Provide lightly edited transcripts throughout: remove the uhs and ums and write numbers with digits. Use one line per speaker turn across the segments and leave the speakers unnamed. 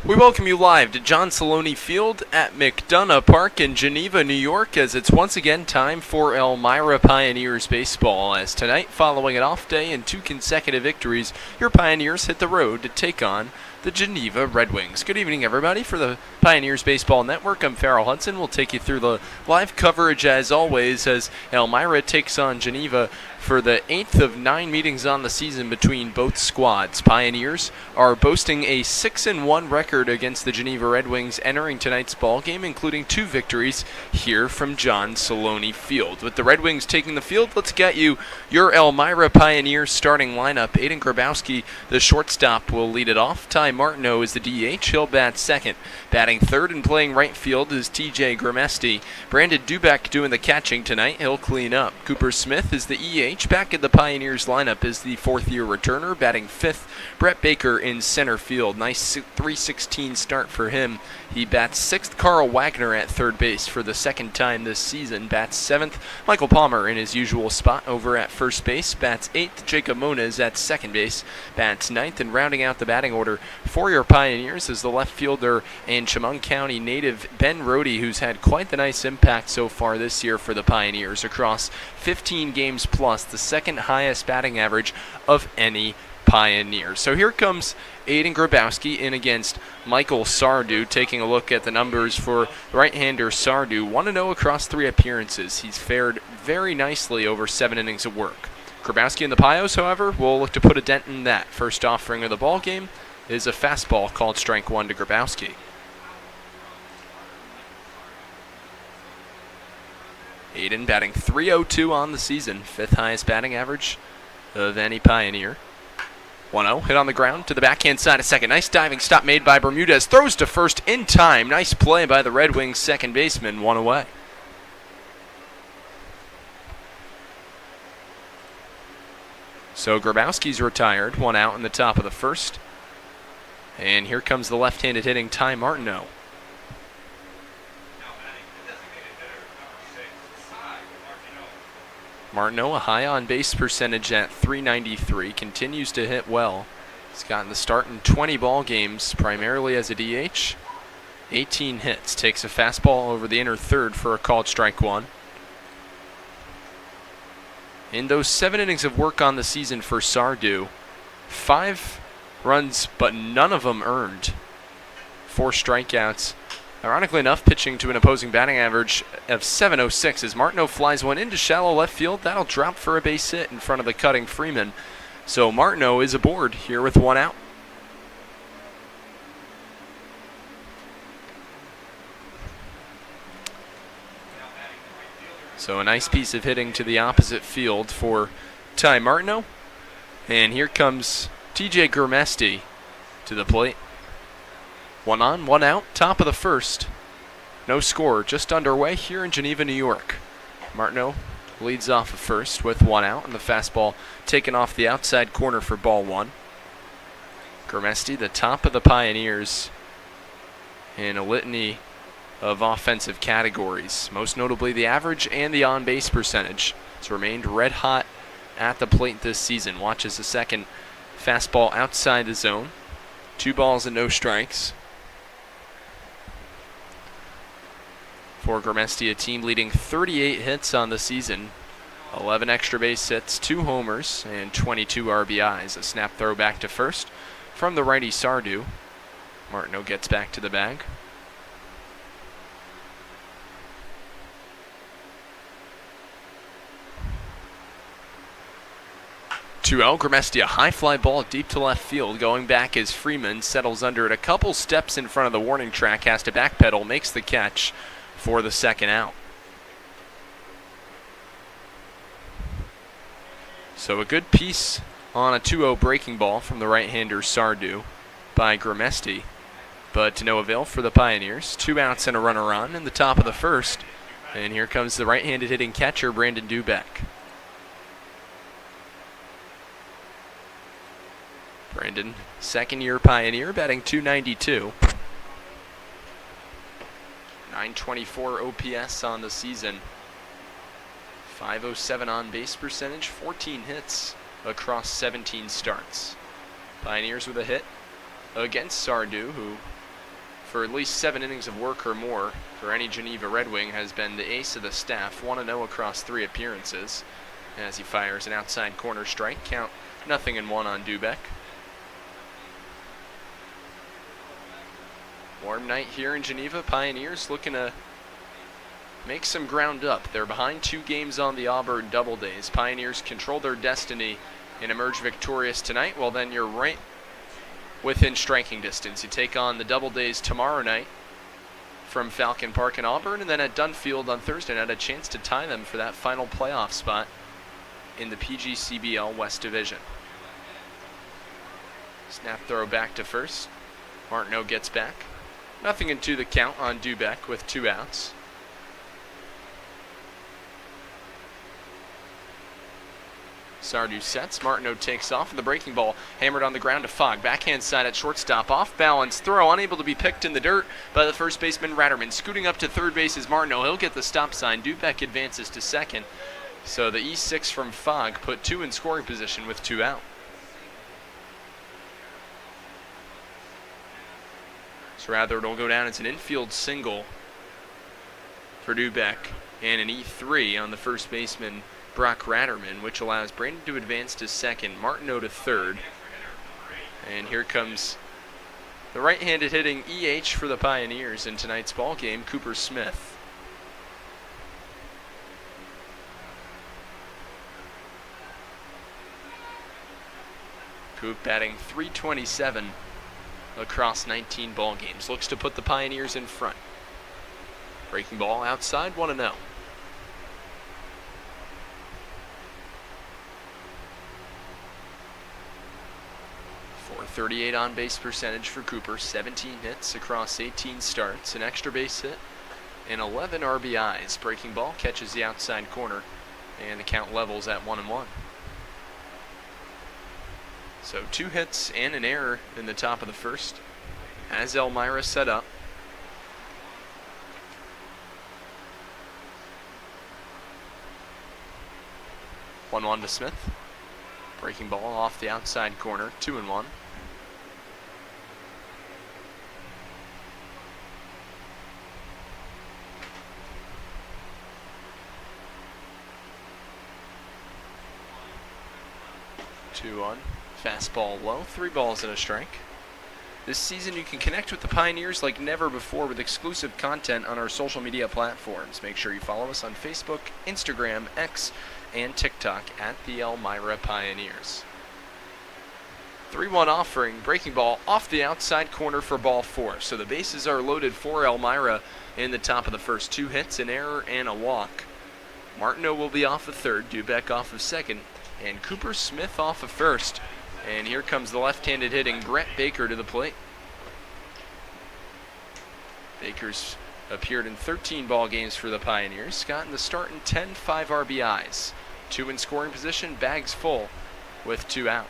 We welcome you live to John Saloni Field at McDonough Park in Geneva, New York, as it's once again time for Elmira Pioneers baseball. As tonight, following an off day and 2 consecutive victories, your Pioneers hit the road to take on the Geneva Red Wings. Good evening, everybody. For the Pioneers Baseball Network, I'm Farrell Hudson. We'll take you through the live coverage, as always, as Elmira takes on Geneva for the 8th of 9 meetings on the season between both squads. Pioneers are boasting a 6-1 record against the Geneva Red Wings entering tonight's ball game, including 2 victories here from John Saloni Field. With the Red Wings taking the field, let's get you your Elmira Pioneers starting lineup. Aiden Grabowski, the shortstop, will lead it off. Ty Martineau is the DH. He'll bat second. Batting third and playing right field is TJ Grimesti. Brandon Dubeck doing the catching tonight. He'll clean up. Cooper Smith is the EH. Back at the Pioneers lineup is the 4th-year returner, batting 5th. Brett Baker in center field. Nice 3-16 start for him. He bats 6th. Carl Wagner at third base for the 2nd time this season. Bats 7th. Michael Palmer in his usual spot over at first base. Bats 8th. Jacob Moniz at second base. Bats 9th. And rounding out the batting order for your Pioneers is the left fielder and Chemung County native Ben Rohde, who's had quite the nice impact so far this year for the Pioneers across 15 games plus, the 2nd highest batting average of any Pioneer. So here comes Aiden Grabowski in against Michael Sardu. Taking a look at the numbers for right-hander Sardu, 1-0 across 3 appearances. He's fared very nicely over 7 innings of work. Grabowski and the Pios, however, will look to put a dent in that. First offering of the ball game is a fastball called strike 1 to Grabowski. Aiden batting .302 on the season, 5th highest batting average of any Pioneer. 1-0, hit on the ground to the backhand side of second. Nice diving stop made by Bermudez. Throws to first in time. Nice play by the Red Wings second baseman. 1 away. So Grabowski's retired. 1 out in the top of the first. And here comes the left-handed hitting Ty Martineau. Martineau, a high on-base percentage at .393, continues to hit well. He's gotten the start in 20 ball games, primarily as a DH. 18 hits, takes a fastball over the inner third for a called strike 1. In those 7 innings of work on the season for Sardu, 5 runs, but none of them earned. 4 strikeouts. Ironically enough, pitching to an opposing batting average of .706 as Martineau flies one into shallow left field. That'll drop for a base hit in front of the cutting Freeman. So Martineau is aboard here with 1 out. So a nice piece of hitting to the opposite field for Ty Martineau. And here comes TJ Grimesti to the plate. 1 on, 1 out, top of the first. No score, just underway here in Geneva, New York. Martineau leads off of first with 1 out, and the fastball taken off the outside corner for ball 1. Grimesti, the top of the Pioneers in a litany of offensive categories, most notably the average and the on-base percentage. It's remained red hot at the plate this season. Watches the second fastball outside the zone. 2 balls and no strikes. For Grimesti, a team leading 38 hits on the season, 11 extra base hits, 2 homers, and 22 RBIs. A snap throw back to first from the righty Sardu. Martineau gets back to the bag. 2-0, Grimesti, a high fly ball deep to left field. Going back as Freeman settles under it a couple steps in front of the warning track, has to backpedal, makes the catch for the 2nd out. So a good piece on a 2-0 breaking ball from the right-hander Sardu by Grimesti, but to no avail for the Pioneers. 2 outs and a runner on in the top of the first. And here comes the right-handed hitting catcher, Brandon Dubeck. Brandon, 2nd-year Pioneer, batting .292. 924 OPS on the season. 507 on-base percentage, 14 hits across 17 starts. Pioneers with a hit against Sardu, who for at least 7 innings of work or more for any Geneva Red Wing has been the ace of the staff, 1-0 across 3 appearances. As he fires an outside corner strike, count 0-1 on Dubek. Warm night here in Geneva. Pioneers looking to make some ground up. They're behind 2 games on the Auburn double days. Pioneers control their destiny and emerge victorious tonight. Well, then you're right within striking distance. You take on the double days tomorrow night from Falcon Park in Auburn, and then at Dunfield on Thursday night, a chance to tie them for that final playoff spot in the PGCBL West Division. Snap throw back to first. Martineau gets back. 0-2 the count on Dubek with 2 outs. Sardu sets. Martineau takes off, and the breaking ball hammered on the ground to Fogg. Backhand side at shortstop. Off balance throw, unable to be picked in the dirt by the first baseman Ratterman. Scooting up to third base is Martineau. He'll get the stop sign. Dubek advances to second. So the E6 from Fogg put 2 in scoring position with 2 out. So rather it'll go down as an infield single for Dubek and an E3 on the first baseman Brock Ratterman, which allows Brandon to advance to second, Martineau to third. And here comes the right-handed hitting EH for the Pioneers in tonight's ball game, Cooper Smith. Coop batting .327 across 19 ball games. Looks to put the Pioneers in front. Breaking ball outside, 1-0. .438 on-base percentage for Cooper, 17 hits across 18 starts, an extra base hit, and 11 RBIs. Breaking ball catches the outside corner, and the count levels at 1-1. So 2 hits and an error in the top of the first as Elmira set up. One to Smith. Breaking ball off the outside corner, 2-1. Fastball low, 3 balls and a strike. This season you can connect with the Pioneers like never before with exclusive content on our social media platforms. Make sure you follow us on Facebook, Instagram, X, and TikTok at the Elmira Pioneers. 3-1 offering, breaking ball off the outside corner for ball 4. So the bases are loaded for Elmira in the top of the first. 2 hits, an error, and a walk. Martineau will be off of third, Dubek off of second, and Cooper Smith off of first. And here comes the left-handed hitting Brett Baker to the plate. Baker's appeared in 13 ball games for the Pioneers. Gotten the start in 10, 5 RBIs. 2 in scoring position, bags full with 2 out.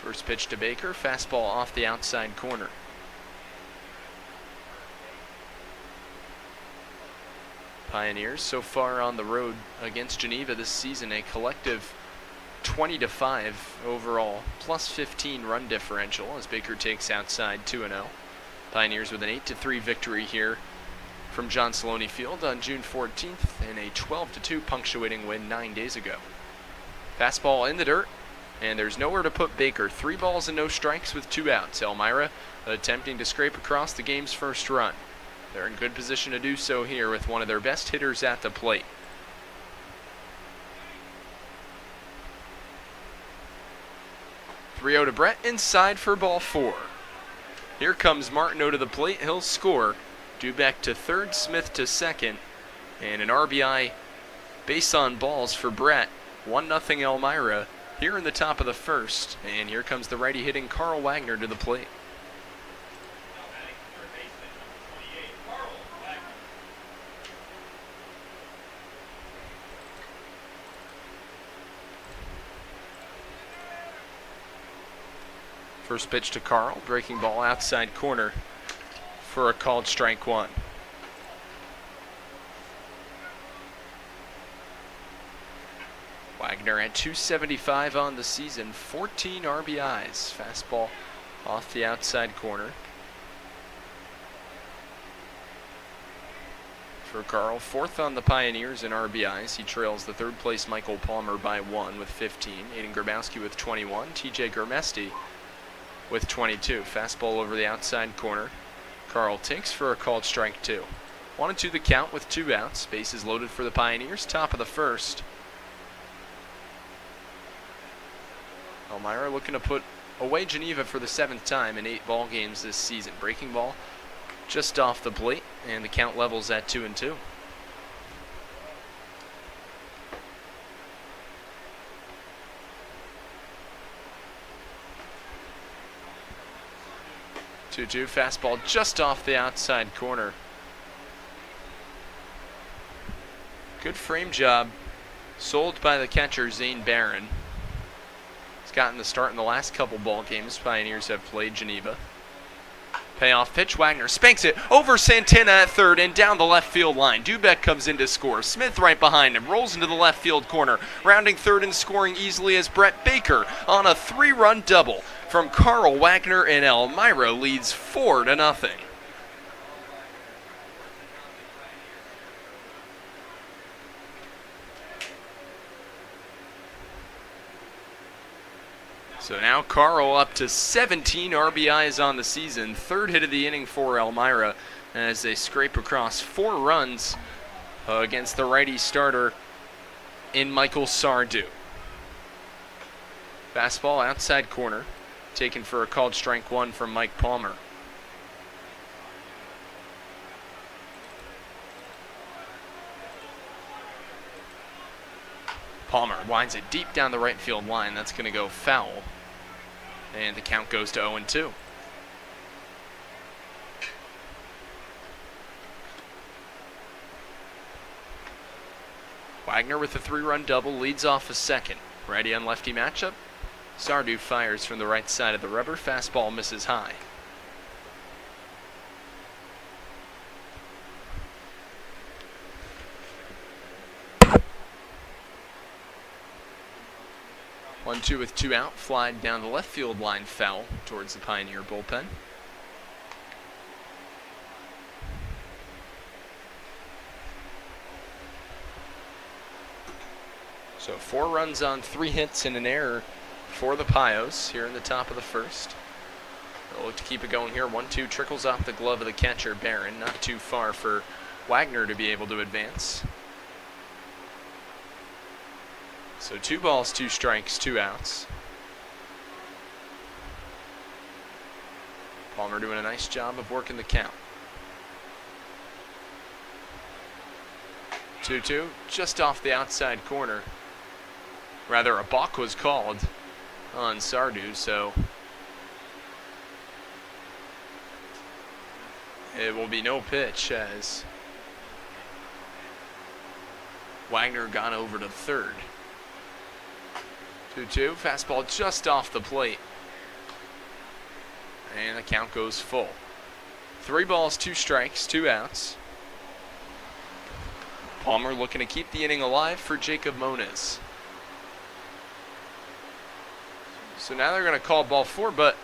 First pitch to Baker, fastball off the outside corner. Pioneers so far on the road against Geneva this season, a collective 20-5 overall, plus 15 run differential as Baker takes outside 2-0. Pioneers with an 8-3 victory here from John Saloni Field on June 14th in a 12-2 punctuating win 9 days ago. Fastball in the dirt, and there's nowhere to put Baker. 3 balls and no strikes with 2 outs. Elmira attempting to scrape across the game's first run. They're in good position to do so here with one of their best hitters at the plate. .3-0 to Brett, inside for ball 4. Here comes Martineau to the plate. He'll score. Dubek to third, Smith to second, and an RBI base on balls for Brett. 1-0 Elmira here in the top of the first. And here comes the righty hitting Carl Wagner to the plate. First pitch to Carl, breaking ball outside corner for a called strike 1. Wagner at .275 on the season, 14 RBIs. Fastball off the outside corner. for Carl. Fourth on the Pioneers in RBIs. He trails the third place Michael Palmer by 1 with 15. Aiden Grabowski with 21. TJ Germesti with 22. Fastball over the outside corner. Carl takes for a called strike 2. 1-2 the count with 2 outs. Bases loaded for the Pioneers. Top of the first. Elmira looking to put away Geneva for the 7th time in 8 ball games this season. Breaking ball just off the plate, and the count levels at 2-2. Two-two fastball just off the outside corner. Good frame job, sold by the catcher Zane Barron. He's gotten the start in the last couple ball games Pioneers have played Geneva. Payoff pitch, Wagner spanks it over Santana at third and down the left field line. Dubek comes in to score. Smith right behind him, rolls into the left field corner. Rounding third and scoring easily as Brett Baker on a 3-run double from Carl Wagner, and Elmira leads 4-0. So now Carl up to 17 RBIs on the season. Third hit of the inning for Elmira as they scrape across 4 runs against the righty starter in Michael Sardu. Fastball outside corner, taken for a called strike 1 from Mike Palmer. Palmer winds it deep down the right field line. That's going to go foul. And the count goes to 0-2. Wagner with a 3-run double leads off a second. Righty on lefty matchup. Sardu fires from the right side of the rubber. Fastball misses high. One-two with 2 out, fly down the left field line, foul towards the Pioneer bullpen. So 4 runs on 3 hits and an error for the Pios here in the top of the first. They'll look to keep it going here. 1-2 trickles off the glove of the catcher, Barron. Not too far for Wagner to be able to advance. So 2 balls, 2 strikes, 2 outs. Palmer doing a nice job of working the count. 2-2, just off the outside corner. Rather, a balk was called on Sardu, so it will be no pitch as Wagner gone over to third. 2-2, fastball just off the plate. And the count goes full. 3 balls, 2 strikes, 2 outs. Palmer looking to keep the inning alive for Jacob Moniz. So now they're going to call ball 4, but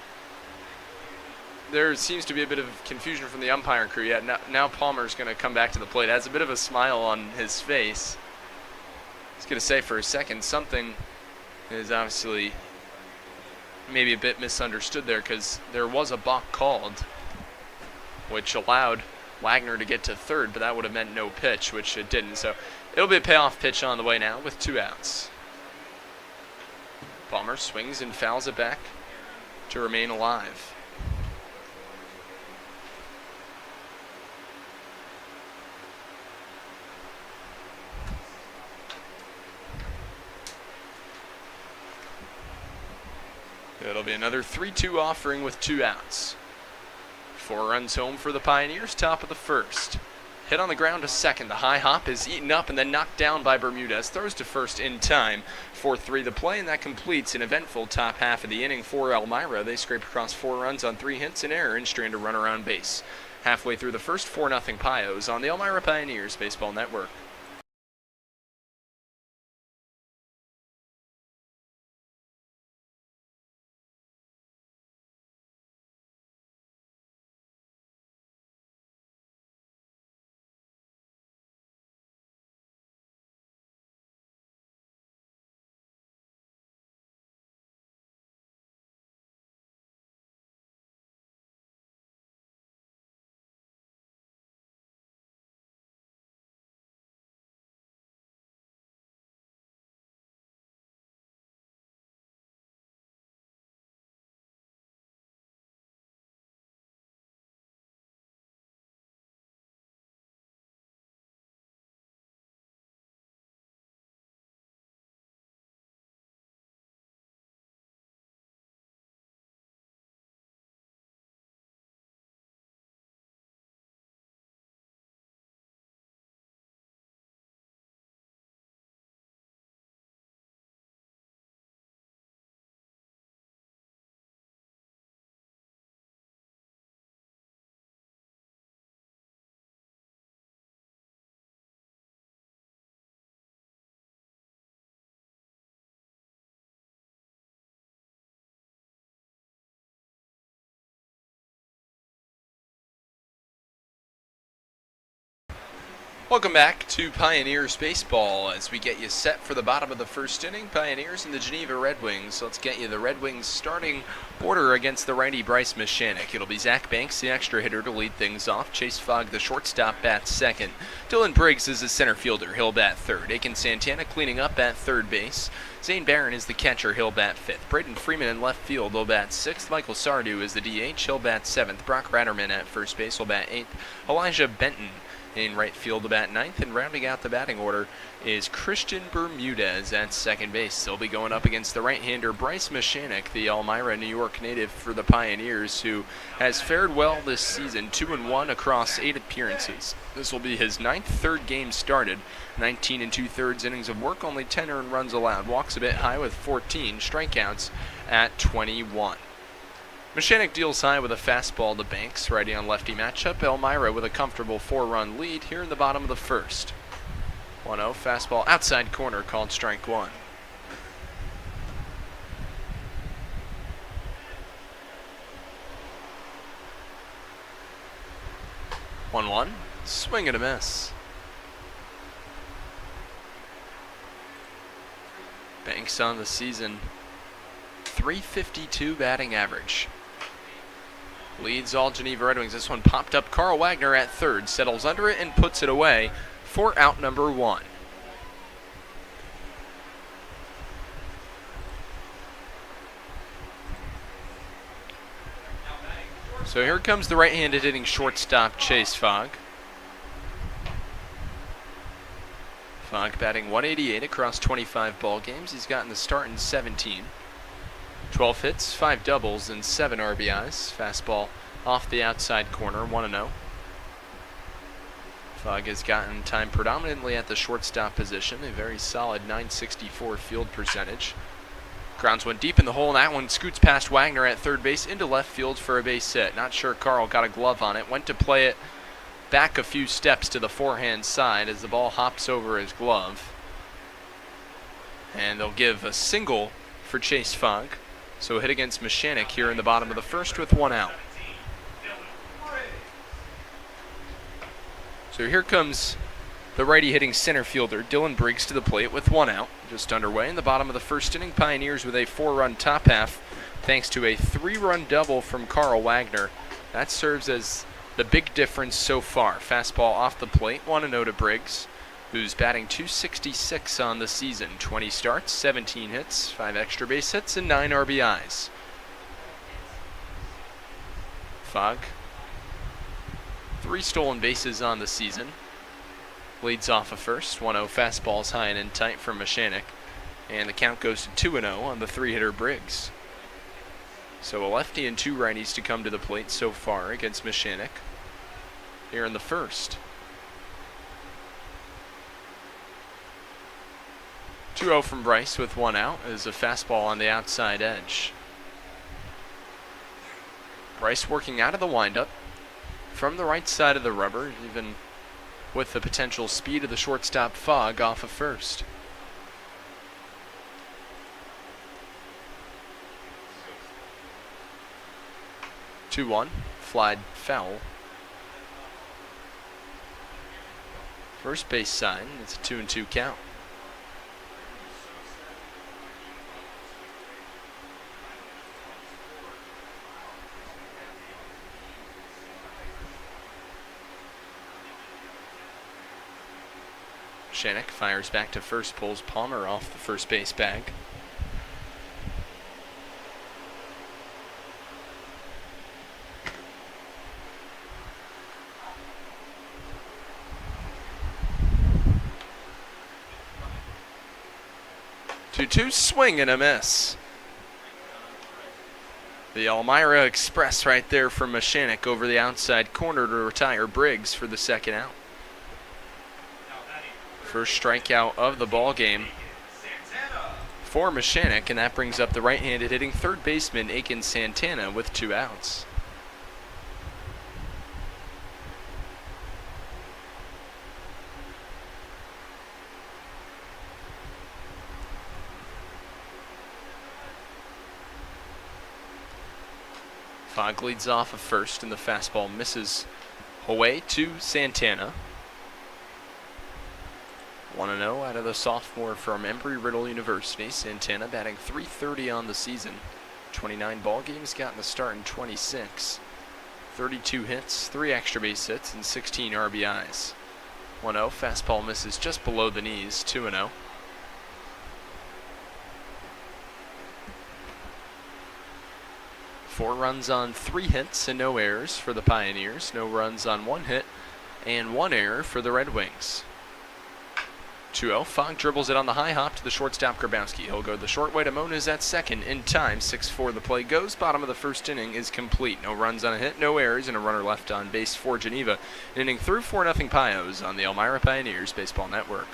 there seems to be a bit of confusion from the umpire crew yet. Now Palmer's going to come back to the plate. Has a bit of a smile on his face. He's going to say for a second something is obviously maybe a bit misunderstood there, because there was a balk called, which allowed Wagner to get to third, but that would have meant no pitch, which it didn't. So it'll be a payoff pitch on the way now with 2 outs. Palmer swings and fouls it back to remain alive. It'll be another 3-2 offering with 2 outs. 4 runs home for the Pioneers, top of the first. Hit on the ground to second. The high hop is eaten up and then knocked down by Bermudez. Throws to first in time. 4-3 the play, and that completes an eventful top half of the inning for Elmira. They scrape across 4 runs on 3 hits and error and strand a runner on base. Halfway through the first, 4-0 Pios on the Elmira Pioneers Baseball Network. Welcome back to Pioneers Baseball as we get you set for the bottom of the first inning. Pioneers and the Geneva Red Wings. Let's get you the Red Wings starting order against the righty Bryce Mishanek. It'll be Zach Banks, the extra hitter, to lead things off. Chase Fogg, the shortstop, bats second. Dylan Briggs is the center fielder. He'll bat third. Aiken Santana cleaning up at third base. Zane Barron is the catcher. He'll bat fifth. Braden Freeman in left field will bat sixth. Michael Sardu is the DH. He'll bat seventh. Brock Ratterman at first base will bat eighth. Elijah Benton in right field to bat ninth, and rounding out the batting order is Christian Bermudez at second base. They'll be going up against the right-hander Bryce Mishanek, the Elmira, New York native for the Pioneers, who has fared well this season, 2-1 across 8 appearances. This will be his ninth third game started, 19 2/3 innings of work, only 10 earned runs allowed, walks a bit high with 14, strikeouts at 21. Mishanek deals high with a fastball to Banks, righty on lefty matchup. Elmira with a comfortable 4-run lead here in the bottom of the first. 1-0 fastball outside corner called strike one. One, swing and a miss. Banks on the season, .352 batting average. Leads all Geneva Red Wings. This one popped up. Carl Wagner at third. Settles under it and puts it away for out number one. So here comes the right-handed hitting shortstop, Chase Fogg. Fogg batting .188 across 25 ball games. He's gotten the start in 17. 12 hits, 5 doubles, and 7 RBIs. Fastball off the outside corner, 1-0. Fogg has gotten time predominantly at the shortstop position, a very solid .964 field percentage. Grounds one deep in the hole, and that one scoots past Wagner at third base into left field for a base hit. Not sure Carl got a glove on it. Went to play it back a few steps to the forehand side as the ball hops over his glove. And they'll give a single for Chase Fogg. So a hit against Mishanek here in the bottom of the first with one out. So here comes the righty hitting center fielder, Dylan Briggs, to the plate with one out. Just underway in the bottom of the first inning. Pioneers with a 4-run top half thanks to a 3-run double from Carl Wagner. That serves as the big difference so far. Fastball off the plate, 1-0 to Briggs, who's batting .266 on the season. 20 starts, 17 hits, 5 extra base hits, and 9 RBIs. Fogg, 3 stolen bases on the season. Leads off a first. 1-0 fastballs high and in tight from Mishanek. And the count goes to 2-0 on the 3-hitter Briggs. So a lefty and 2 righties to come to the plate so far against Mishanek here in the first. 2-0 from Bryce with one out as a fastball on the outside edge. Bryce working out of the windup from the right side of the rubber, even with the potential speed of the shortstop Fogg off of first. Two-one, flied foul. First base sign, it's a 2-2 count. Mishanek fires back to first, pulls Palmer off the first base bag. Two swing and a miss. The Elmira Express right there from Mishanek over the outside corner to retire Briggs for the second out. First strikeout of the ball game for Mishanek, and that brings up the right-handed hitting third baseman Aiken Santana with 2 outs. Fogg leads off of first, and the fastball misses away to Santana. 1-0 out of the sophomore from Embry-Riddle University. Santana batting .330 on the season. 29 ball games, gotten the start in 26. 32 hits, 3 extra base hits, and 16 RBIs. 1-0, fastball misses just below the knees, 2-0. Four runs on 3 hits and no errors for the Pioneers. No runs on 1 hit and 1 error for the Red Wings. 2-0, Fogg dribbles it on the high hop to the shortstop Grabowski. He'll go the short way to Moniz at second in time. 6-4 the play goes. Bottom of the first inning is complete. No runs on a hit, no errors, and a runner left on base for Geneva. An inning through 4-0 Pios on the Elmira Pioneers Baseball Network.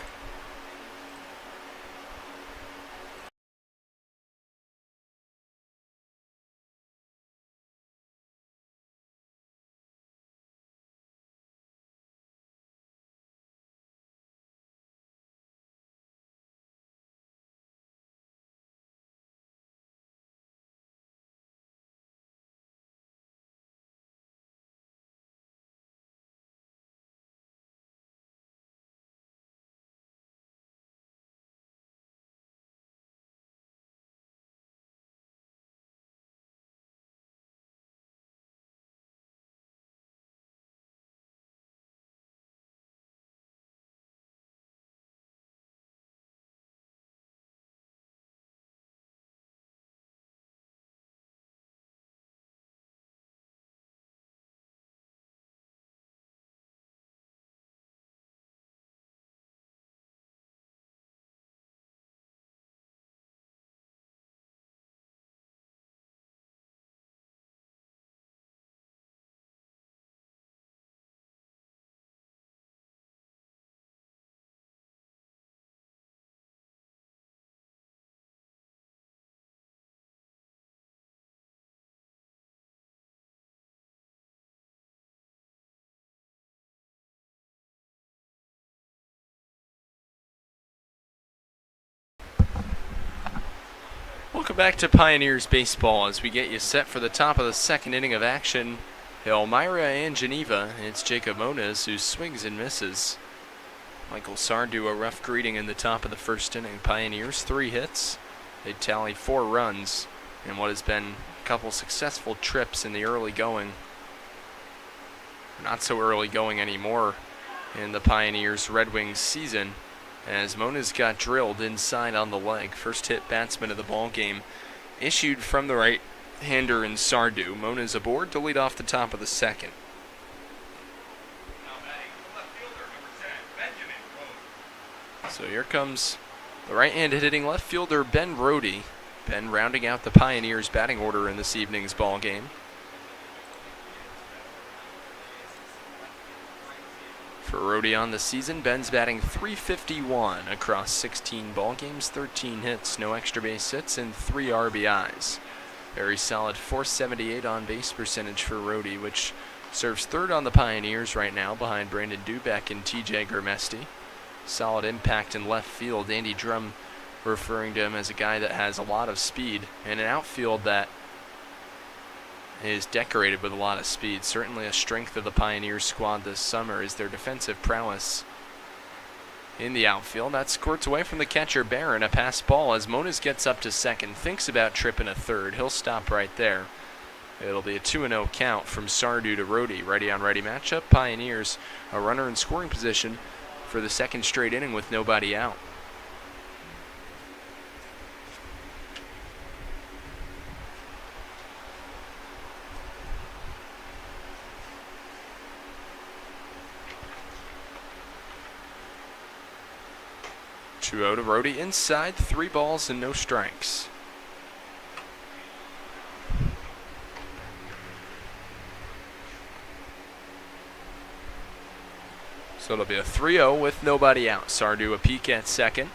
Welcome back to Pioneers Baseball as we get you set for the top of the second inning of action. Elmira and Geneva. It's Jacob Moniz who swings and misses. Michael Sardu a rough greeting in the top of the first inning. Pioneers 3 hits. They tally 4 runs in what has been a couple successful trips in the early going. Not so early going anymore in the Pioneers Red Wings season, as Moniz got drilled inside on the leg. First hit batsman of the ball game issued from the right-hander in Sardu. Moniz aboard to lead off the top of the second. So here comes the right-handed hitting left fielder Ben Rohde. Ben rounding out the Pioneers batting order in this evening's ball game. For Rohde on the season, Ben's batting .351 across 16 ball games, 13 hits, no extra base hits, and 3 RBIs. Very solid .478 on base percentage for Rohde, which serves third on the Pioneers right now behind Brandon Dubek and TJ Gurmesti. Solid impact in left field. Andy Drum referring to him as a guy that has a lot of speed, and an outfield that is decorated with a lot of speed. Certainly a strength of the Pioneers squad this summer is their defensive prowess in the outfield. That squirts away from the catcher Barron. A pass ball as Moniz gets up to second, thinks about tripping a third. He'll stop right there. It'll be a 2-0 count from Sardu to Rohde. Righty on righty matchup. Pioneers a runner in scoring position for the second straight inning with nobody out. To Rohde inside, 3 balls and no strikes. So it'll be a 3-0 with nobody out. Sardu a peek at second.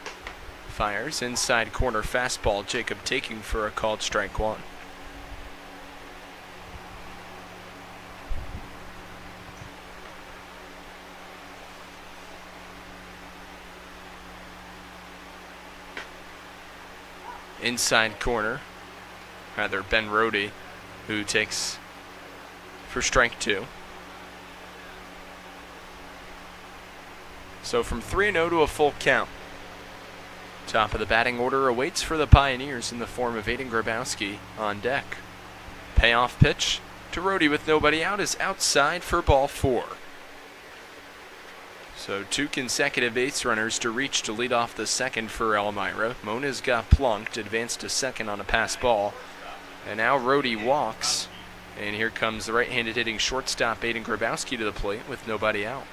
Fires inside corner fastball. Jacob taking for a called strike 1. Inside corner, rather Ben Rohde, who takes for strike 2. So from 3-0 to a full count. Top of the batting order awaits for the Pioneers in the form of Aiden Grabowski on deck. Payoff pitch to Rhodey with nobody out is outside for ball 4. So 2 consecutive base runners to reach to lead off the second for Elmira. Mona's got plunked, advanced to second on a pass ball. And now Rhodey walks. And here comes the right-handed hitting shortstop Aiden Grabowski to the plate with nobody out.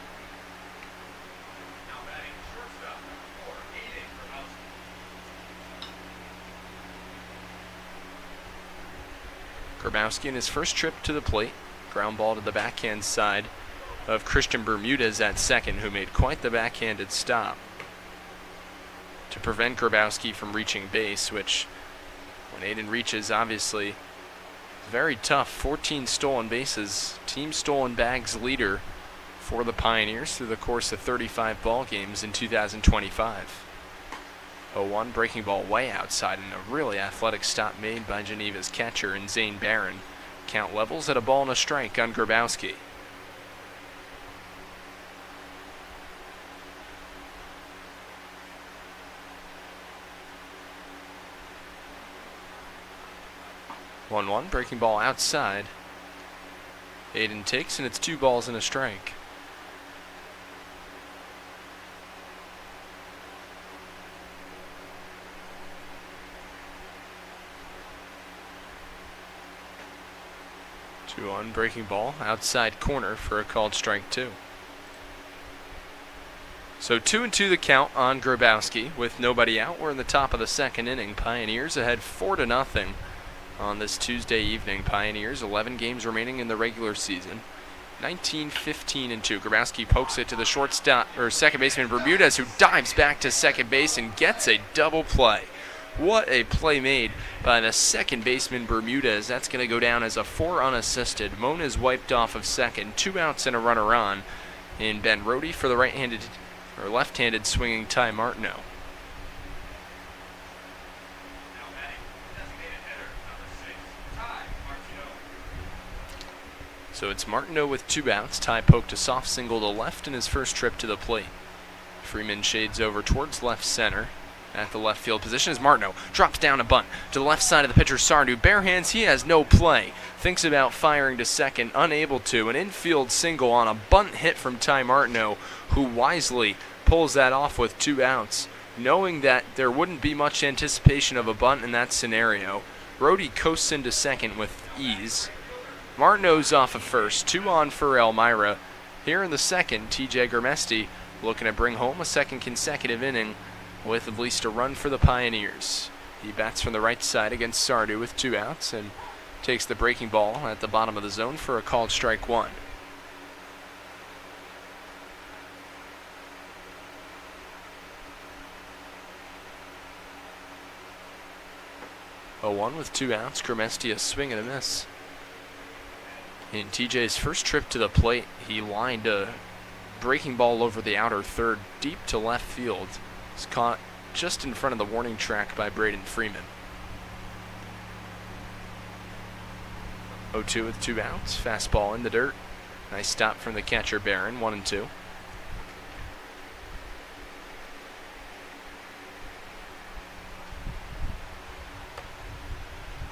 Grabowski in his first trip to the plate. Ground ball to the backhand side of Christian Bermudez at second, who made quite the backhanded stop to prevent Grabowski from reaching base, which, when Aiden reaches, obviously very tough. 14 stolen bases, team stolen bags leader for the Pioneers through the course of 35 ball games in 2025. 0-1, breaking ball way outside, and a really athletic stop made by Geneva's catcher and Zane Barron. Count levels at a ball and a strike on Grabowski. One, breaking ball outside. Aiden takes, and it's 2 balls and a strike. Two on, breaking ball outside corner for a called strike 2. So 2-2 the count on Grabowski with nobody out. We're in the top of the second inning. Pioneers ahead 4-0 on this Tuesday evening. Pioneers 11 games remaining in the regular season. 19-15-2. Grabowski pokes it to the shortstop or second baseman Bermudez, who dives back to second base and gets a double play. What a play made by the second baseman Bermudez. That's going to go down as a 4 unassisted. Mona's wiped off of second. 2 outs and a runner on. And Ben Rhodey for the right-handed or left-handed swinging Ty Martineau. So it's Martineau with 2 outs. Ty poked a soft single to left in his first trip to the plate. Freeman shades over towards left center. At the left field position as Martineau drops down a bunt to the left side of the pitcher Sardu. Bare hands, he has no play. Thinks about firing to second, unable to. An infield single on a bunt hit from Ty Martineau, who wisely pulls that off with 2 outs. Knowing that there wouldn't be much anticipation of a bunt in that scenario, Rhodey coasts into second with ease. Martineau's off of first, 2 on for Elmira. Here in the second, TJ Germesti looking to bring home a second consecutive inning with at least a run for the Pioneers. He bats from the right side against Sardu with 2 outs and takes the breaking ball at the bottom of the zone for a called strike 1. A 1 with 2 outs. Germesti a swing and a miss. In TJ's first trip to the plate, he lined a breaking ball over the outer third deep to left field. It's caught just in front of the warning track by Braden Freeman. 0-2 with 2 outs. Fastball in the dirt. Nice stop from the catcher Barron. 1-2.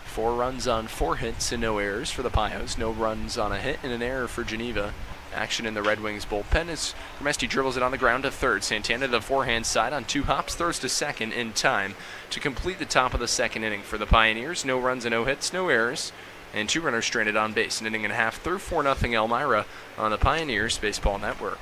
Four runs on 4 hits and no errors for the Pios. No runs on a hit and an error for Geneva. Action in the Red Wings bullpen as Germesti dribbles it on the ground to third. Santana to the forehand side on 2 hops, throws to second in time to complete the top of the second inning for the Pioneers. No runs and no hits, no errors, and 2 runners stranded on base. An inning and a half through 4-0 Elmira on the Pioneers Baseball Network.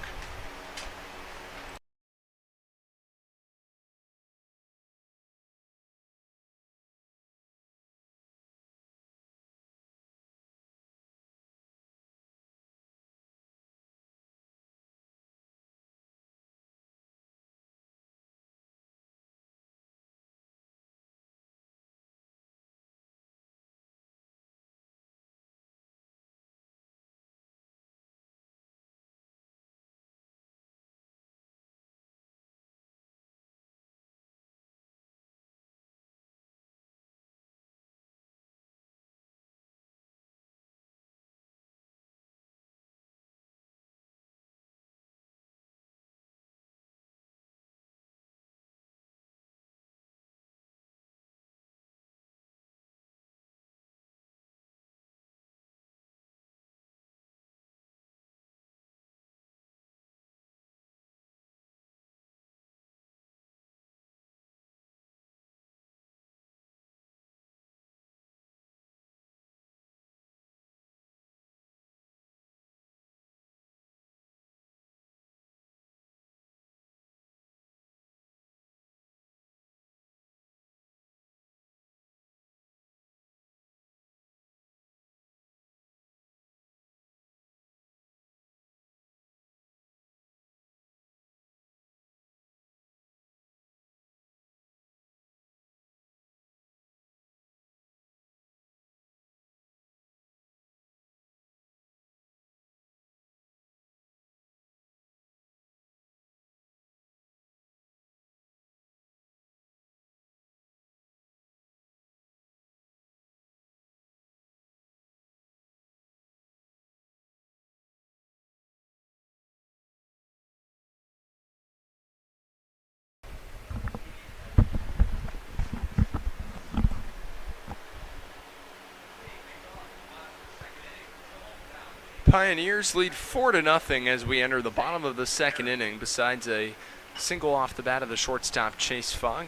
Pioneers lead 4-0 as we enter the bottom of the second inning. Besides a single off the bat of the shortstop Chase Fogg,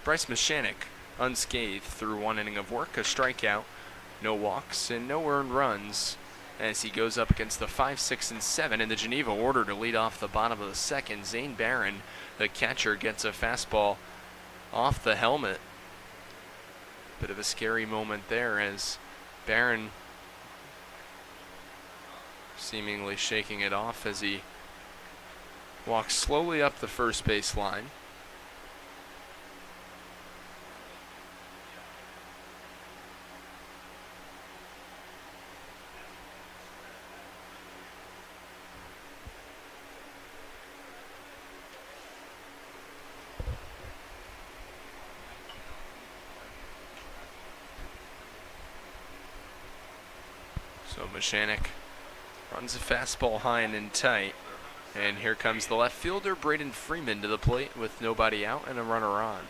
Bryce Mechanic unscathed through one inning of work, a strikeout, no walks, and no earned runs as he goes up against the 5, 6, and 7 in the Geneva order to lead off the bottom of the second. Zane Barron, the catcher, gets a fastball off the helmet. Bit of a scary moment there as Barron seemingly shaking it off as he walks slowly up the first base line. So Mechanic runs a fastball high and in tight. And here comes the left fielder, Braden Freeman, to the plate with nobody out and a runner on.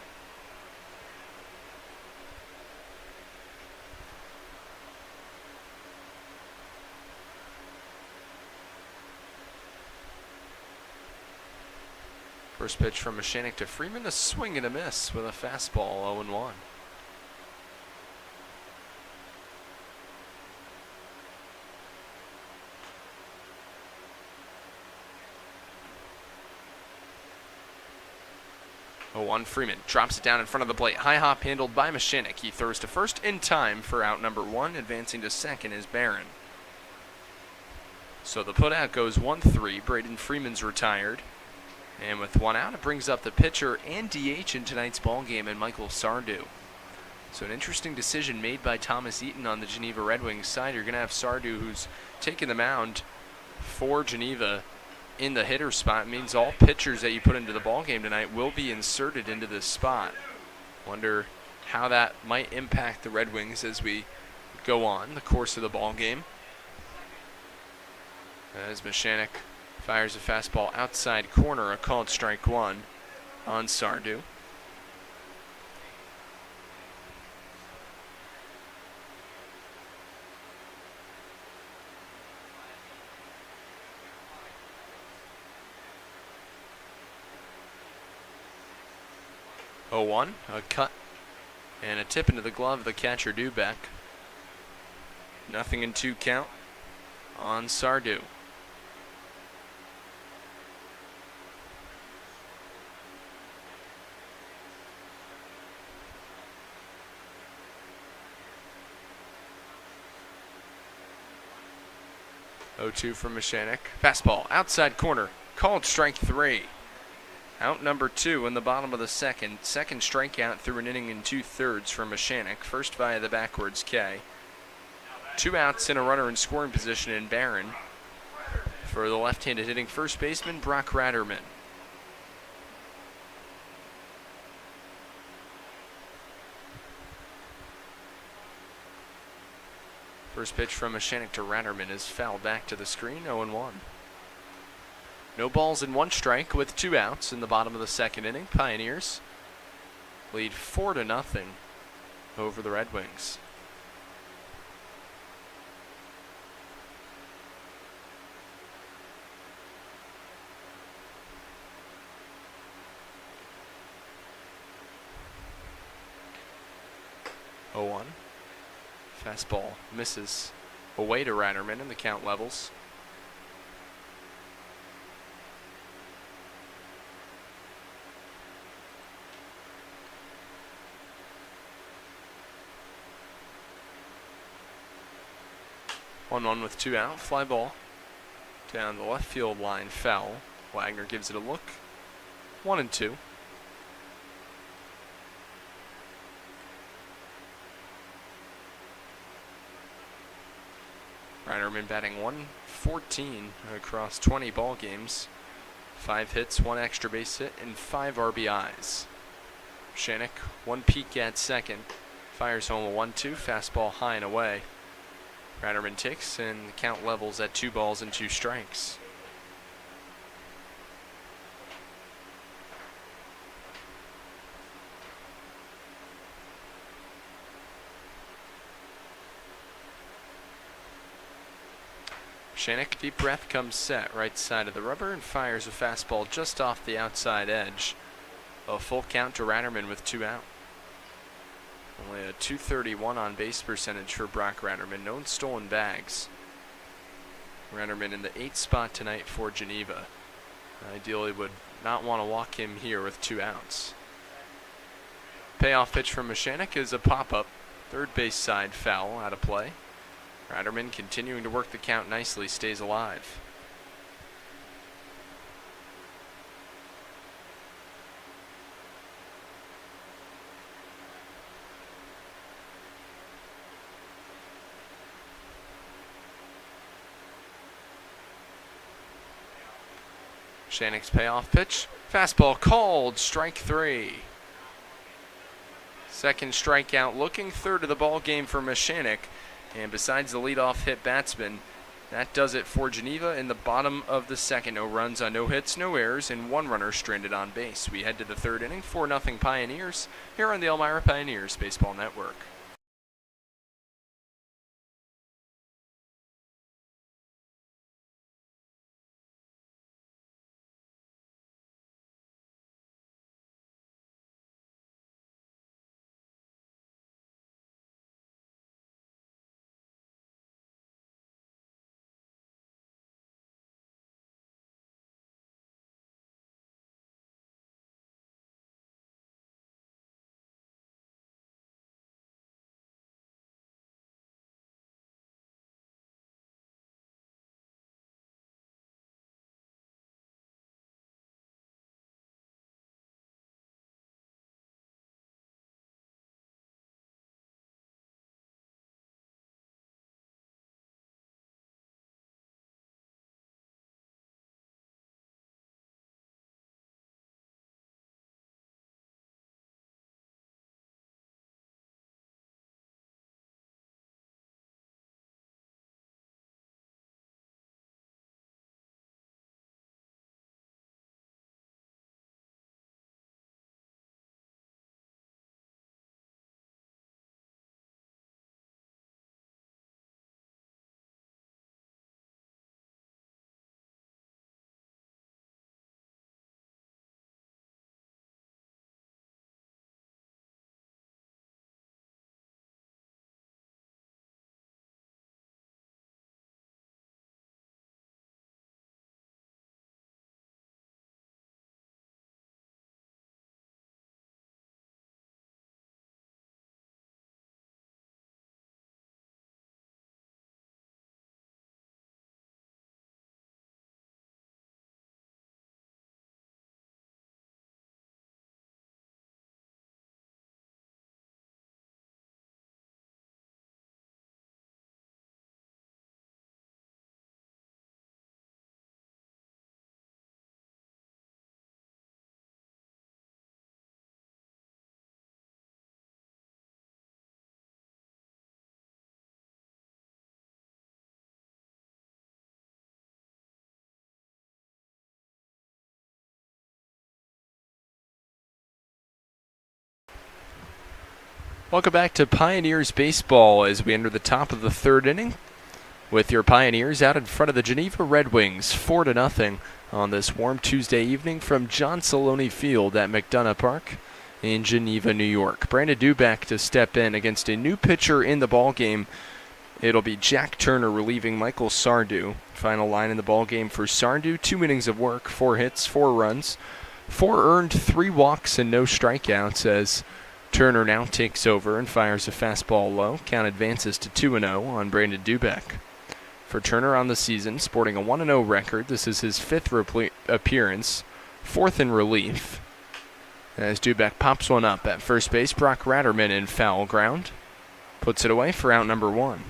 First pitch from Mechanic to Freeman, a swing and a miss with a fastball, 0-1. Freeman drops it down in front of the plate. High hop handled by Mechanic. He throws to first in time for out number 1. Advancing to second is Barron. So the putout goes 1-3. Braden Freeman's retired. And with one out, it brings up the pitcher and DH in tonight's ball game, and Michael Sardu. So an interesting decision made by Thomas Eaton on the Geneva Red Wings side. You're going to have Sardu, who's taking the mound for Geneva, in the hitter spot. It means all pitchers that you put into the ball game tonight will be inserted into this spot. Wonder how that might impact the Red Wings as we go on the course of the ball game. As Mechanic fires a fastball outside corner, a called strike 1 on Sardu. A cut and a tip into the glove of the catcher Dubeck. 0-2 count on Sardu. (0-2 from Mechanic. Fastball outside corner, called strike 3. Out number 2 in the bottom of the second. Second strikeout through an inning and 2/3 for Mechanic. First via the backwards K. 2 outs and a runner in scoring position in Barron for the left-handed hitting first baseman Brock Ratterman. First pitch from Mechanic to Ratterman is fouled back to the screen, 0-1. No balls and 1 strike with 2 outs in the bottom of the second inning. Pioneers lead 4-0 over the Red Wings. Fastball misses away to Ratterman, and the count levels. (1-1) with 2 out. Fly ball down the left field line, foul. Wagner gives it a look. 1-2. Ratterman batting .114 across 20 ball games. 5 hits, 1 extra base hit, and 5 RBIs. Mechanic, 1 peek at second. Fires home a 1-2, fastball high and away. Ratterman takes, and the count levels at 2 balls and 2 strikes. Shanek, deep breath, comes set, right side of the rubber, and fires a fastball just off the outside edge. A full count to Ratterman with 2 out. Only a .231 on base percentage for Brock Ratterman. No stolen bags. Ratterman in the 8th spot tonight for Geneva. Ideally would not want to walk him here with 2 outs. Payoff pitch from Mashanek is a pop-up. Third base side foul out of play. Ratterman continuing to work the count nicely, stays alive. Shanek's payoff pitch. Fastball called, strike 3. Second strikeout looking, third of the ball game for Mashanek. And besides the leadoff hit batsman, that does it for Geneva in the bottom of the second. No runs on no hits, no errors, and 1 runner stranded on base. We head to the 3rd inning, 4-0 Pioneers, here on the Elmira Pioneers Baseball Network. Welcome back to Pioneers Baseball as we enter the top of the 3rd inning with your Pioneers out in front of the Geneva Red Wings 4-0 on this warm Tuesday evening from John Saloni Field at McDonough Park in Geneva, New York. Brandon Dubak to step in against a new pitcher in the ballgame. It'll be Jack Turner relieving Michael Sardu. Final line in the ballgame for Sardu, 2 innings of work, 4 hits, 4 runs, 4 earned, 3 walks, and no strikeouts as Turner now takes over and fires a fastball low. Count advances to 2-0 on Brandon Dubak. For Turner on the season, sporting a 1-0 record, this is his 5th appearance, 4th in relief. As Dubak pops one up at first base, Brock Ratterman in foul ground. Puts it away for out number 1.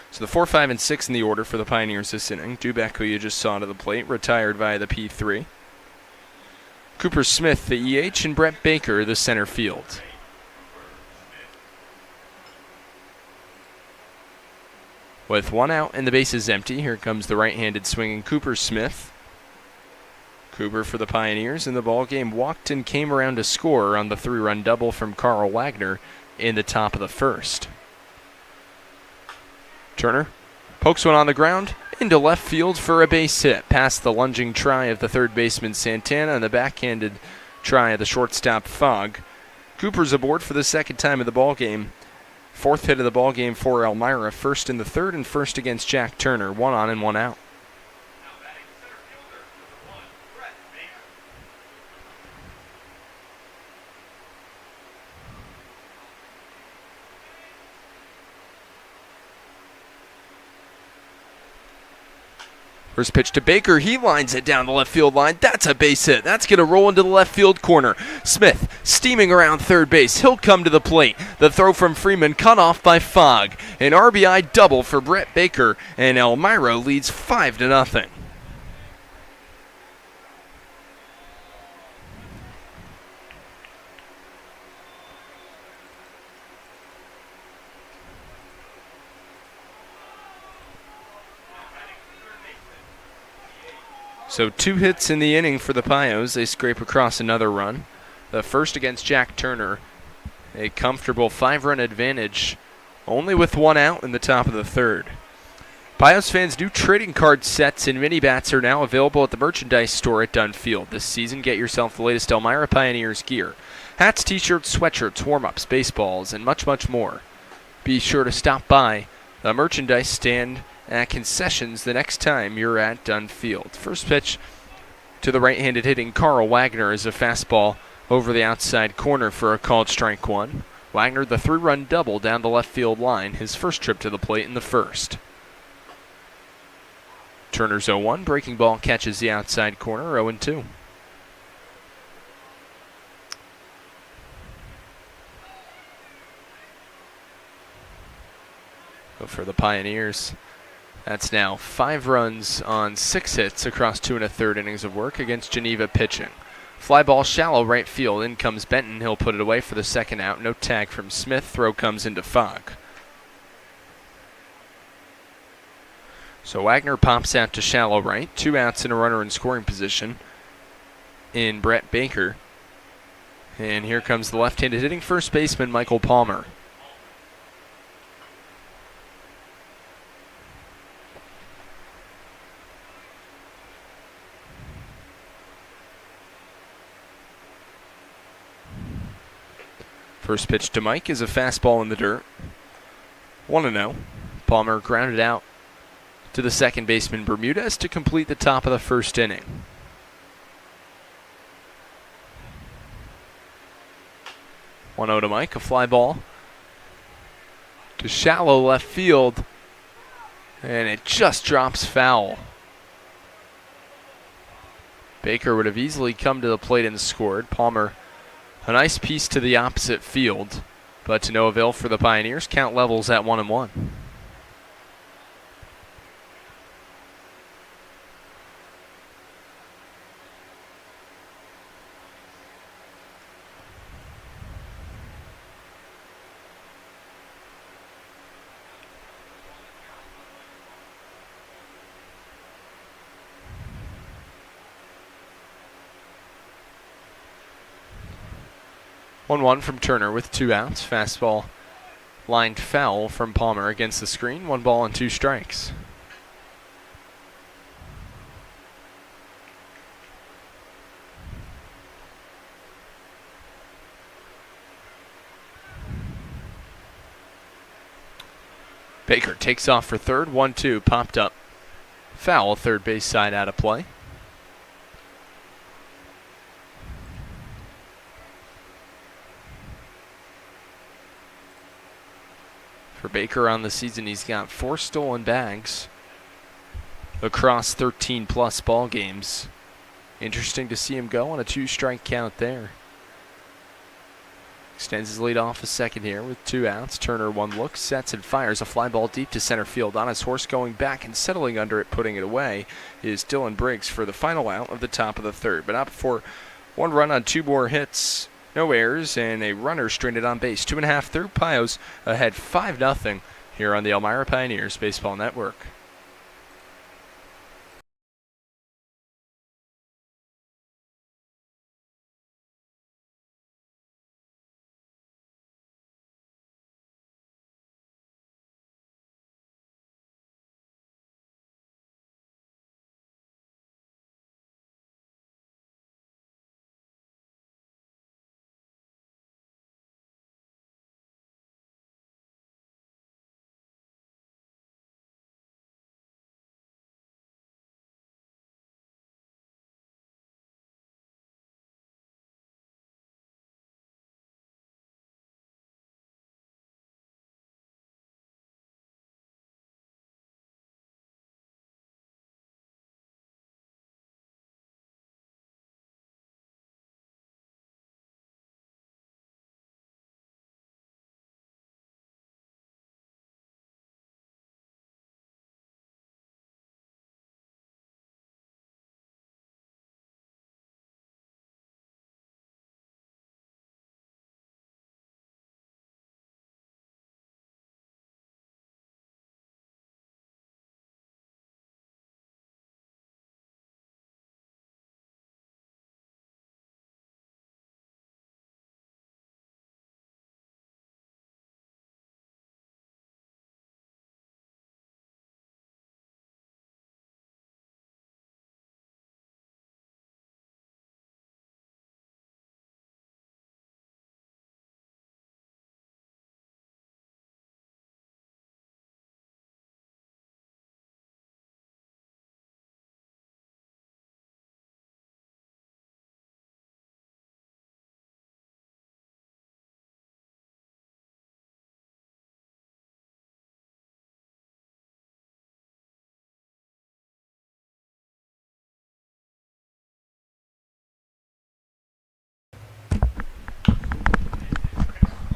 So the 4, 5, and 6 in the order for the Pioneers this inning. Dubak, who you just saw to the plate, retired via the P3. Cooper Smith, the EH, and Brett Baker, the center field. With 1 out and the bases empty, here comes the right-handed swinging Cooper Smith. Cooper for the Pioneers in the ballgame walked and came around to score on the 3-run double from Carl Wagner in the top of the 1st. Turner Pokes one on the ground into left field for a base hit. Past the lunging try of the third baseman Santana and the backhanded try of the shortstop Fogg. Cooper's aboard for the second time of the ball game. Fourth hit of the ball game for Elmira. First in the third and first against Jack Turner. 1 on and 1 out. First pitch to Baker. He lines it down the left field line. That's a base hit. That's going to roll into the left field corner. Smith steaming around third base. He'll come to the plate. The throw from Freeman cut off by Fogg. An RBI double for Brett Baker, and Elmira leads 5-0. So 2 hits in the inning for the Pios. They scrape across another run. The first against Jack Turner. A comfortable 5-run advantage, only with 1 out in the top of the third. Pios fans, new trading card sets and mini bats are now available at the merchandise store at Dunn Field. This season, get yourself the latest Elmira Pioneers gear. Hats, t-shirts, sweatshirts, warm-ups, baseballs, and much, much more. Be sure to stop by the merchandise stand at concessions the next time you're at Dunn Field. First pitch to the right-handed hitting Carl Wagner is a fastball over the outside corner for a called strike 1. Wagner, the 3-run double down the left field line, his first trip to the plate in the first. Turner's 0-1, breaking ball catches the outside corner, 0-2. For the Pioneers, that's now 5 runs on 6 hits across 2 1/3 innings of work against Geneva pitching. Fly ball shallow right field. In comes Benton. He'll put it away for the second out. No tag from Smith. Throw comes into Fogg. So Wagner pops out to shallow right. 2 outs and a runner in scoring position in Brett Baker. And here comes the left-handed hitting first baseman Michael Palmer. First pitch to Mike is a fastball in the dirt. 1-0. Palmer grounded out to the second baseman Bermudez to complete the top of the first inning. One 0 to Mike, a fly ball to shallow left field, and it just drops foul. Baker would have easily come to the plate and scored. Palmer, a nice piece to the opposite field, but to no avail for the Pioneers. Count levels at 1-1. One from Turner with 2 outs. Fastball lined foul from Palmer against the screen. 1 ball and 2 strikes. Baker takes off for third. 1-2 popped up. Foul, third base side out of play. For Baker on the season, he's got 4 stolen bags across 13-plus ball games. Interesting to see him go on a 2-strike count there. Extends his lead off a second here with 2 outs. Turner 1 look, sets and fires a fly ball deep to center field. On his horse going back and settling under it, putting it away, is Dylan Briggs for the final out of the top of the third. But not before 1 run on 2 more hits. No errors, and a runner stranded on base. 2.5 through. Pios ahead 5-0 here on the Elmira Pioneers Baseball Network.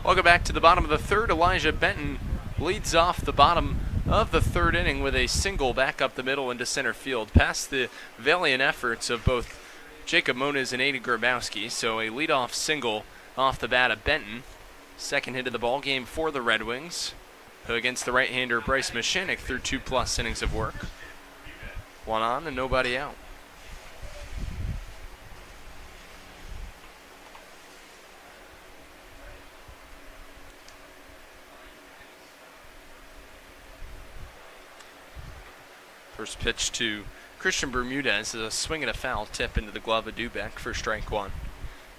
Welcome back to the bottom of the third. Elijah Benton leads off the bottom of the third inning with a single back up the middle into center field, past the valiant efforts of both Jacob Moniz and Aiden Grabowski. So a leadoff single off the bat of Benton. Second hit of the ball game for the Red Wings against the right-hander Bryce Mashanik through 2+ innings of work. One on and nobody out. First pitch to Christian Bermudez is a swing and a foul tip into the glove of Dubek for strike one.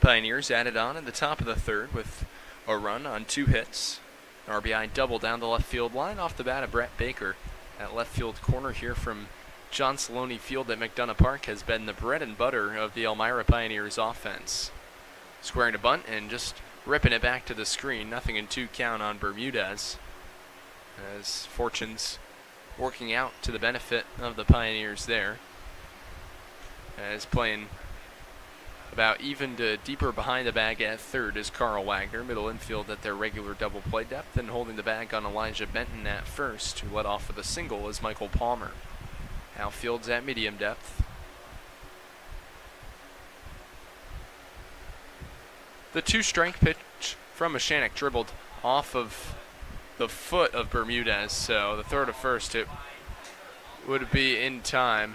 Pioneers added on in the top of the third with a run on 2 hits. An RBI double down the left field line off the bat of Brett Baker. That left field corner here from John Saloni Field at McDonough Park has been the bread and butter of the Elmira Pioneers offense. Squaring to bunt and just ripping it back to the screen. 0-2 count on Bermudez, as fortunes working out to the benefit of the Pioneers there. As playing about even to deeper behind the bag at third is Carl Wagner. Middle infield at their regular double play depth, and holding the bag on Elijah Benton at first, who led off with a single, is Michael Palmer. Outfield's at medium depth. The 2-strike pitch from Mashanik dribbled off of the foot of Bermudez, so the throw to first, it would be in time.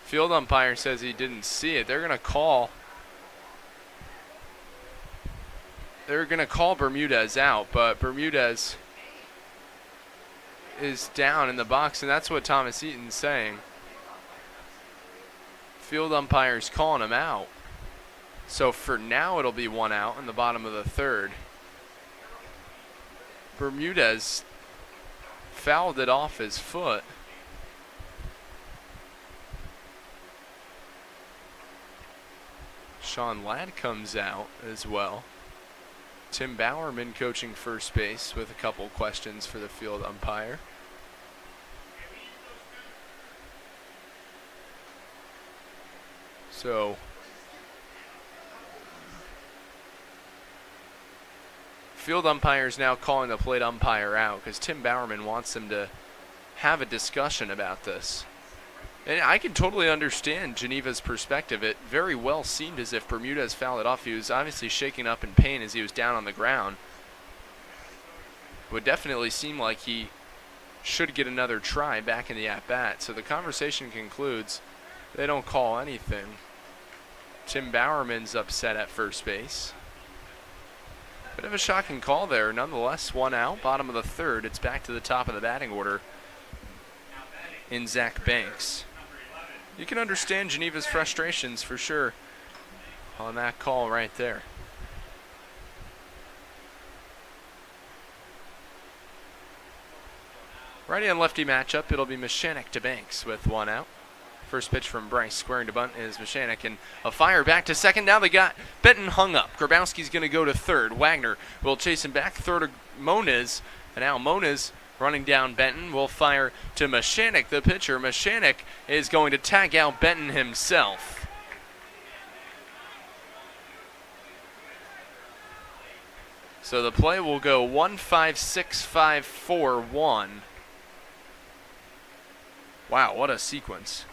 Field umpire says he didn't see it. They're going to call Bermudez out, but Bermudez is down in the box, and that's what Thomas Eaton's saying. Field umpire's calling him out. So for now, it'll be 1 out in the bottom of the third. Bermudez fouled it off his foot. Sean Ladd comes out as well. Tim Bowerman coaching first base with a couple questions for the field umpire. So field umpire is now calling the plate umpire out because Tim Bowerman wants him to have a discussion about this. And I can totally understand Geneva's perspective. It very well seemed as if Bermudez fouled it off. He was obviously shaking up in pain as he was down on the ground. It would definitely seem like he should get another try back in the at-bat. So the conversation concludes. They don't call anything. Tim Bowerman's upset at first base. Bit of a shocking call there. Nonetheless, 1 out, bottom of the third. It's back to the top of the batting order in Zach Banks. You can understand Geneva's frustrations for sure on that call right there. Righty and lefty matchup. It'll be Mashanik to Banks with 1 out. First pitch from Bryce, squaring to bunt is Mashanik, and a fire back to second. Now they got Benton hung up. Grabowski's going to go to third. Wagner will chase him back. Throw to Moniz, and now Moniz running down Benton will fire to Mashanik, the pitcher. Mashanik is going to tag out Benton himself. So the play will go 1-5-6-5-4-1. Wow, what a sequence.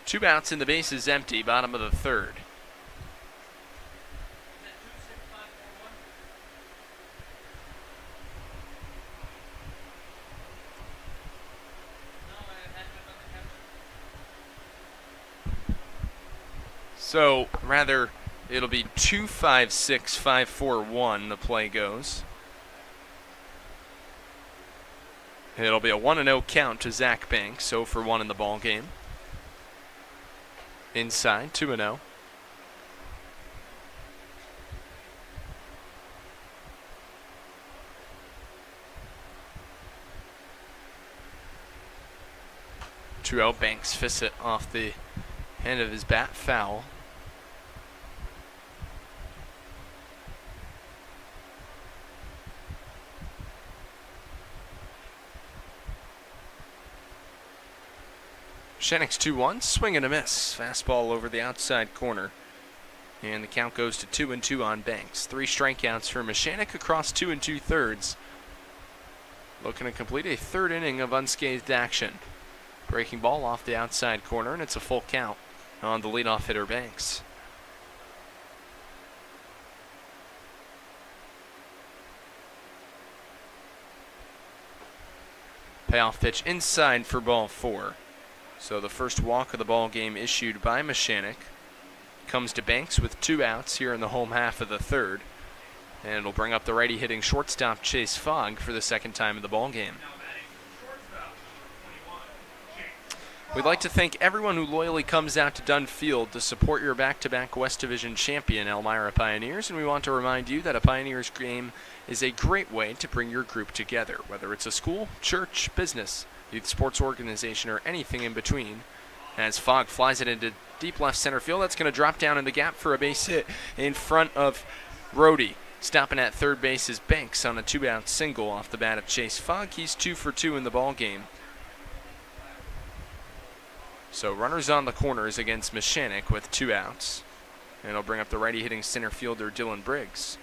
2 outs and the base is empty, bottom of the third. So, rather, it'll be 2-5-6-5-4-1, the play goes. It'll be a 1-0 count to Zach Banks, 0-for-1 in the ball game. Inside, 2-0. Two-out, Banks fists it off the end of his bat, foul. Mashanik's 2-1, swing and a miss. Fastball over the outside corner. And the count goes to 2-2 on Banks. 3 strikeouts for Mechanic across 2 2/3. Looking to complete a 3rd inning of unscathed action. Breaking ball off the outside corner, and it's a full count on the leadoff hitter Banks. Payoff pitch inside for ball 4. So the first walk of the ball game issued by Mechanic comes to Banks with 2 outs here in the home half of the 3rd. And it'll bring up the righty hitting shortstop Chase Fogg for the 2nd time in the ball game. We'd like to thank everyone who loyally comes out to Dunn Field to support your back-to-back West Division champion Elmira Pioneers, and we want to remind you that a Pioneers game is a great way to bring your group together, whether it's a school, church, business, youth sports organization, or anything in between. As Fogg flies it into deep left center field, that's going to drop down in the gap for a base hit in front of Brody. Stopping at third base is Banks on a 2-out single off the bat of Chase Fogg. He's 2 for 2 in the ball game. So runners on the corners against Mechanic with 2 outs. And it'll bring up the righty hitting center fielder Dylan Briggs.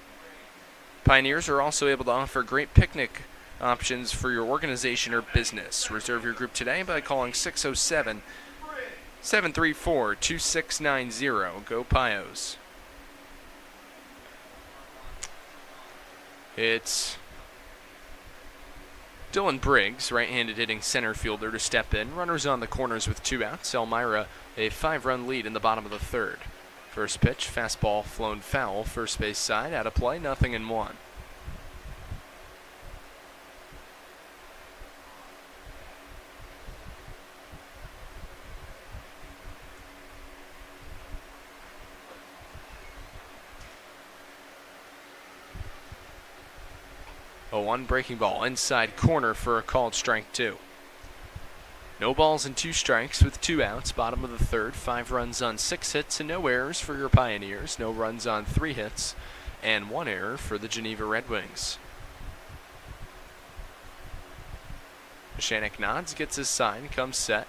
Pioneers are also able to offer great picnic options for your organization or business. Reserve your group today by calling 607-734-2690. Go Pios. It's Dylan Briggs, right-handed hitting center fielder, to step in. Runners on the corners with 2 outs. Elmira a 5-run lead in the bottom of the 3rd. First pitch, fastball flown foul, first base side, out of play, 0-1. A 1 breaking ball inside corner for a called strike 2. No balls and 2 strikes with 2 outs, bottom of the 3rd. 5 runs on 6 hits and no errors for your Pioneers. No runs on 3 hits and 1 error for the Geneva Red Wings. Mechanic nods, gets his sign, comes set.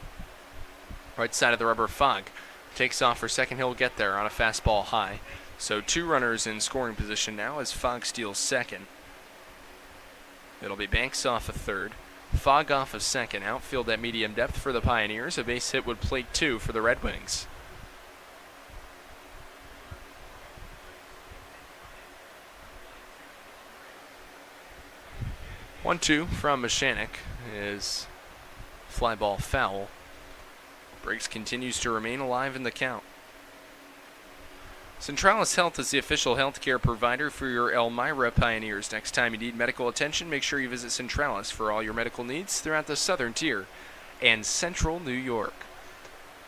Right side of the rubber, Fogg takes off for second. He'll get there on a fastball high. So 2 runners in scoring position now as Fogg steals second. It'll be Banks off a 3rd, Fogg off a 2nd. Outfield at medium depth for the Pioneers. A base hit would plate 2 for the Red Wings. One-two from Mechanic is fly ball foul. Briggs continues to remain alive in the count. Centralis Health is the official healthcare provider for your Elmira Pioneers. Next time you need medical attention, make sure you visit Centralis for all your medical needs throughout the southern tier and central New York.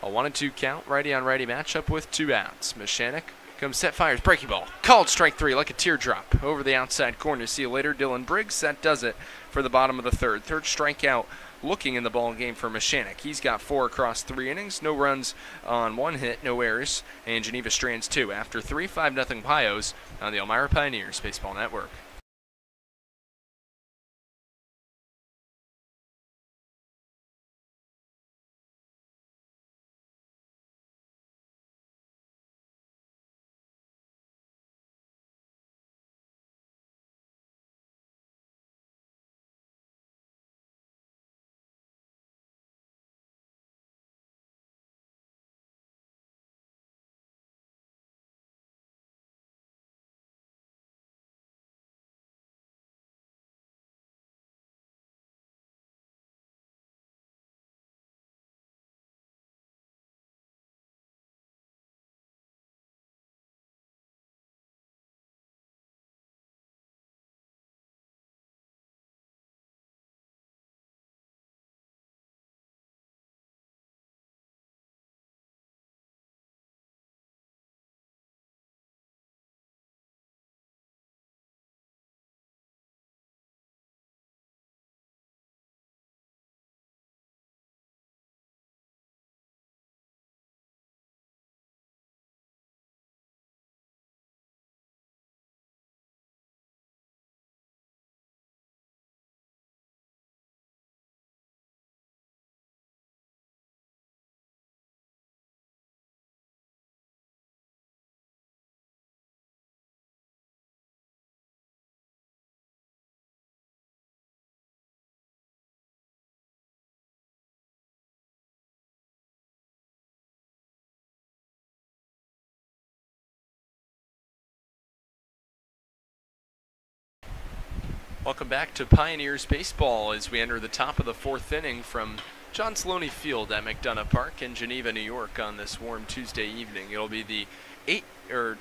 A 1-2 count, righty on righty matchup with 2 outs. Mechanic comes set, fires, breaking ball. Called strike 3 like a teardrop. Over the outside corner. See you later, Dylan Briggs. That does it for the bottom of the 3rd. 3rd strikeout looking in the ball game for Mechanic. He's got 4 across 3 innings, no runs on 1 hit, no errors, and Geneva strands 2. After 3, 5-0 Pios on the Elmira Pioneers Baseball Network. Welcome back to Pioneers Baseball as we enter the top of the fourth inning from John Saloni Field at McDonough Park in Geneva, New York on this warm Tuesday evening. It'll be the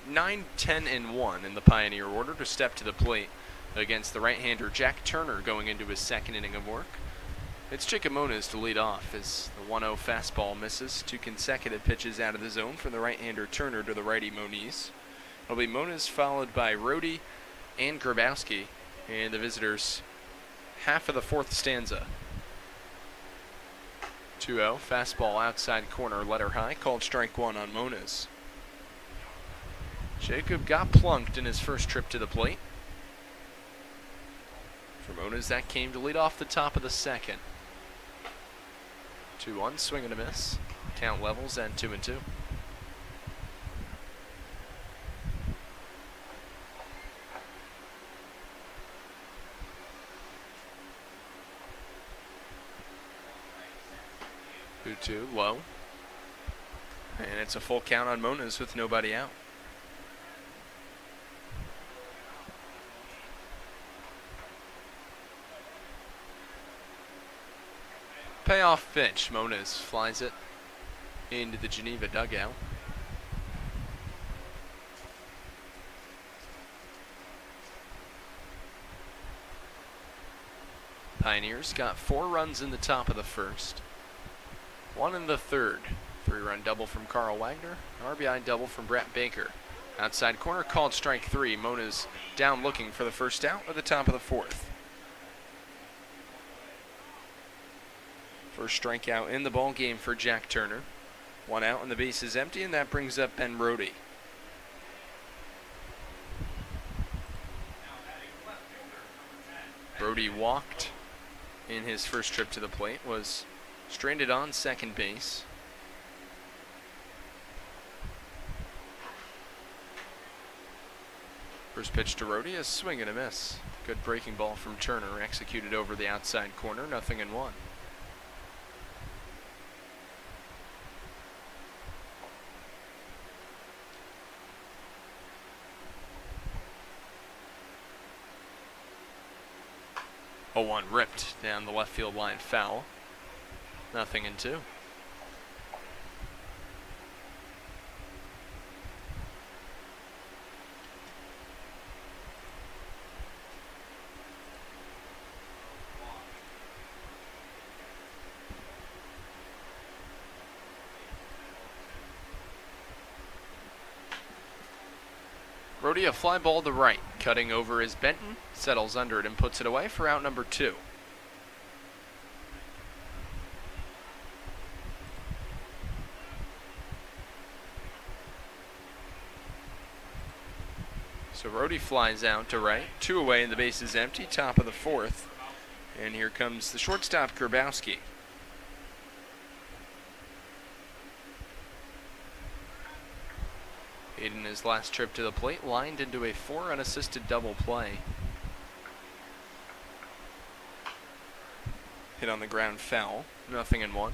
9, 10, and 1 in the Pioneer order to step to the plate against the right-hander Jack Turner going into his second inning of work. It's Jacob Moniz to lead off as the 1-0 fastball misses. 2 consecutive pitches out of the zone from the right-hander Turner to the righty Moniz. It'll be Moniz followed by Rohde and Grabowski. And the visitors, half of the fourth stanza. 2-0, fastball outside corner, letter high, called strike 1 on Moniz. Jacob got plunked in his first trip to the plate. For Moniz, that came to lead off the top of the second. 2-1, swing and a miss. Count levels and 2-2. Two low, and it's a full count on Moniz with nobody out. Payoff pitch. Moniz flies it into the Geneva dugout. Pioneers got 4 runs in the top of the first. 1 in the third. 3-run double from Carl Wagner. An RBI double from Brett Baker. Outside corner, called strike 3. Moniz down looking for the first out at the top of the fourth. First strikeout in the ball game for Jack Turner. 1 out and the base is empty, and that brings up Ben Rohde. Rohde walked in his first trip to the plate, was stranded on second base. First pitch to Rohde, a swing and a miss. Good breaking ball from Turner, executed over the outside corner, 0-1. A 1 ripped down the left field line, foul. 0-2. Rohde, a fly ball to right, cutting over is Benton, settles under it and puts it away for out number 2. So Rohde flies out to right, 2 away and the base is empty, top of the fourth. And here comes the shortstop, Grabowski. In his last trip to the plate, lined into a 4 unassisted double play. Hit on the ground, foul, 0-1.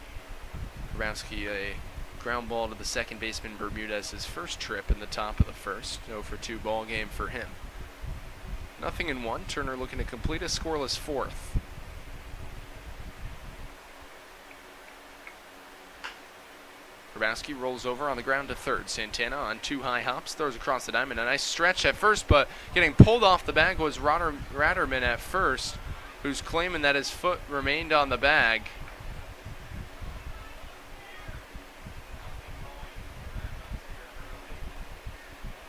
Grabowski, a ground ball to the second baseman Bermudez' first trip in the top of the first. 0-2 ball game for him. 0-1. Turner looking to complete a scoreless fourth. Grabowski rolls over on the ground to third. Santana on 2 high hops, throws across the diamond. A nice stretch at first, but getting pulled off the bag was Ratterman at first, who's claiming that his foot remained on the bag.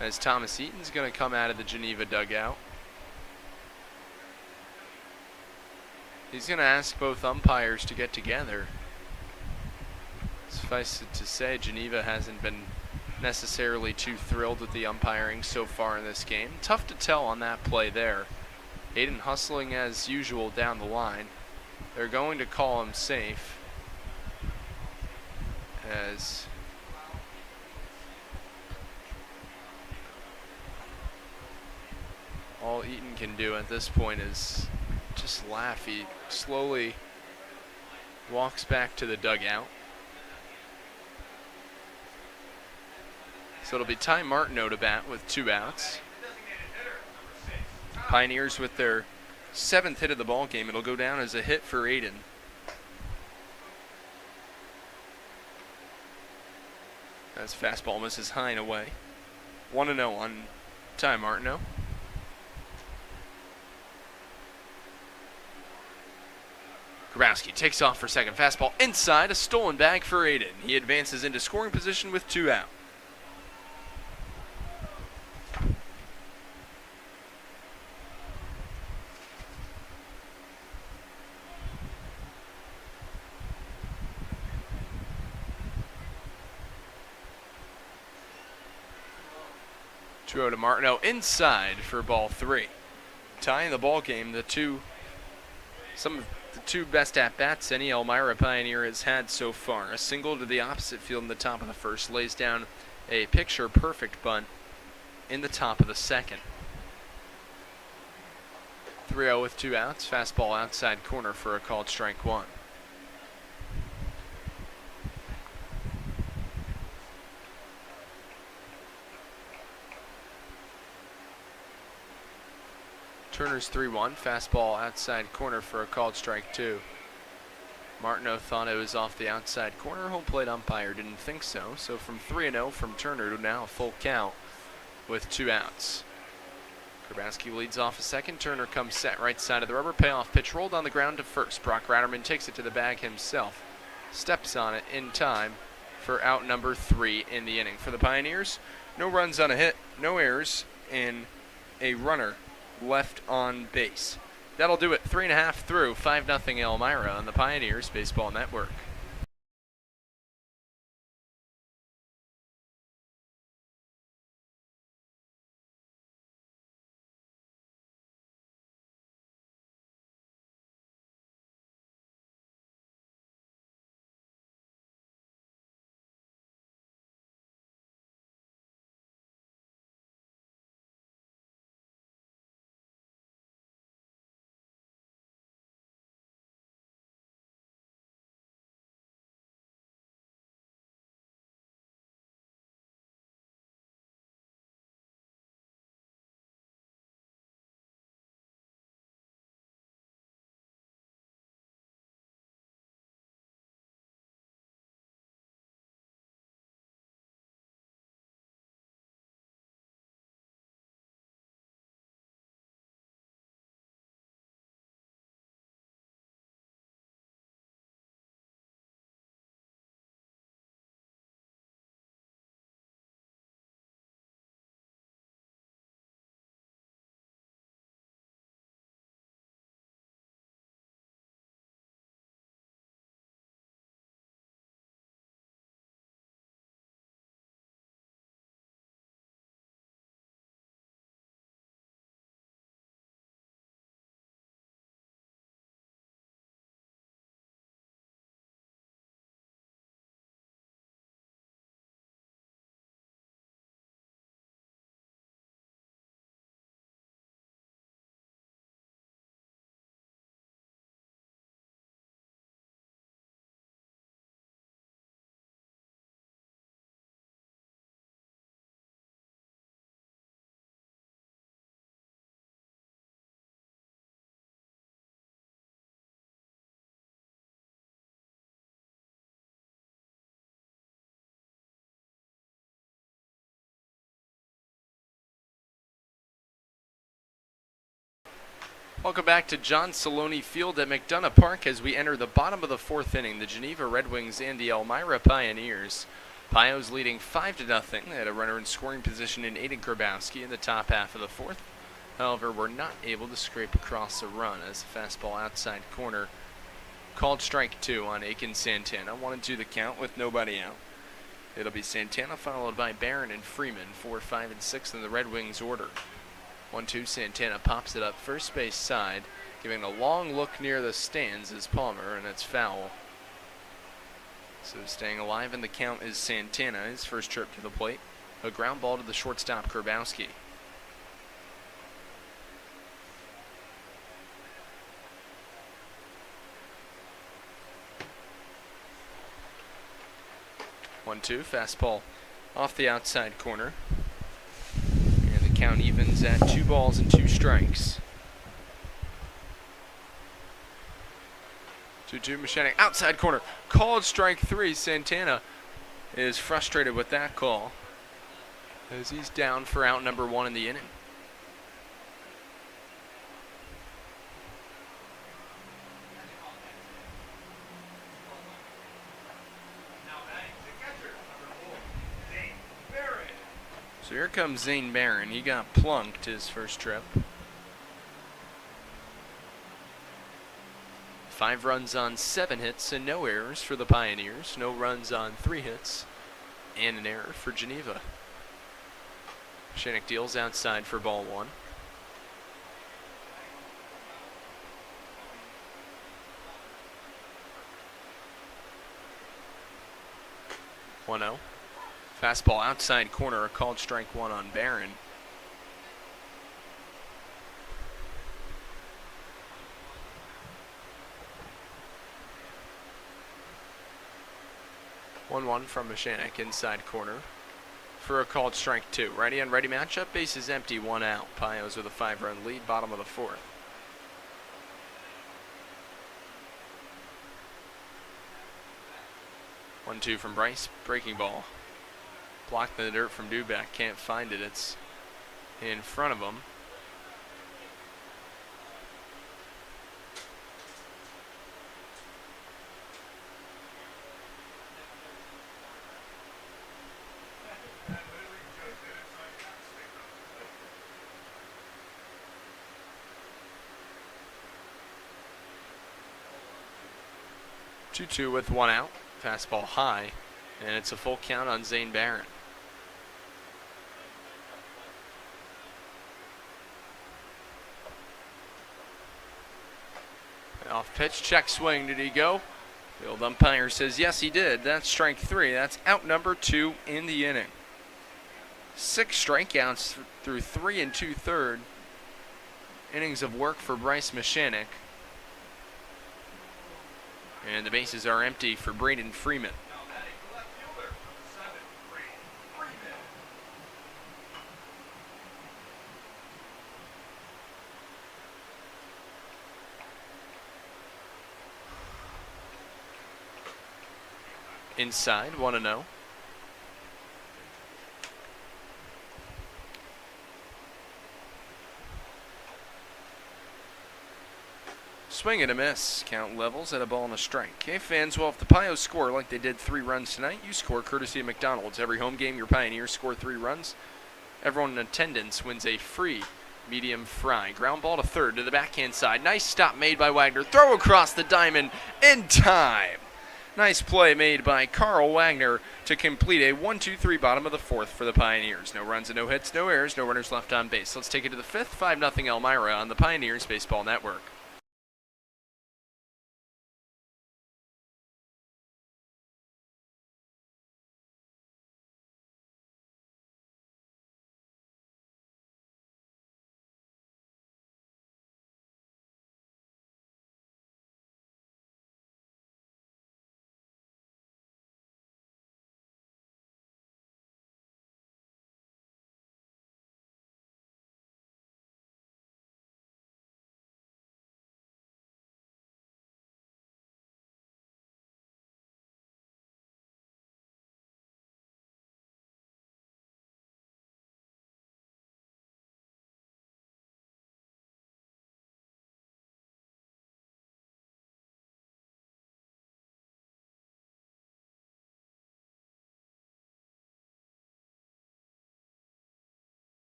As Thomas Eaton's going to come out of the Geneva dugout. He's going to ask both umpires to get together. Suffice it to say, Geneva hasn't been necessarily too thrilled with the umpiring so far in this game. Tough to tell on that play there. Hayden hustling as usual down the line. They're going to call him safe, as all Eaton can do at this point is just laugh. He slowly walks back to the dugout. So it'll be Ty Martineau to bat with 2 outs. Pioneers with their 7th hit of the ball game. It'll go down as a hit for Aiden. As fastball misses high and away. 1-0 on Ty Martineau. Grabowski takes off for second. Fastball inside, a stolen bag for Aiden. He advances into scoring position with 2 out. To Martineau inside for ball 3. Tying the ball game, some of the 2 best at-bats any Elmira Pioneer has had so far. A single to the opposite field in the top of the first lays down a picture-perfect bunt in the top of the second. 3-0 with 2 outs. Fastball outside corner for a called strike 1. Turner's 3-1, fastball outside corner for a called strike 2. Martineau thought it was off the outside corner. Home plate umpire didn't think so. So from 3-0 from Turner to now a full count with 2 outs. Grabowski leads off a second. Turner comes set right side of the rubber. Payoff pitch rolled on the ground to first. Brock Ratterman takes it to the bag himself. Steps on it in time for out number 3 in the inning. For the Pioneers, no runs on a hit, no errors, and a runner left on base. That'll do it. 3.5 through. 5-0 Elmira on the Pioneers Baseball Network. Welcome back to John Saloni Field at McDonough Park as we enter the bottom of the 4th inning. The Geneva Red Wings and the Elmira Pioneers. Pios leading 5-0. They had a runner in scoring position in Aiden Grabowski in the top half of the 4th. However, were not able to scrape across a run as the fastball outside corner called strike 2 on Aiken Santana. 1-2 the count with nobody out. It'll be Santana followed by Barron and Freeman, 4, 5, and 6 in the Red Wings order. 1-2, Santana pops it up first base side, giving a long look near the stands is Palmer, and it's foul. So staying alive in the count is Santana, his first trip to the plate. A ground ball to the shortstop, Grabowski. One-two, fastball off the outside corner. Count evens at 2 balls and 2 strikes. 2-2, Mechanic, outside corner, called strike 3. Santana is frustrated with that call as he's down for out number 1 in the inning. So here comes Zane Barron. He got plunked his first trip. 5 runs on 7 hits and no errors for the Pioneers. No runs on 3 hits and an error for Geneva. Shannick deals outside for ball 1. One 0. Fastball outside corner, a called strike 1 on Barron. One from Mechanic, inside corner for a called strike 2. Righty on righty matchup, bases empty, 1 out. Pios with a 5-run lead, bottom of the 4th. One 2 from Bryce, breaking ball. Blocked in the dirt from Duback, can't find it. It's in front of him. Two with 1 out. Fastball high, and it's a full count on Zane Barron. Off pitch, check swing. Did he go? Field umpire says yes, he did. That's strike 3. That's out number 2 in the inning. 6 strikeouts through 3 2/3 innings of work for Bryce Mechanic. And the bases are empty for Braden Freeman. Inside, 1-0. Swing and a miss. Count levels at a ball and a strike. Okay, fans, well, if the Pios score like they did 3 runs tonight, you score courtesy of McDonald's. Every home game, your Pioneers score 3 runs. Everyone in attendance wins a free medium fry. Ground ball to third to the backhand side. Nice stop made by Wagner. Throw across the diamond in time. Nice play made by Carl Wagner to complete a 1-2-3 bottom of the 4th for the Pioneers. No runs and no hits, no errors, no runners left on base. Let's take it to the 5th, 5-0 Elmira on the Pioneers Baseball Network.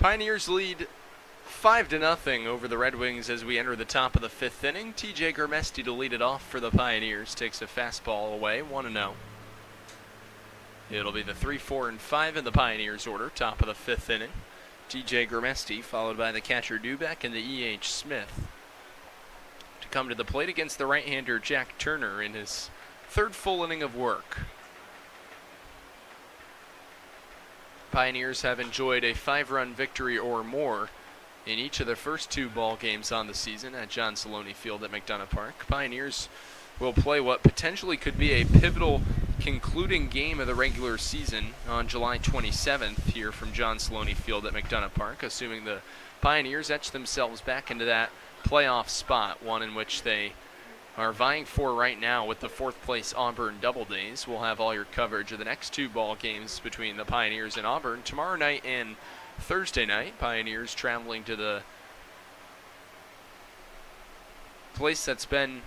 Pioneers lead 5-0 over the Red Wings as we enter the top of the 5th inning. TJ Gurmesty to lead it off for the Pioneers. Takes a fastball away, 1-0. It'll be the 3, 4, and 5 in the Pioneers order, top of the 5th inning. TJ Gurmesty, followed by the catcher Dubek and the EH Smith. To come to the plate against the right-hander Jack Turner in his 3rd full inning of work. Pioneers have enjoyed a 5-run victory or more in each of their first 2 ball games on the season at John Saloni Field at McDonough Park. Pioneers will play what potentially could be a pivotal concluding game of the regular season on July 27th here from John Saloni Field at McDonough Park, assuming the Pioneers etch themselves back into that playoff spot, one in which they are vying for right now with the 4th place Auburn Double Days. We'll have all your coverage of the next 2 ball games between the Pioneers and Auburn tomorrow night and Thursday night. Pioneers traveling to the place that's been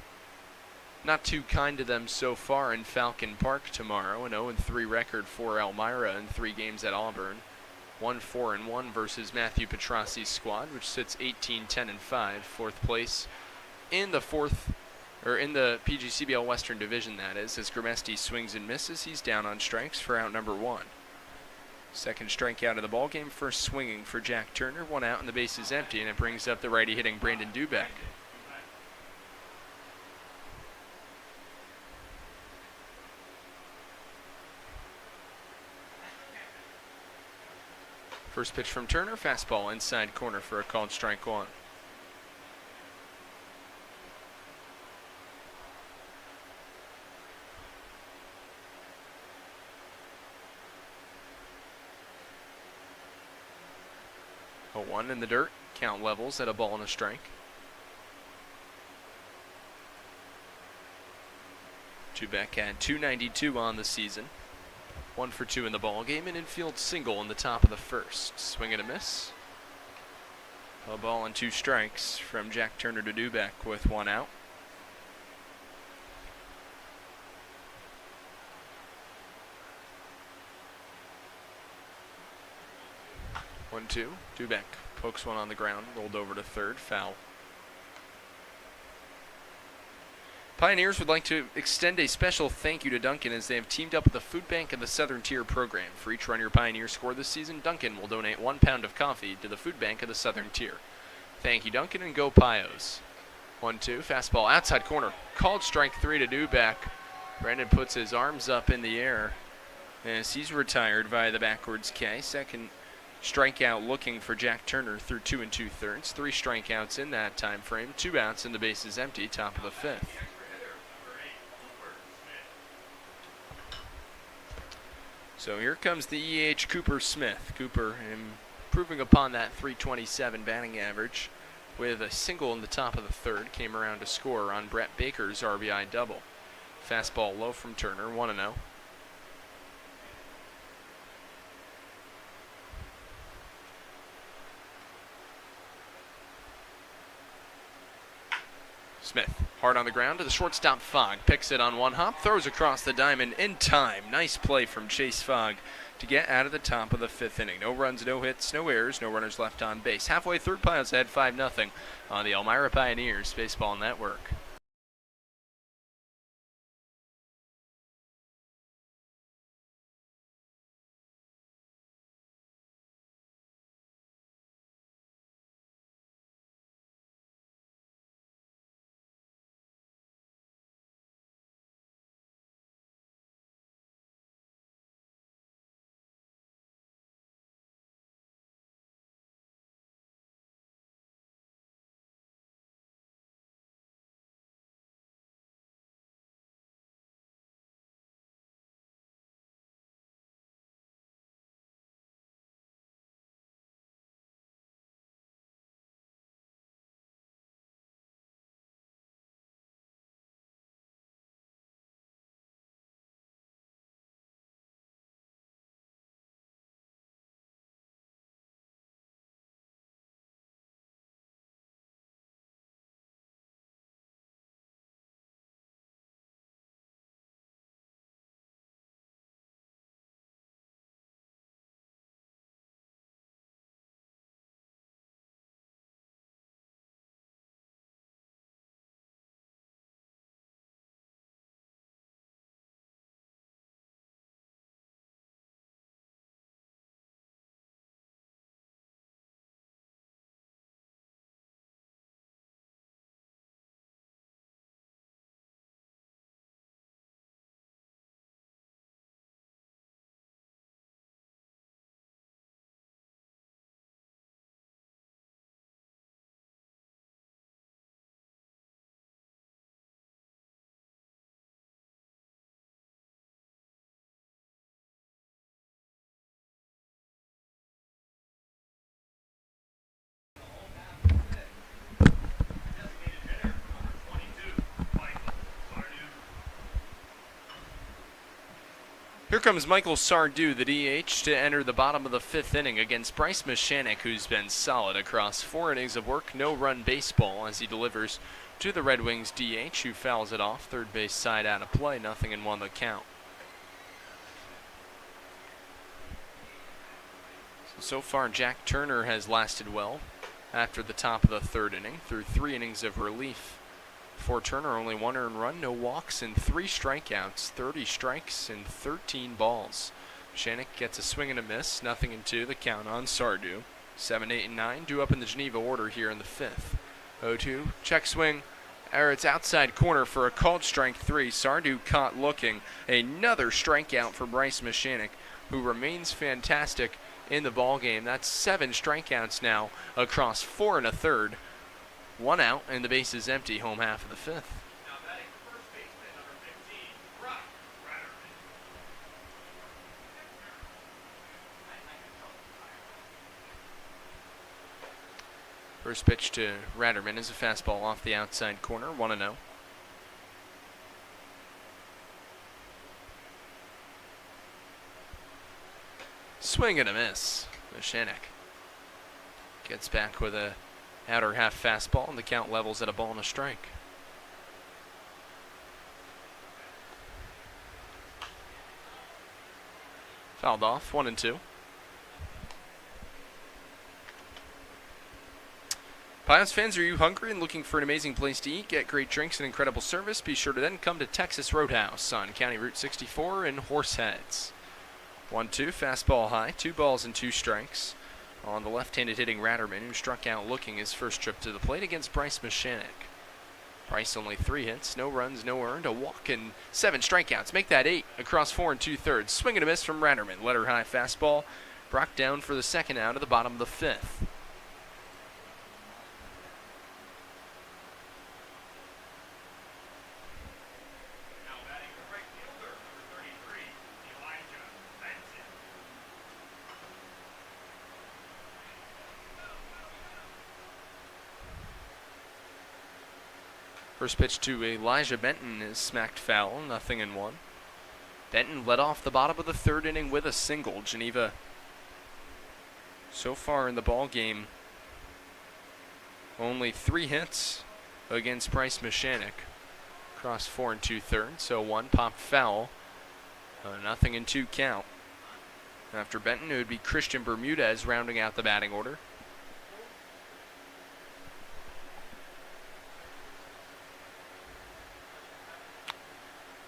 not too kind to them so far in Falcon Park tomorrow. An 0-3 record for Elmira in 3 games at Auburn. 1-4-1 versus Matthew Petrassi's squad, which sits 18-10-5, 4th place in the PGCBL Western Division, that is. As Gurmesty swings and misses, he's down on strikes for out number 1. 2nd strikeout of the ballgame, 1st swinging for Jack Turner. 1 out and the base is empty, and it brings up the righty hitting Brandon Dubek. First pitch from Turner, fastball inside corner for a called strike 1. A 1 in the dirt, count levels at a ball and a strike. Dubek had .292 on the season. 1 for 2 in the ball game, an infield single in the top of the 1st. Swing and a miss. A ball and 2 strikes from Jack Turner to Dubek with 1 out. One, 2. Dubek pokes one on the ground, rolled over to 3rd, foul. Pioneers would like to extend a special thank you to Duncan as they have teamed up with the Food Bank of the Southern Tier program. For each run your Pioneers score this season, Duncan will donate 1 pound of coffee to the Food Bank of the Southern Tier. Thank you, Duncan, and go Pios. 1-2, fastball outside corner. Called strike 3 to Dubek. Brandon puts his arms up in the air as he's retired via the backwards K. 2nd strikeout looking for Jack Turner through 2 2/3. 3 strikeouts in that time frame. 2 outs and the base is empty, top of the 5th. So here comes the EH Cooper Smith. Cooper improving upon that .327 batting average with a single in the top of the 3rd. Came around to score on Brett Baker's RBI double. Fastball low from Turner, 1-0. Smith, hard on the ground to the shortstop Fogg. Picks it on 1 hop, throws across the diamond in time. Nice play from Chase Fogg to get out of the top of the 5th inning. No runs, no hits, no errors, no runners left on base. Halfway through, Pios ahead 5-0 on the Elmira Pioneers Baseball Network. Here comes Michael Sardu, the DH, to enter the bottom of the 5th inning against Bryce Mechanic, who's been solid across 4 innings of work, no-run baseball as he delivers to the Red Wings DH, who fouls it off. Third base side out of play, 0-1 the count. So far, Jack Turner has lasted well after the top of the 3rd inning through 3 innings of relief. For Turner, only 1 earned run, no walks, and 3 strikeouts, 30 strikes and 13 balls. Mechanic gets a swing and a miss, 0-2 the count on Sardu. 7, 8, and 9 due up in the Geneva order here in the 5th. 0-2, check swing, it's outside corner for a called strike 3. Sardu caught looking. Another strikeout for Bryce Mechanic, who remains fantastic in the ball game. That's 7 strikeouts now across 4 1/3. 1 out and the base is empty, home half of the 5th.
Now batting first baseman, number 15, Brock Ratterman.
First pitch to Ratterman is a fastball off the outside corner, 1-0. Swing and a miss. Mechanic gets back with a outer half fastball, and the count levels at a ball and a strike. Fouled off, 1-2. Pions fans, are you hungry and looking for an amazing place to eat, get great drinks, and incredible service? Be sure to then come to Texas Roadhouse on County Route 64 in Horseheads. 1-2, fastball high, 2 balls and 2 strikes. On the left-handed hitting Ratterman, who struck out looking his first trip to the plate against Bryce Mechanic. Bryce only 3 hits, no runs, no earned, a walk, and 7 strikeouts. Make that 8 across 4 2/3. Swing and a miss from Ratterman. Letter high fastball. Brock down for the 2nd out of the bottom of the 5th.
Now batting the right fielder, number 33, Elijah Benson.
First pitch to Elijah Benton is smacked foul, 0-1. Benton led off the bottom of the 3rd inning with a single. Geneva, so far in the ball game, only 3 hits against Bryce Mechanic. Across 4 2/3, so 1 popped foul. 0-2 count. After Benton, it would be Christian Bermudez rounding out the batting order.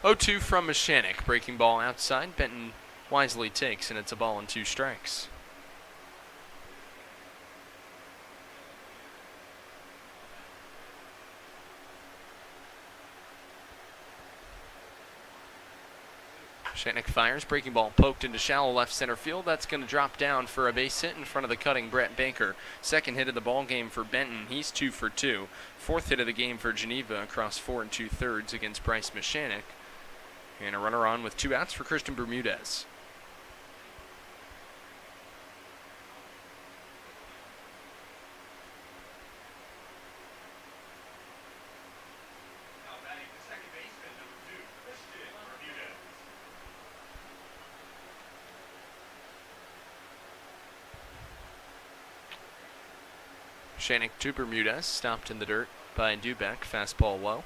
0-2 from Mechanic. Breaking ball outside. Benton wisely takes, and it's a ball and 2 strikes. Mechanic fires. Breaking ball poked into shallow left center field. That's going to drop down for a base hit in front of the cutting Brett Baker. 2nd hit of the ball game for Benton. He's 2 for 2. 4th hit of the game for Geneva across 4 2/3 against Bryce Mechanic. And a runner on with 2 outs for Christian Bermudez.
Now batting the second baseman, number 2, Christian Bermudez.
Mechanic to Bermudez, stopped in the dirt by Dubeck, fastball low.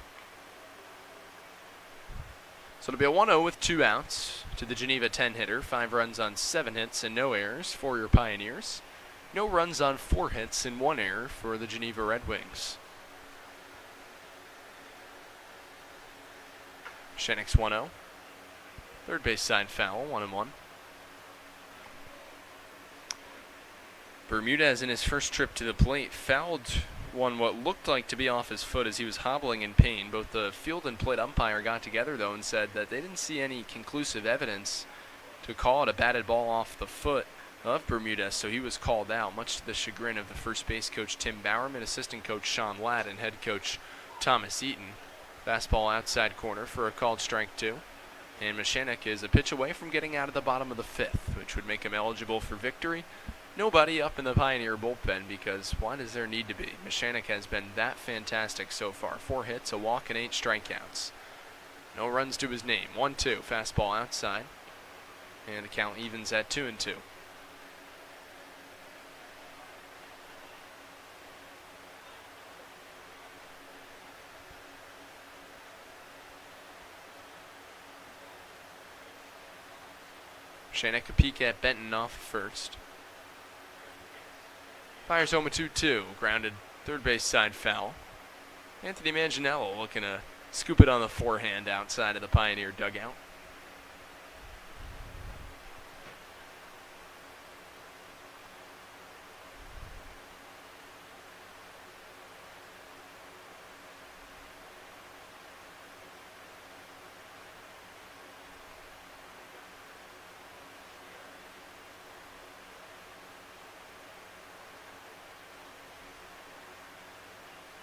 So it'll be a 1-0 with 2 outs to the Geneva 10 hitter. 5 runs on 7 hits and no errors for your Pioneers. No runs on 4 hits and 1 error for the Geneva Red Wings. Mechanic's 1-0. Third base side foul, 1-1. Bermudez in his first trip to the plate fouled one what looked like to be off his foot as he was hobbling in pain. Both the field and plate umpire got together, though, and said that they didn't see any conclusive evidence to call it a batted ball off the foot of Bermudez, so he was called out, much to the chagrin of the first base coach Tim Bowerman, assistant coach Sean Ladd, and head coach Thomas Eaton. Fastball outside corner for a called strike 2. And Mechanic is a pitch away from getting out of the bottom of the 5th, which would make him eligible for victory. Nobody up in the Pioneer bullpen, because why does there need to be? Mechanic has been that fantastic so far. 4 hits, a walk, and 8 strikeouts. No runs to his name. 1-2, fastball outside. And the count evens at 2-2. Mashanek a peek at McDonough first. Fires home a 2-2. Grounded third base side foul. Anthony Manganiello looking to scoop it on the forehand outside of the Pioneer dugout.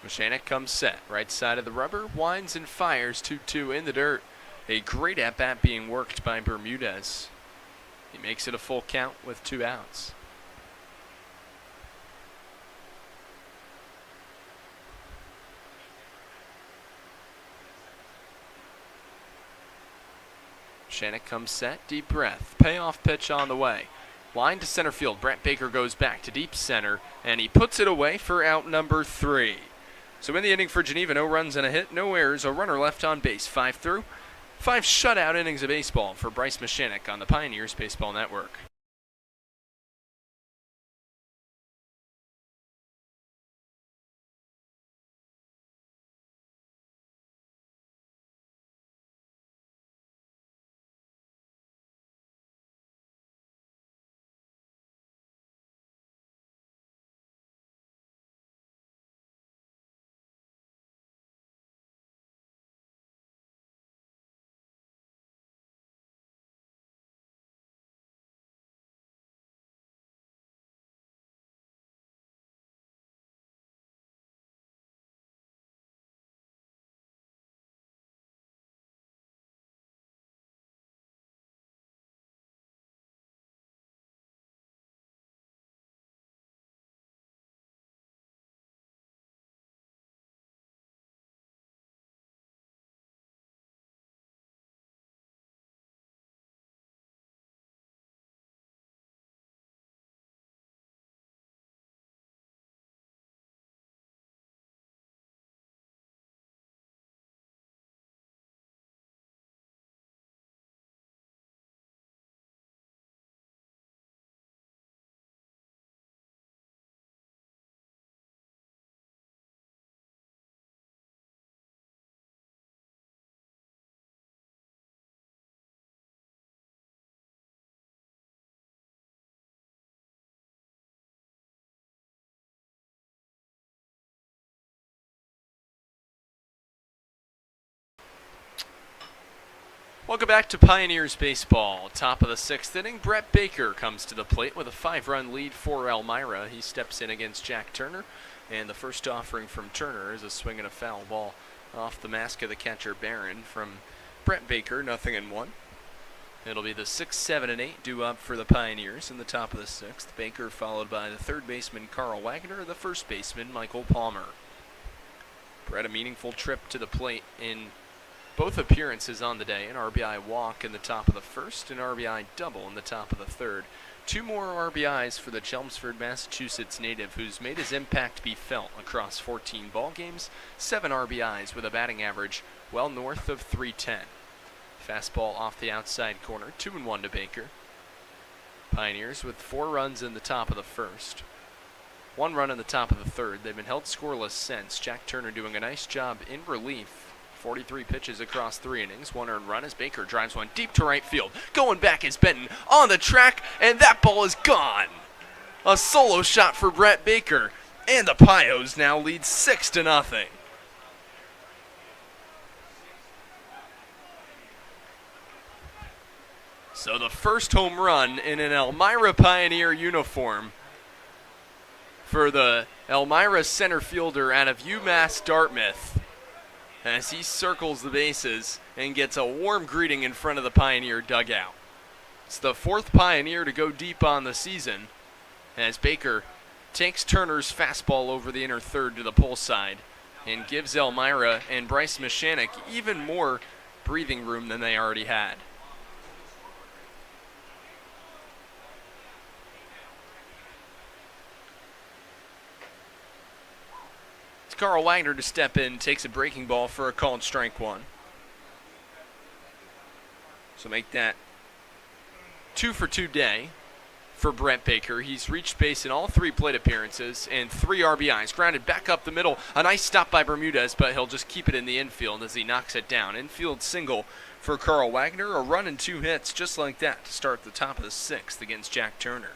Mashanek comes set, right side of the rubber, winds and fires 2-2 in the dirt. A great at-bat being worked by Bermudez. He makes it a full count with 2 outs. Mashanek comes set, deep breath, payoff pitch on the way. Line to center field, Brett Baker goes back to deep center, and he puts it away for out number 3. So in the inning for Geneva, no runs and a hit, no errors, a runner left on base, 5 through. 5 shutout innings of baseball for Bryce Mashanek on the Pioneers Baseball Network. Welcome back to Pioneers Baseball. Top of the 6th inning, Brett Baker comes to the plate with a 5-run lead for Elmira. He steps in against Jack Turner, and the first offering from Turner is a swing and a foul ball off the mask of the catcher Barron from Brett Baker, 0-1. It'll be the 6, 7, and 8 due up for the Pioneers in the top of the 6th. Baker followed by the third baseman Carl Wagner, the first baseman Michael Palmer. Brett a meaningful trip to the plate in both appearances on the day, an RBI walk in the top of the 1st, an RBI double in the top of the 3rd. 2 more RBIs for the Chelmsford, Massachusetts native, who's made his impact be felt across 14 ball games. 7 RBIs with a batting average well north of .310. Fastball off the outside corner, 2-1 to Baker. Pioneers with 4 runs in the top of the 1st. 1 run in the top of the 3rd. They've been held scoreless since. Jack Turner doing a nice job in relief. 43 pitches across 3 innings. 1 earned run as Baker drives one deep to right field. Going back is Benton on the track, and that ball is gone. A solo shot for Brett Baker, and the Pios now lead 6-0. So the first home run in an Elmira Pioneer uniform for the Elmira center fielder out of UMass Dartmouth, as he circles the bases and gets a warm greeting in front of the Pioneer dugout. It's the 4th Pioneer to go deep on the season, as Baker takes Turner's fastball over the inner third to the pull side and gives Elmira and Bryce Mashanek even more breathing room than they already had. Carl Wagner to step in, takes a breaking ball for a called strike one. So make that 2 for 2 day for Brett Baker. He's reached base in all 3 plate appearances and 3 RBIs. Grounded back up the middle. A nice stop by Bermudez, but he'll just keep it in the infield as he knocks it down. Infield single for Carl Wagner. A run and 2 hits just like that to start the top of the 6th against Jack Turner.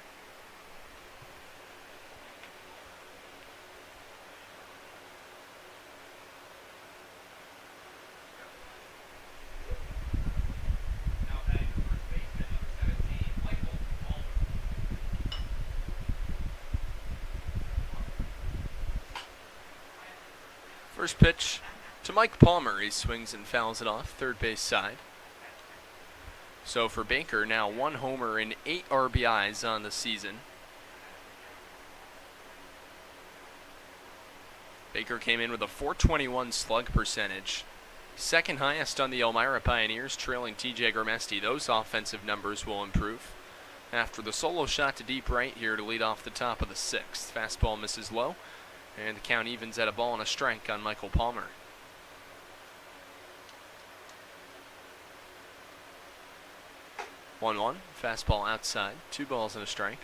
First pitch to Mike Palmer. He swings and fouls it off, third base side. So for Baker, now 1 homer and 8 RBIs on the season. Baker came in with a .421 slug percentage. Second highest on the Elmira Pioneers, trailing TJ Grimesti. Those offensive numbers will improve after the solo shot to deep right here to lead off the top of the 6th. Fastball misses low. And the count evens at a ball and a strike on Michael Palmer. 1-1, fastball outside, 2 balls and a strike.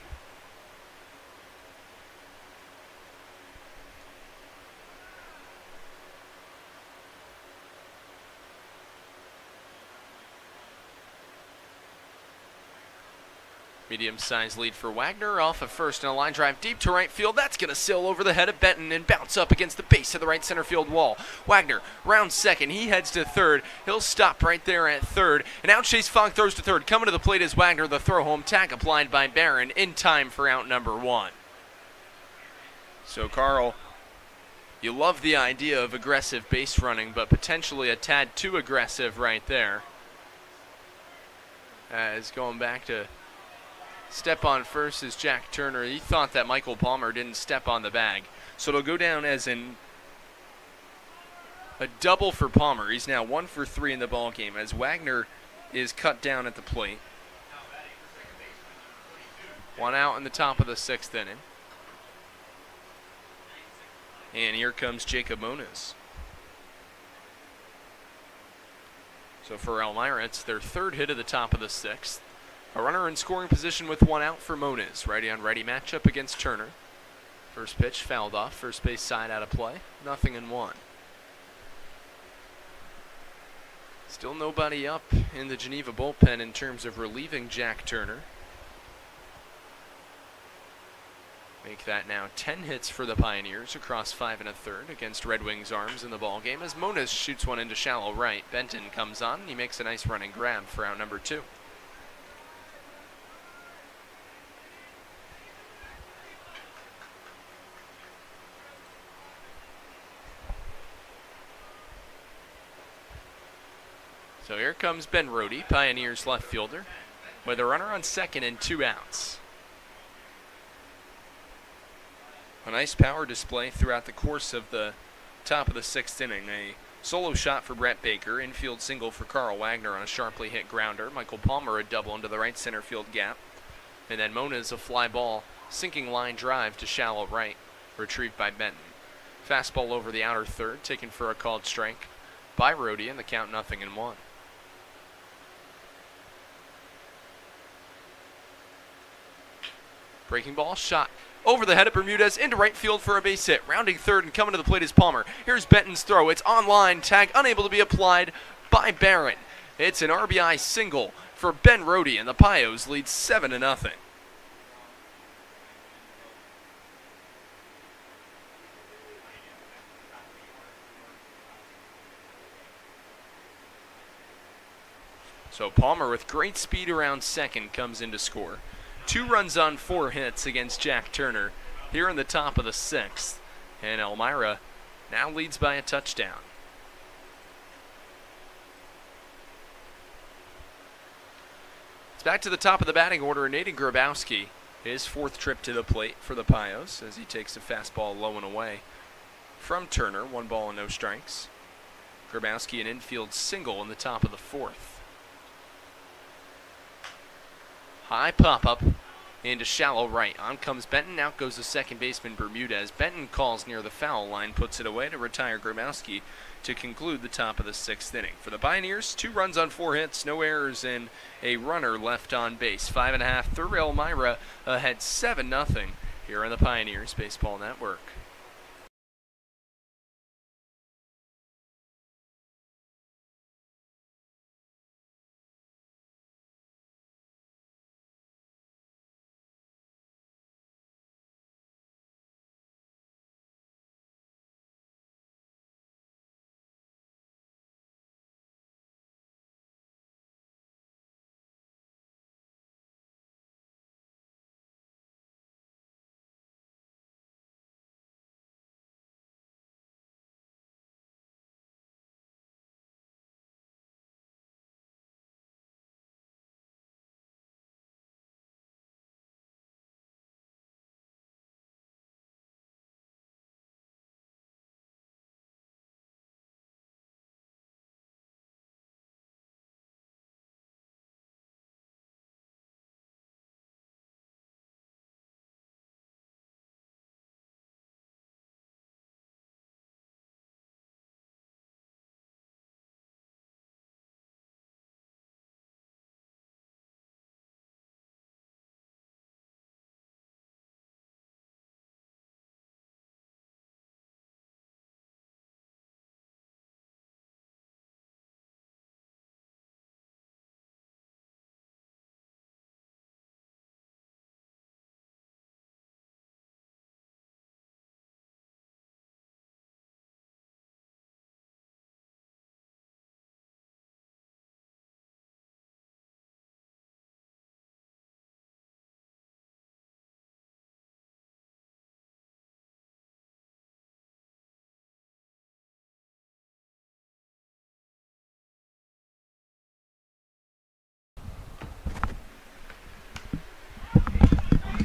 Medium-sized lead for Wagner, off of first and a line drive deep to right field. That's going to sail over the head of Benton and bounce up against the base of the right center field wall. Wagner, round second, he heads to third. He'll stop right there at third. And out Chase Fogg throws to third. Coming to the plate is Wagner, the throw home tag applied by Barron in time for out number 1. So Carl, you love the idea of aggressive base running, but potentially a tad too aggressive right there. As going back to step on first is Jack Turner. He thought that Michael Palmer didn't step on the bag. So it'll go down as a double for Palmer. He's now 1 for 3 in the ball game as Wagner is cut down at the plate. 1 out in the top of the 6th inning. And here comes Jacob Moniz. So for Elmira, it's their 3rd hit of the top of the 6th. A runner in scoring position with 1 out for Moniz. Righty-on-righty matchup against Turner. First pitch fouled off. First base side out of play. 0-1. Still nobody up in the Geneva bullpen in terms of relieving Jack Turner. Make that now 10 hits for the Pioneers across 5 1/3 against Red Wings arms in the ballgame as Moniz shoots one into shallow right. Benton comes on and he makes a nice running grab for out number 2. So here comes Ben Rohde, Pioneers left fielder, with a runner on second and 2 outs. A nice power display throughout the course of the top of the 6th inning. A solo shot for Brett Baker, infield single for Carl Wagner on a sharply hit grounder. Michael Palmer a double into the right center field gap. And then Moniz a fly ball, sinking line drive to shallow right, retrieved by Benton. Fastball over the outer third, taken for a called strike by Rohde, and the count 0-1. Breaking ball, shot over the head of Bermudez into right field for a base hit. Rounding third and coming to the plate is Palmer. Here's Benton's throw. It's on line, tag unable to be applied by Barron. It's an RBI single for Ben Rohde, and the Pios lead 7-0. So Palmer with great speed around second comes in to score. 2 runs on 4 hits against Jack Turner here in the top of the 6th. And Elmira now leads by a touchdown. It's back to the top of the batting order. Nathan Grabowski, his 4th trip to the plate for the Pios as he takes a fastball low and away from Turner. 1 ball and no strikes. Grabowski an infield single in the top of the 4th. High pop-up into shallow right. On comes Benton. Out goes the second baseman Bermudez. Benton calls near the foul line, puts it away to retire Grabowski to conclude the top of the 6th inning. For the Pioneers, 2 runs on 4 hits, no errors, and a runner left on base. 5.5 through Elmira, ahead 7-0 here on the Pioneers Baseball Network.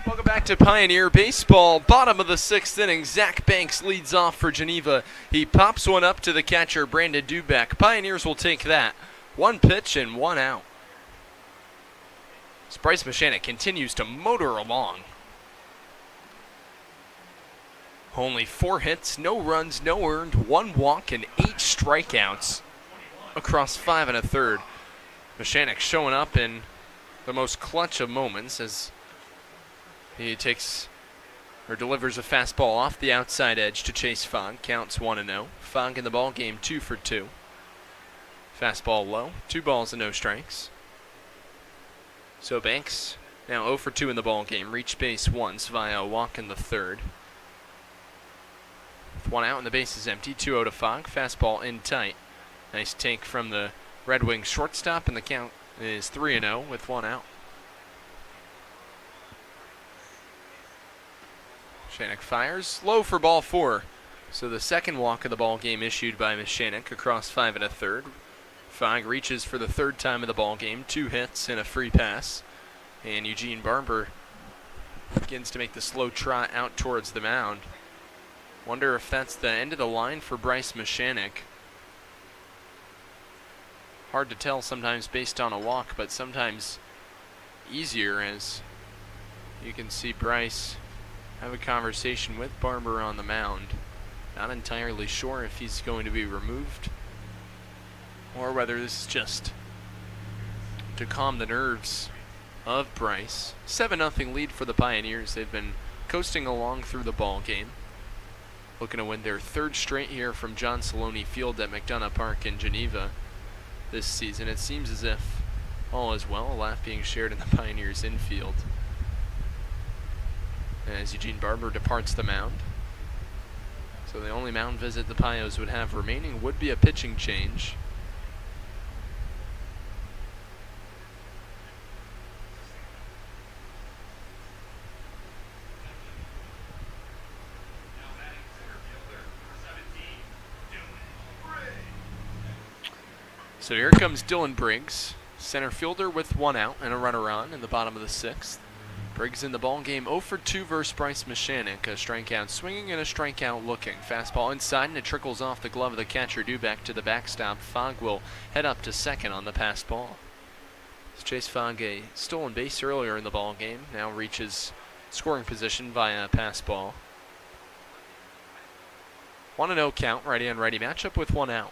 Welcome back to Pioneer Baseball. Bottom of the 6th inning, Zach Banks leads off for Geneva. He pops one up to the catcher, Brandon Dubeck. Pioneers will take that. 1 pitch and 1 out. As Bryce Mechanic continues to motor along. Only 4 hits, no runs, no earned, 1 walk, and 8 strikeouts across 5 1/3. Mechanic showing up in the most clutch of moments as he takes or delivers a fastball off the outside edge to Chase Fogg. Counts 1-0. Fogg in the ball game 2 for 2. Fastball low, 2 balls and no strikes. So Banks now 0 for 2 in the ball game. Reached base once via a walk in the 3rd. With 1 out and the base is empty. 2-0 to Fogg. Fastball in tight. Nice take from the Red Wings shortstop, and the count is 3-0 with 1 out. Mechanic fires, low for ball 4. So the second walk of the ball game issued by Mechanic across 5 1/3. Fogg reaches for the 3rd time of the ball game, 2 hits and a free pass. And Eugene Barber begins to make the slow trot out towards the mound. Wonder if that's the end of the line for Bryce Mechanic. Hard to tell sometimes based on a walk, but sometimes easier, as you can see Bryce have a conversation with Barber on the mound. Not entirely sure if he's going to be removed or whether this is just to calm the nerves of Bryce. 7-0 lead for the Pioneers. They've been coasting along through the ball game, looking to win their 3rd straight here from John Saloni Field at McDonough Park in Geneva this season. It seems as if all is well, a laugh being shared in the Pioneers infield as Eugene Barber departs the mound. So the only mound visit the Pios would have remaining would be a pitching change. So here comes Dylan Briggs, center fielder with 1 out and a runner on in the bottom of the 6th. Briggs in the ball game 0 for 2 versus Bryce Mechanic. A strikeout swinging and a strikeout looking. Fastball inside and it trickles off the glove of the catcher Dubeck to the backstop. Fogg will head up to second on the pass ball. Chase Fogg, a stolen base earlier in the ball game, now reaches scoring position via pass ball. 1-0 count, righty on righty matchup with 1 out.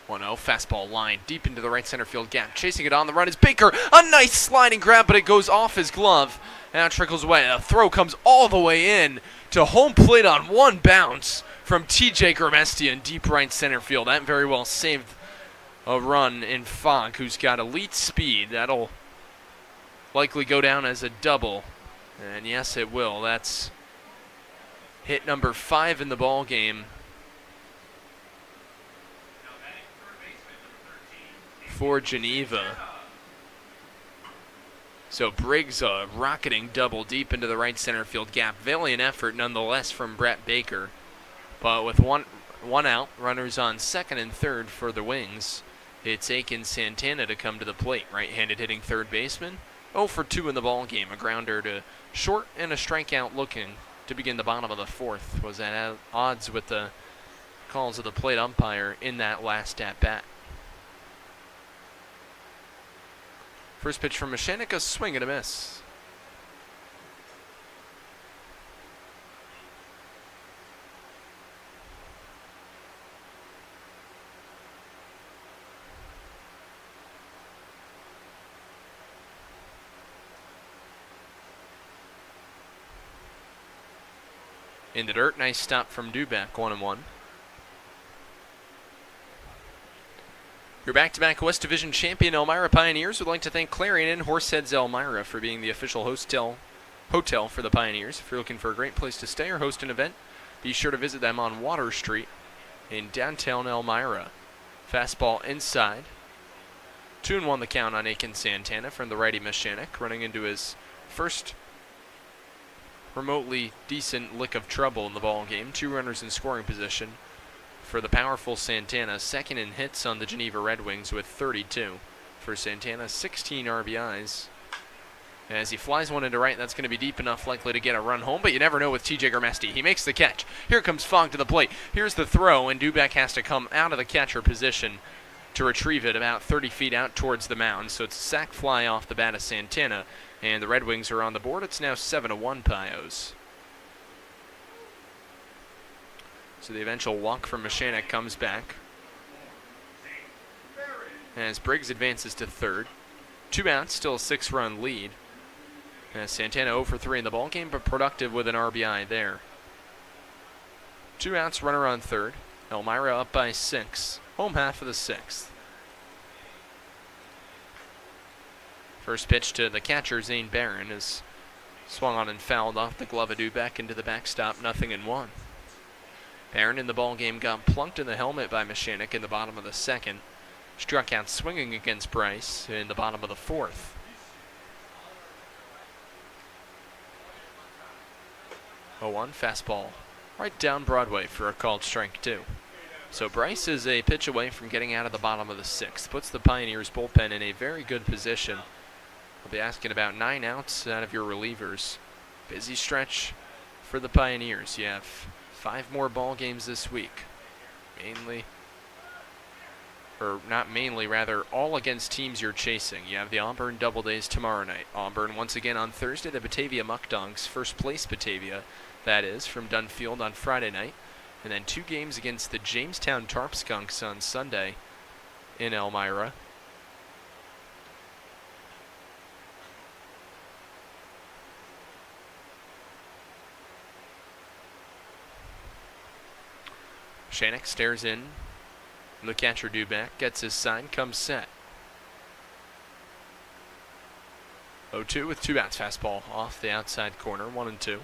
Fastball line deep into the right center field gap. Chasing it on the run is Baker. A nice sliding grab, but it goes off his glove. Now it trickles away. A throw comes all the way in to home plate on one bounce from TJ Gramesti in deep right center field. That very well saved a run in Fogg, who's got elite speed. That'll likely go down as a double. And yes, it will. That's hit number 5 in the ball game for Geneva. So Briggs rocketing double deep into the right center field gap. Valiant effort nonetheless from Brett Baker. But with one out, runners on second and third for the Wings. It's Aiken Santana to come to the plate. Right-handed hitting third baseman. 0 for 2 in the ball game. A grounder to short and a strikeout looking to begin the bottom of the fourth. Was at odds with the calls of the plate umpire in that last at-bat. First pitch from Mashanik, a swing and a miss. In the dirt, nice stop from Duback, 1-1. Your back-to-back West Division champion Elmira Pioneers would like to thank Clarion and Horseheads Elmira for being the official hotel for the Pioneers. If you're looking for a great place to stay or host an event, be sure to visit them on Water Street in downtown Elmira. Fastball inside. 2-1 the count on Aiken Santana from the righty Mashanik, running into his first remotely decent lick of trouble in the ball game. 2 runners in scoring position for the powerful Santana, second in hits on the Geneva Red Wings with 32. For Santana, 16 RBIs. As he flies one into right, that's going to be deep enough, likely to get a run home, but you never know with TJ Gramesti. He makes the catch. Here comes Fogg to the plate. Here's the throw, and Duback has to come out of the catcher position to retrieve it about 30 feet out towards the mound. So it's a sac fly off the bat of Santana, and the Red Wings are on the board. It's now 7-1 Pios. So the eventual walk from Mashanik comes back as Briggs advances to third. 2 outs, still a 6-run lead. As Santana 0 for 3 in the ballgame, but productive with an RBI there. 2 outs, runner on third. Elmira up by 6. Home half of the 6th. First pitch to the catcher, Zane Barron, is swung on and fouled off the glove of Duback into the backstop, 0-1. Barron in the ballgame got plunked in the helmet by Mashanik in the bottom of the second. Struck out swinging against Bryce in the bottom of the fourth. 0-1 fastball right down Broadway for a called strike 2. So Bryce is a pitch away from getting out of the bottom of the 6th. Puts the Pioneers bullpen in a very good position. I'll be asking about 9 outs out of your relievers. Busy stretch for the Pioneers. You have 5 more ball games this week. Rather all against teams you're chasing. You have the Auburn Double Days tomorrow night. Auburn once again on Thursday, the Batavia McDonoughs, first place Batavia, that is, from Dunfield on Friday night. And then 2 games against the Jamestown Tarp Skunks on Sunday in Elmira. Mashanik stares in. The catcher Duback gets his sign, comes set. 0-2 with 2 outs. Fastball off the outside corner, 1-2.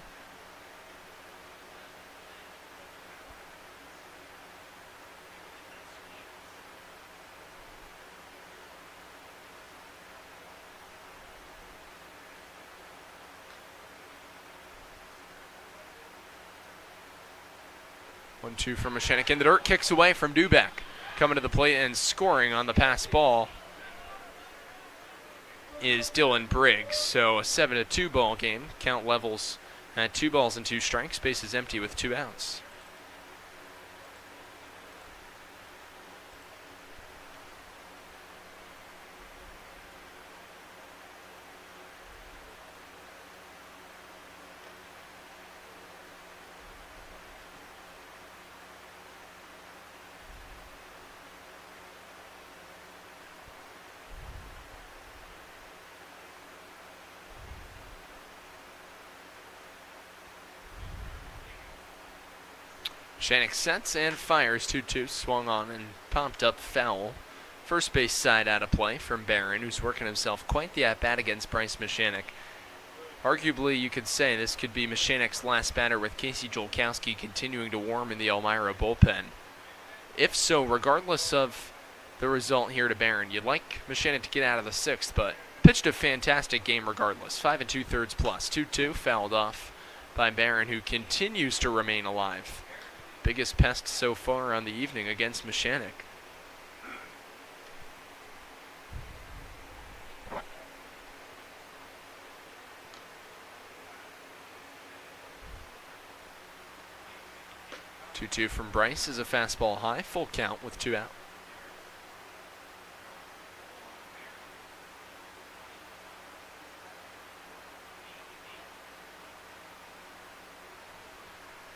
One-two from Mashanik in the dirt, kicks away from Duback. Coming to the plate and scoring on the pass ball is Dylan Briggs. So a 7-2 ball game. Count levels at 2 balls and 2 strikes. Base is empty with 2 outs. Mashanek sets and fires 2-2, swung on and popped up foul. First base side out of play from Barron, who's working himself quite the at-bat against Bryce Mashanek. Arguably, you could say this could be Mashanek's last batter with Casey Jolkowski continuing to warm in the Elmira bullpen. If so, regardless of the result here to Barron, you'd like Mashanek to get out of the sixth, but pitched a fantastic game regardless. 5 2/3 plus. 2-2 fouled off by Barron, who continues to remain alive. Biggest pest so far on the evening against Mashanek. Two from Bryce is a fastball high, full count with 2 out.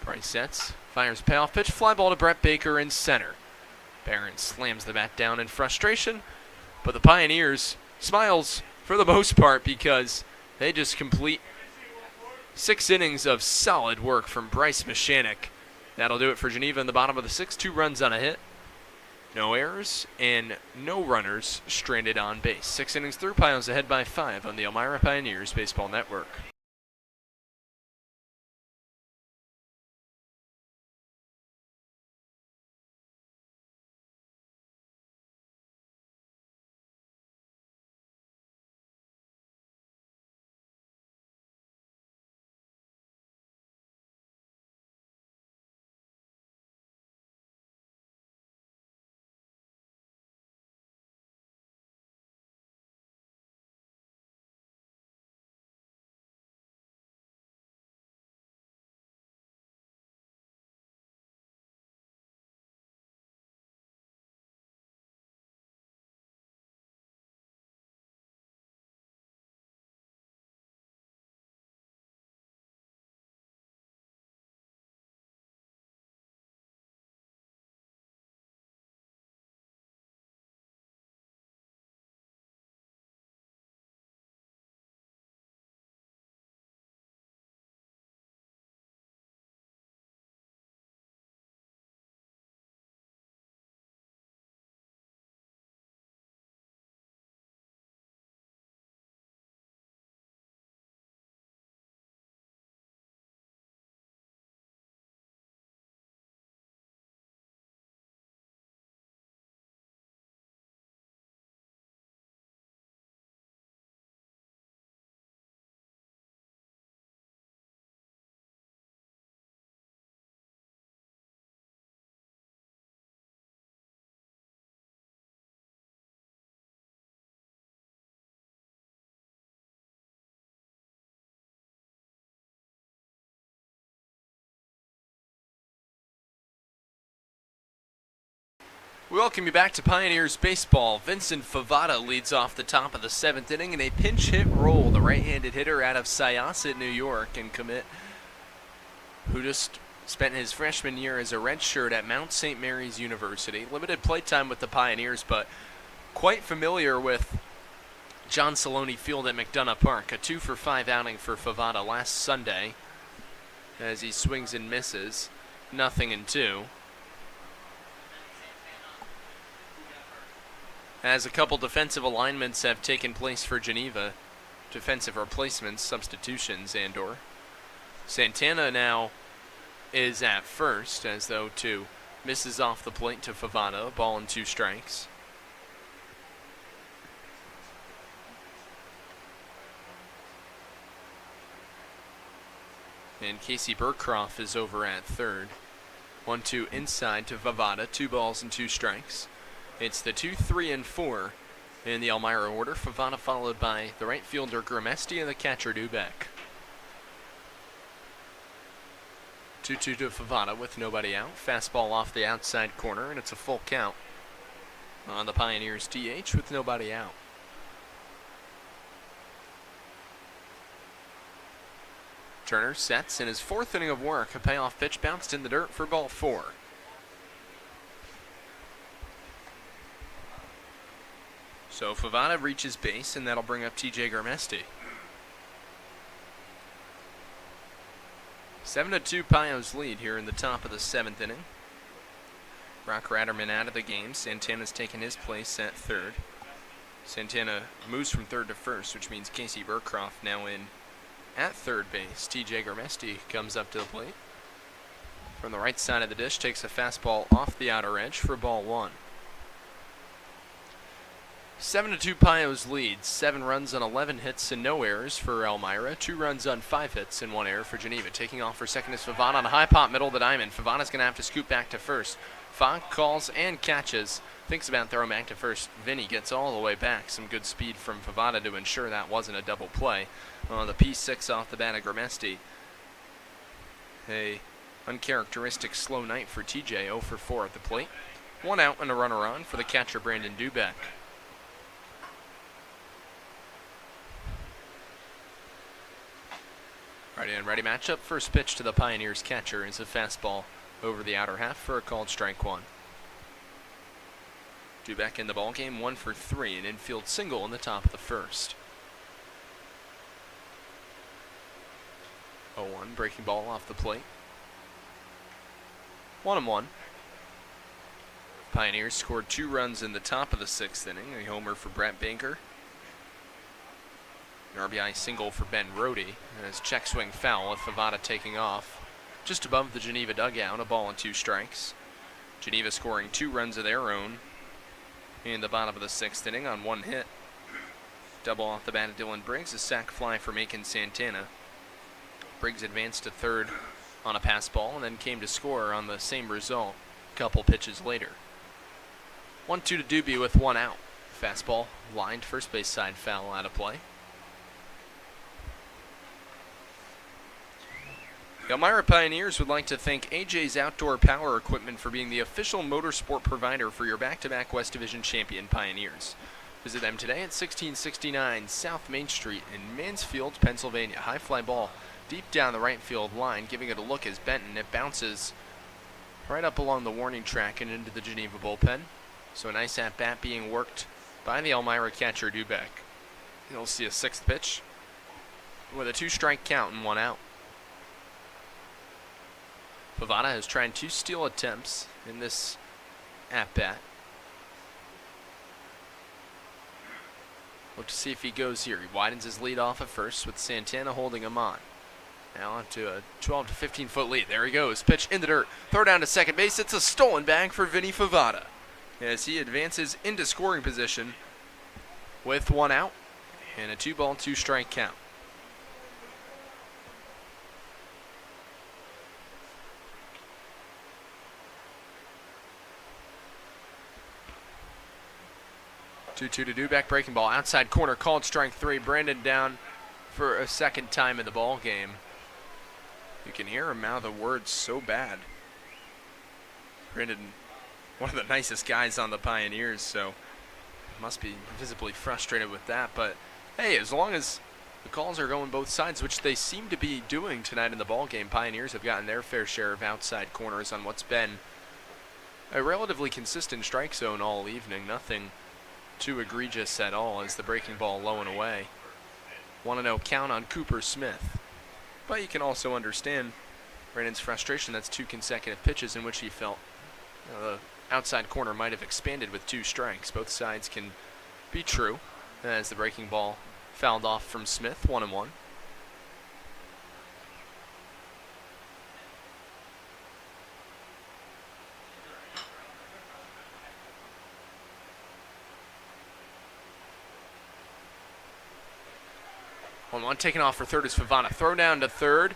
Bryce sets, fires payoff pitch, fly ball to Brett Baker in center. Barron slams the bat down in frustration, but the Pioneers smiles for the most part because they just complete 6 innings of solid work from Bryce Mashanek. That'll do it for Geneva in the bottom of the 6th. 2 runs on a hit, no errors, and no runners stranded on base. 6 innings through, Pios ahead by 5 on the Elmira Pioneers Baseball Network. We welcome you back to Pioneers Baseball. Vincent Favada leads off the top of the 7th inning in a pinch hit roll. The right-handed hitter out of Syosset, New York, and commit, who just spent his freshman year as a redshirt at Mount St. Mary's University. Limited playtime with the Pioneers, but quite familiar with John Saloni Field at McDonough Park. A 2-for-5 outing for Favada last Sunday as he swings and misses. 0-2. As a couple defensive alignments have taken place for Geneva, defensive replacements, substitutions, and/or Santana now is at first, as though 2 misses off the plate to Favada, ball and 2 strikes. And Casey Burkroff is over at third. 1-2 inside to Favada, 2 balls and 2 strikes. It's the 2, 3, and 4 in the Elmira order. Favada followed by the right fielder Grimesti and the catcher Dubek. 2-2 to Favada with nobody out. Fastball off the outside corner, and it's a full count on the Pioneers DH with nobody out. Turner sets in his 4th inning of work. A payoff pitch bounced in the dirt for ball 4. So Favada reaches base, and that'll bring up TJ Grimesti. 7-2 Pios lead here in the top of the 7th inning. Brock Ratterman out of the game. Santana's taken his place at third. Santana moves from third to first, which means Casey Burcroft now in at third base. TJ Gramesti comes up to the plate. From the right side of the dish, takes a fastball off the outer edge for ball 1. 7-2 Pios leads. 7 runs on 11 hits and no errors for Elmira. 2 runs on 5 hits and 1 error for Geneva. Taking off for second is Favana on a high pop middle of the diamond. Favana's going to have to scoot back to first. Fogg calls and catches. Thinks about throwing back to first. Vinny gets all the way back. Some good speed from Favana to ensure that wasn't a double play. The P6 off the bat of Gramesti. A uncharacteristic slow night for TJ. 0 for 4 at the plate. 1 out and a runner on for the catcher Brandon Dubeck. Ready and ready matchup. First pitch to the Pioneers catcher is a fastball over the outer half for a called strike 1. Dubeck in the ballgame, 1 for 3, an infield single in the top of the first. 0-1, breaking ball off the plate. 1-1. Pioneers scored 2 runs in the top of the 6th inning. A homer for Brett Banker. An RBI single for Ben Rohde. And his check swing foul with Favada taking off just above the Geneva dugout. A ball and 2 strikes. Geneva scoring 2 runs of their own in the bottom of the 6th inning on 1 hit. Double off the bat of Dylan Briggs. A sac fly for Macon Santana. Briggs advanced to third on a pass ball and then came to score on the same result a couple pitches later. 1-2 to Doobie with 1 out. Fastball lined first base side, foul out of play. The Elmira Pioneers would like to thank AJ's Outdoor Power Equipment for being the official motorsport provider for your back-to-back West Division champion Pioneers. Visit them today at 1669 South Main Street in Mansfield, Pennsylvania. High fly ball deep down the right field line, giving it a look as Benton. It bounces right up along the warning track and into the Geneva bullpen. So a nice at-bat being worked by the Elmira catcher Dubeck. You'll see a 6th pitch with a 2-strike count and 1 out. Favada has tried 2 steal attempts in this at-bat. Look to see if he goes here. He widens his lead off at first with Santana holding him on. Now up to a 12 to 15 foot lead. There he goes. Pitch in the dirt. Throw down to second base. It's a stolen bag for Vinny Favada as he advances into scoring position with 1 out and a 2-ball, 2-strike count. Two to Dubeck, breaking ball outside corner, called strike 3. Brandon down for a second time in the ball game. You can hear him mouth the words so bad. Brandon, one of the nicest guys on the Pioneers, so must be visibly frustrated with that. But hey, as long as the calls are going both sides, which they seem to be doing tonight in the ball game, Pioneers have gotten their fair share of outside corners on what's been a relatively consistent strike zone all evening. Nothing too egregious at all as the breaking ball low and away. 1-0 count on Cooper Smith. But you can also understand Brandon's frustration. That's 2 consecutive pitches in which he felt the outside corner might have expanded with 2 strikes. Both sides can be true as the breaking ball fouled off from Smith. 1-1. One taken off for third is Favana. Throw down to third.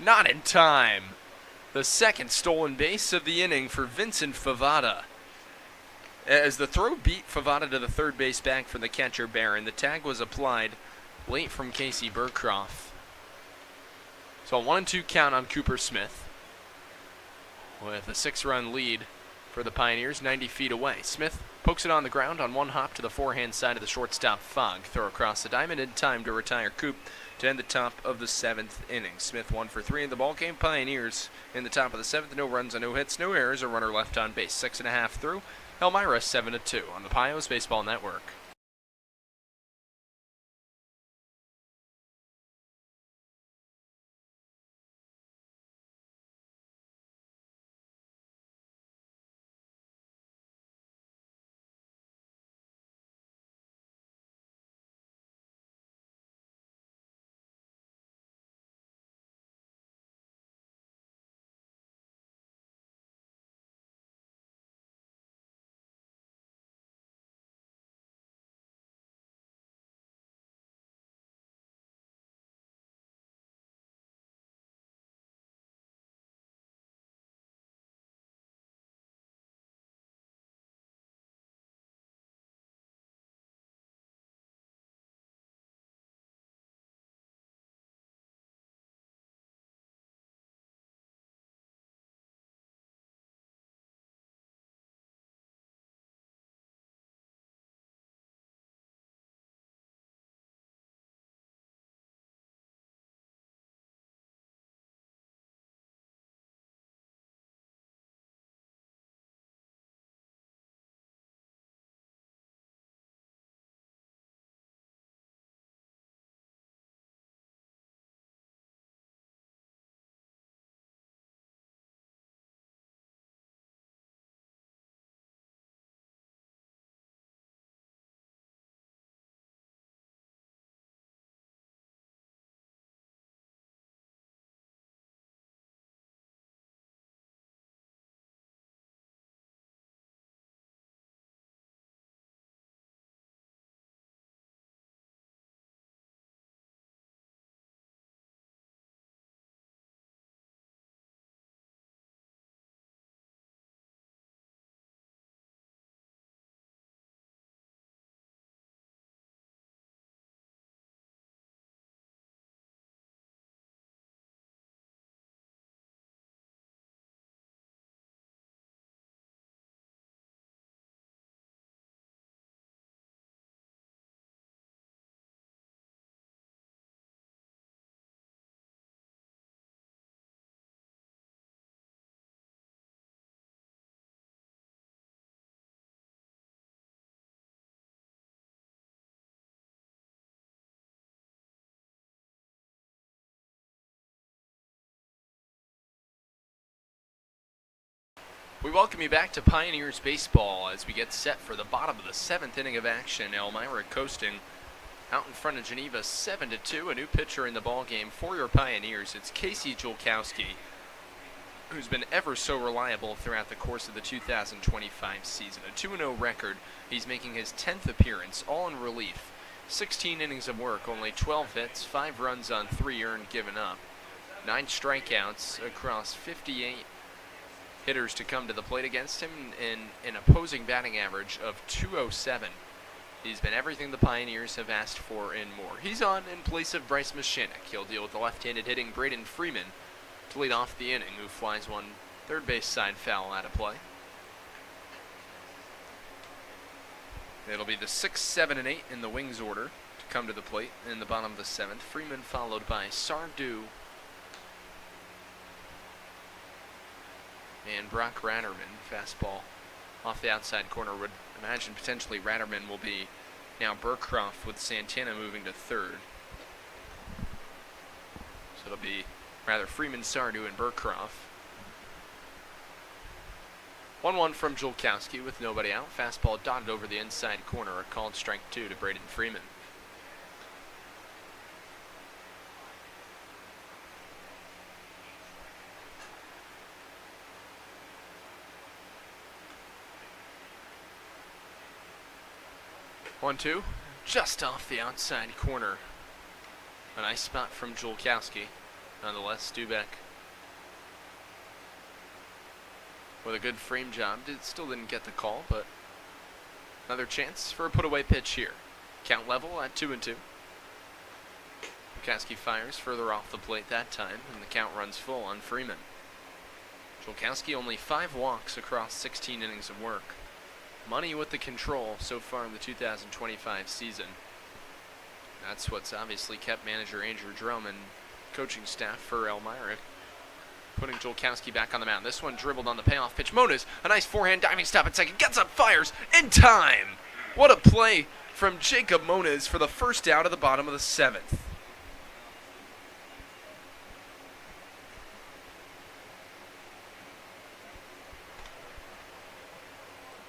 Not in time. The second stolen base of the inning for Vincent Favada. As the throw beat Favada to the third base bag for the catcher Barron, the tag was applied late from Casey Burcroft. So a 1-2 count on Cooper Smith with a 6-run lead for the Pioneers, 90 feet away. Smith pokes it on the ground on 1 hop to the forehand side of the shortstop Fogg. Throw across the diamond in time to retire Coop to end the top of the 7th inning. Smith 1 for 3 in the ballgame. Pioneers in the top of the 7th. No runs, no hits, no errors. A runner left on base. 6.5 through. Elmira 7-2 on the Pios Baseball Network. We welcome you back to Pioneers Baseball as we get set for the bottom of the 7th inning of action. Elmira coasting out in front of Geneva 7-2. A new pitcher in the ball game for your Pioneers. It's Casey Julkowski, who's been ever so reliable throughout the course of the 2025 season. A 2-0 record. He's making his 10th appearance, all in relief. 16 innings of work, only 12 hits, 5 runs on 3 earned given up. 9 strikeouts across 58 hitters to come to the plate against him, in an opposing batting average of .207. He's been everything the Pioneers have asked for and more. He's on in place of Bryce Machinik. He'll deal with the left-handed hitting Braden Freeman to lead off the inning, who flies one third base side foul out of play. It'll be the 6, 7, and 8 in the Wings order to come to the plate in the bottom of the 7th. Freeman followed by Sardu and Brock Ratterman. Fastball off the outside corner. Would imagine potentially Ratterman will be now Burcroft, with Santana moving to third. So it'll be rather Freeman, Sardu, and Burcroft. 1-1 from Julkowski with nobody out. Fastball dotted over the inside corner. A called strike 2 to Braden Freeman. One, two, just off the outside corner. A nice spot from Julkowski. Nonetheless, Dubek with a good frame job. Still didn't get the call, but another chance for a put-away pitch here. Count level at 2-2. Julkowski fires further off the plate that time, and the count runs full on Freeman. Julkowski only 5 walks across 16 innings of work. Money with the control so far in the 2025 season. That's what's obviously kept manager Andrew Drum and coaching staff for Elmira putting Julkowski back on the mound. This one dribbled on the payoff pitch. Moniz, a nice forehand diving stop at second. Gets up, fires, in time! What a play from Jacob Moniz for the first out of the bottom of the 7th.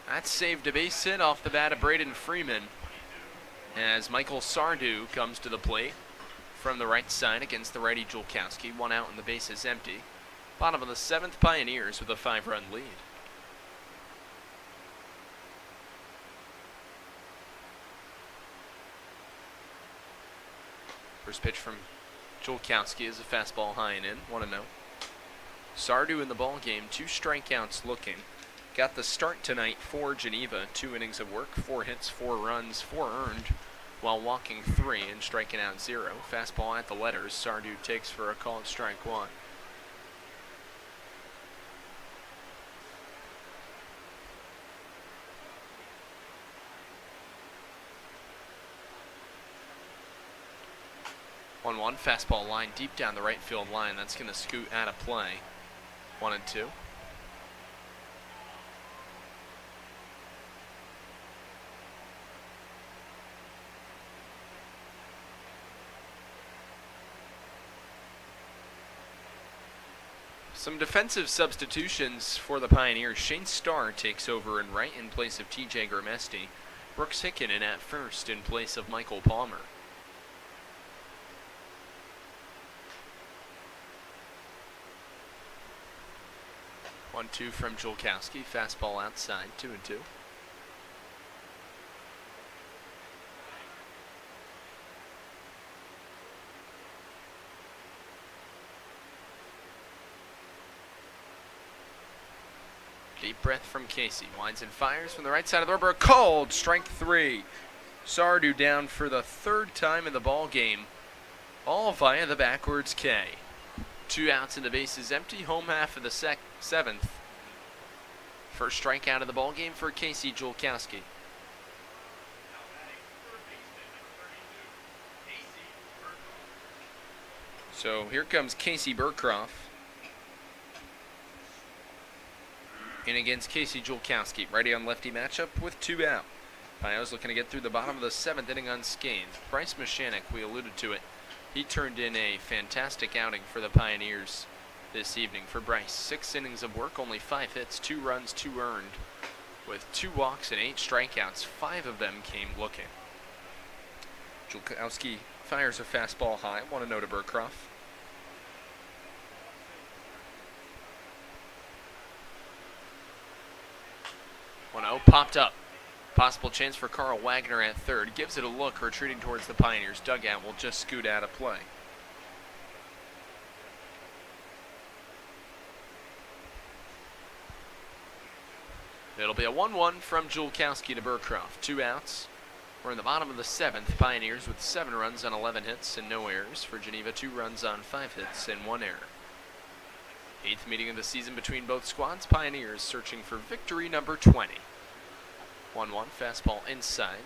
That saved a base hit off the bat of Braden Freeman as Michael Sardu comes to the plate from the right side against the righty Julkowski. 1 out and the base is empty. Bottom of the 7th, Pioneers with a 5-run lead. First pitch from Julkowski is a fastball high and in. 1-0. Sardu in the ball game, 2 strikeouts looking. Got the start tonight for Geneva. 2 innings of work, 4 hits, 4 runs, 4 earned, while walking 3 and striking out 0. Fastball at the letters. Sardu takes for a called strike 1. One fastball line deep down the right field line. That's going to scoot out of play. 1-2. Some defensive substitutions for the Pioneers. Shane Starr takes over in right in place of TJ Grimesti. Brooks Hickinen at first in place of Michael Palmer. One, two from Julkowski. Fastball outside. 2-2. Deep breath from Casey. Winds and fires from the right side of the rubber. Called strike 3. Sardu down for the 3rd time in the ball game, all via the backwards K. 2 outs and the base is empty. Home half of the 7th. First strikeout of the ball game for Casey Julkowski. So here comes Casey Burcroft in against Casey Julkowski. Righty on lefty matchup with 2 out. Pio's looking to get through the bottom of the 7th inning unscathed. Bryce Machinik, we alluded to it. He turned in a fantastic outing for the Pioneers this evening for Bryce. 6 innings of work, only 5 hits, 2 runs, 2 earned. With 2 walks and 8 strikeouts, 5 of them came looking. Julkowski fires a fastball high, 1-0 to Burcroft. Popped up. Possible chance for Carl Wagner at third. Gives it a look, retreating towards the Pioneers dugout. Will just scoot out of play. It'll be a 1-1 from Julkowski to Burcroft. 2 outs. We're in the bottom of the 7th. Pioneers with 7 runs on 11 hits and no errors. For Geneva, 2 runs on 5 hits and 1 error. 8th meeting of the season between both squads. Pioneers searching for victory number 20. 1-1, fastball inside.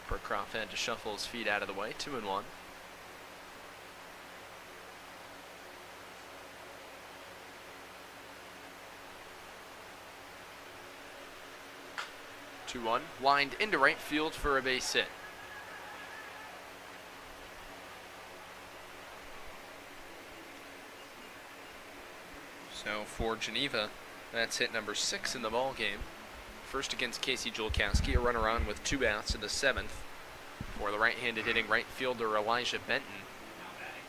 Burcroft had to shuffle his feet out of the way. 2-1. Lined into right field for a base hit. So for Geneva, that's hit number 6 in the ball game. First against Casey Julkowski, a runner on with 2 outs in the 7th for the right-handed hitting right fielder Elijah Benton,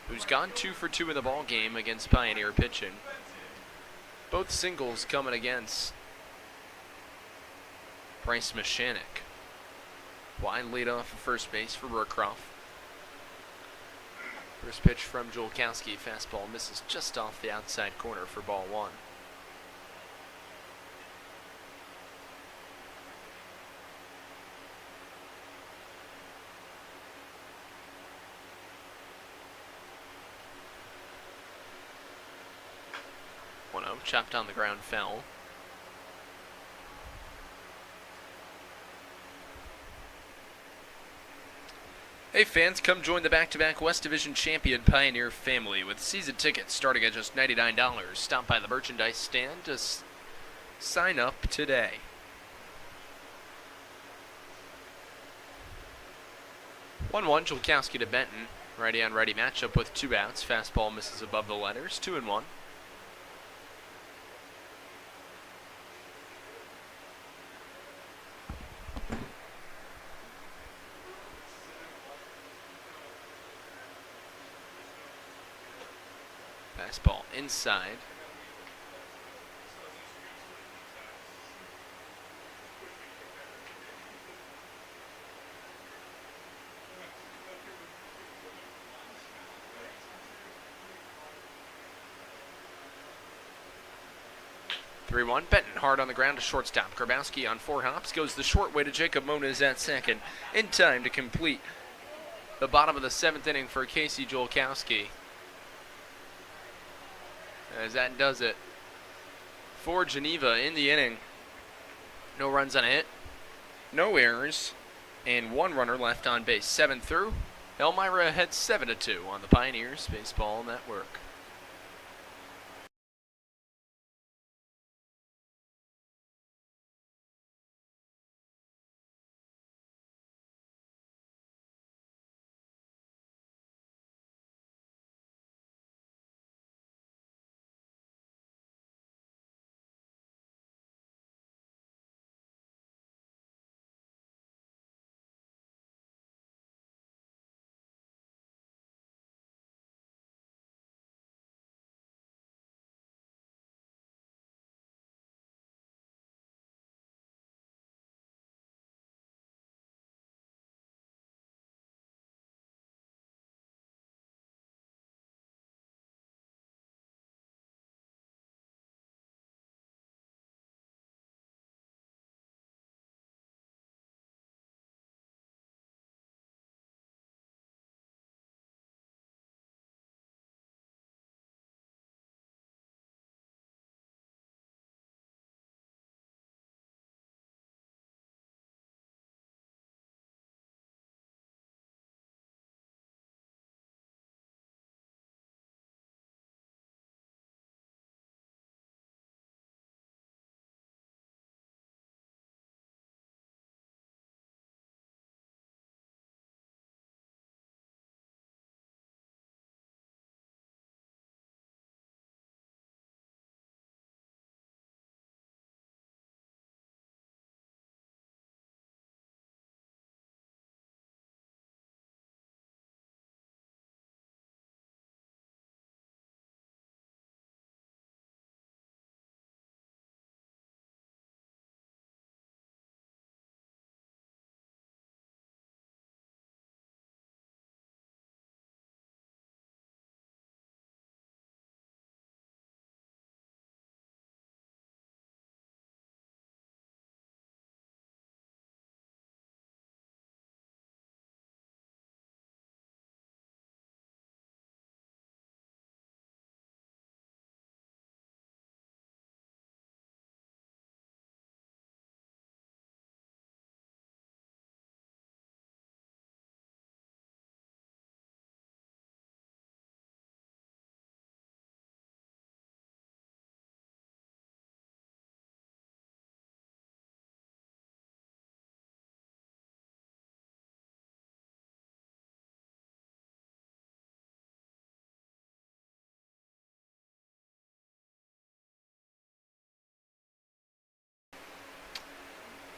who's gone 2 for 2 in the ball game against Pioneer pitching. Both singles coming against Bryce Mashanik. Wide lead off of first base for Burcroft. First pitch from Julkowski, fastball misses just off the outside corner for ball 1. Chopped on the ground, foul. Hey fans, come join the back-to-back West Division champion Pioneer family with season tickets starting at just $99. Stop by the merchandise stand to sign up today. 1-1, Julkowski to Benton. Righty-on-righty matchup with 2 outs. Fastball misses above the letters. 2-1. Fastball inside. Benton hard on the ground to shortstop. Grabowski on 4 hops goes the short way to Jacob Moniz at second, in time to complete the bottom of the 7th inning for Casey Julkowski. As that does it for Geneva in the inning. No runs on a hit, no errors, and 1 runner left on base. 7 through. Elmira ahead 7-2 on the Pioneers Baseball Network.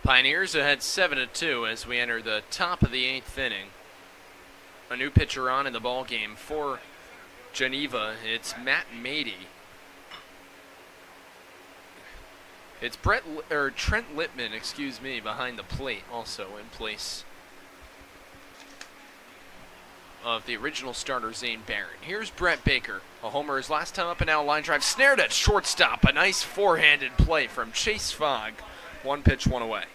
Pioneers ahead 7-2 as we enter the top of the 8th inning. A new pitcher on in the ball game for Geneva. It's Matt Mady. It's Trent Lippman, behind the plate, also in place of the original starter, Zane Barron. Here's Brett Baker. A homer his last time up and now a line drive. Snared at shortstop. A nice four-handed play from Chase Fogg. One pitch, one away.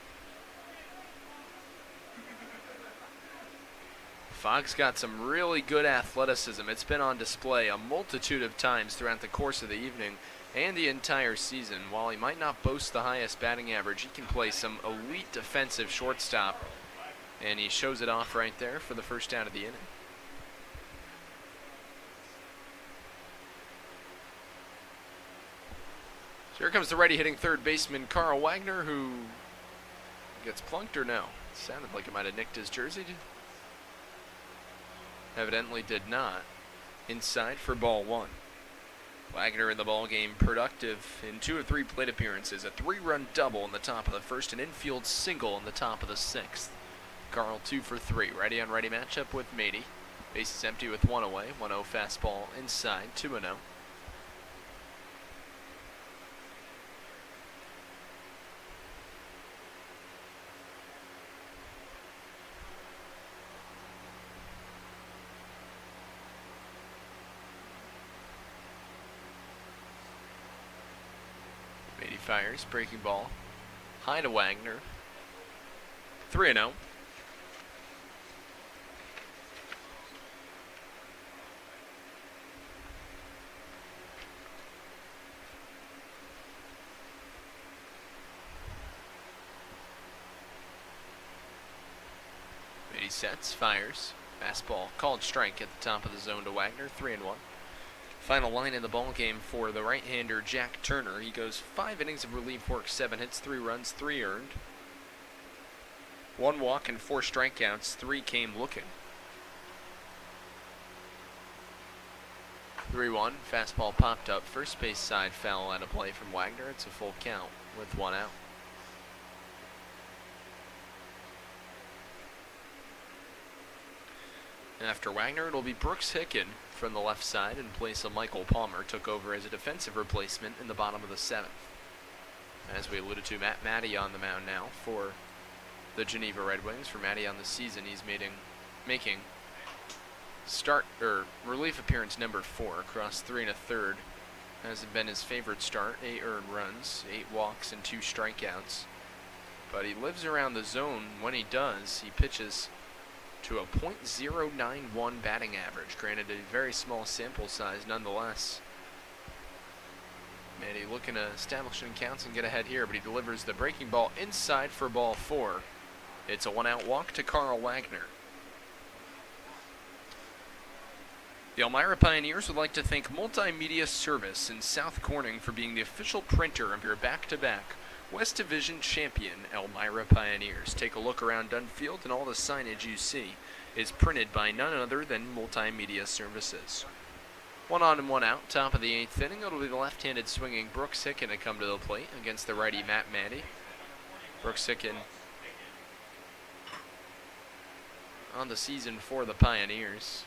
Fogg's got some really good athleticism. It's been on display a multitude of times throughout the course of the evening and the entire season. While he might not boast the highest batting average, he can play some elite defensive shortstop, and he shows it off right there for the first out of the inning. So here comes the righty hitting third baseman Carl Wagner, who gets plunked or no? It sounded like he might have nicked his jersey. Evidently did not. Inside for ball one. Wagner in the ball game, productive in 2 of 3 plate appearances. A 3-run double in the top of the first, an infield single in the top of the 6th. Carl 2 for 3. Righty on righty matchup with Mady. Bases empty with 1 away. 1-0 fastball inside. 2-0. Fires, breaking ball, high to Wagner, 3-0. He sets, fires, fastball, called strike at the top of the zone to Wagner, 3-1. Final line in the ball game for the right-hander Jack Turner. He goes 5 innings of relief work, 7 hits, 3 runs, 3 earned. 1 walk and 4 strikeouts, 3 came looking. 3-1, fastball popped up, first base side foul out of play from Wagner. It's a full count with 1 out. After Wagner, it'll be Brooks Hicken from the left side in place of Michael Palmer. Took over as a defensive replacement in the bottom of the 7th. As we alluded to, Matt Matty on the mound now for the Geneva Red Wings. For Matty on the season, he's making relief appearance number 4 across 3 1/3. Hasn't been his favorite start. 8 earned runs, 8 walks, and 2 strikeouts. But he lives around the zone. When he does, he pitches to a .091 batting average. Granted, a very small sample size nonetheless. Matty looking to establish in counts and get ahead here, but he delivers the breaking ball inside for ball 4. It's a 1-out walk to Carl Wagner. The Elmira Pioneers would like to thank Multimedia Service in South Corning for being the official printer of your back-to-back West Division champion Elmira Pioneers. Take a look around Dunfield, and all the signage you see is printed by none other than Multimedia Services. 1 on and 1 out, top of the 8th inning. It'll be the left-handed swinging Brooks Hicken to come to the plate against the righty Matt Matty. Brooks Hicken on the season for the Pioneers,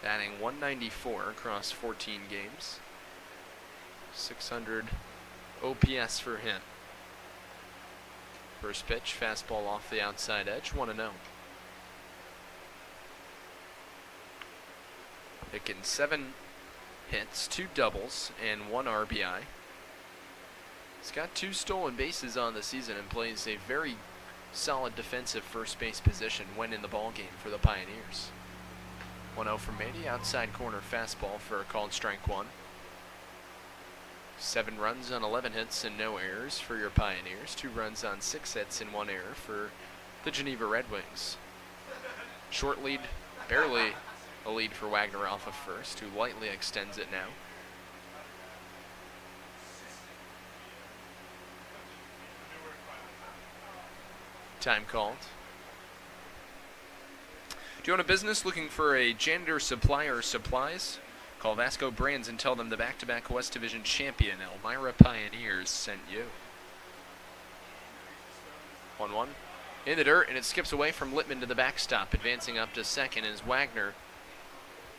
batting .194 across 14 games. 600 OPS for him. First pitch, fastball off the outside edge, 1-0. Hicken 7 hits, 2 doubles, and 1 RBI. He's got 2 stolen bases on the season and plays a very solid defensive first base position when in the ball game for the Pioneers. 1-0 from Mady, outside corner fastball for a called strike 1. 7 runs on 11 hits and no errors for your Pioneers. 2 runs on 6 hits and 1 error for the Geneva Red Wings. Short lead, barely a lead for Wagner off of first, who lightly extends it now. Time called. Do you own a business looking for a janitor supplier or supplies? Call Vasco Brands and tell them the back-to-back West Division champion Elmira Pioneers sent you. 1-1 in the dirt, and it skips away from Littman to the backstop. Advancing up to second is Wagner.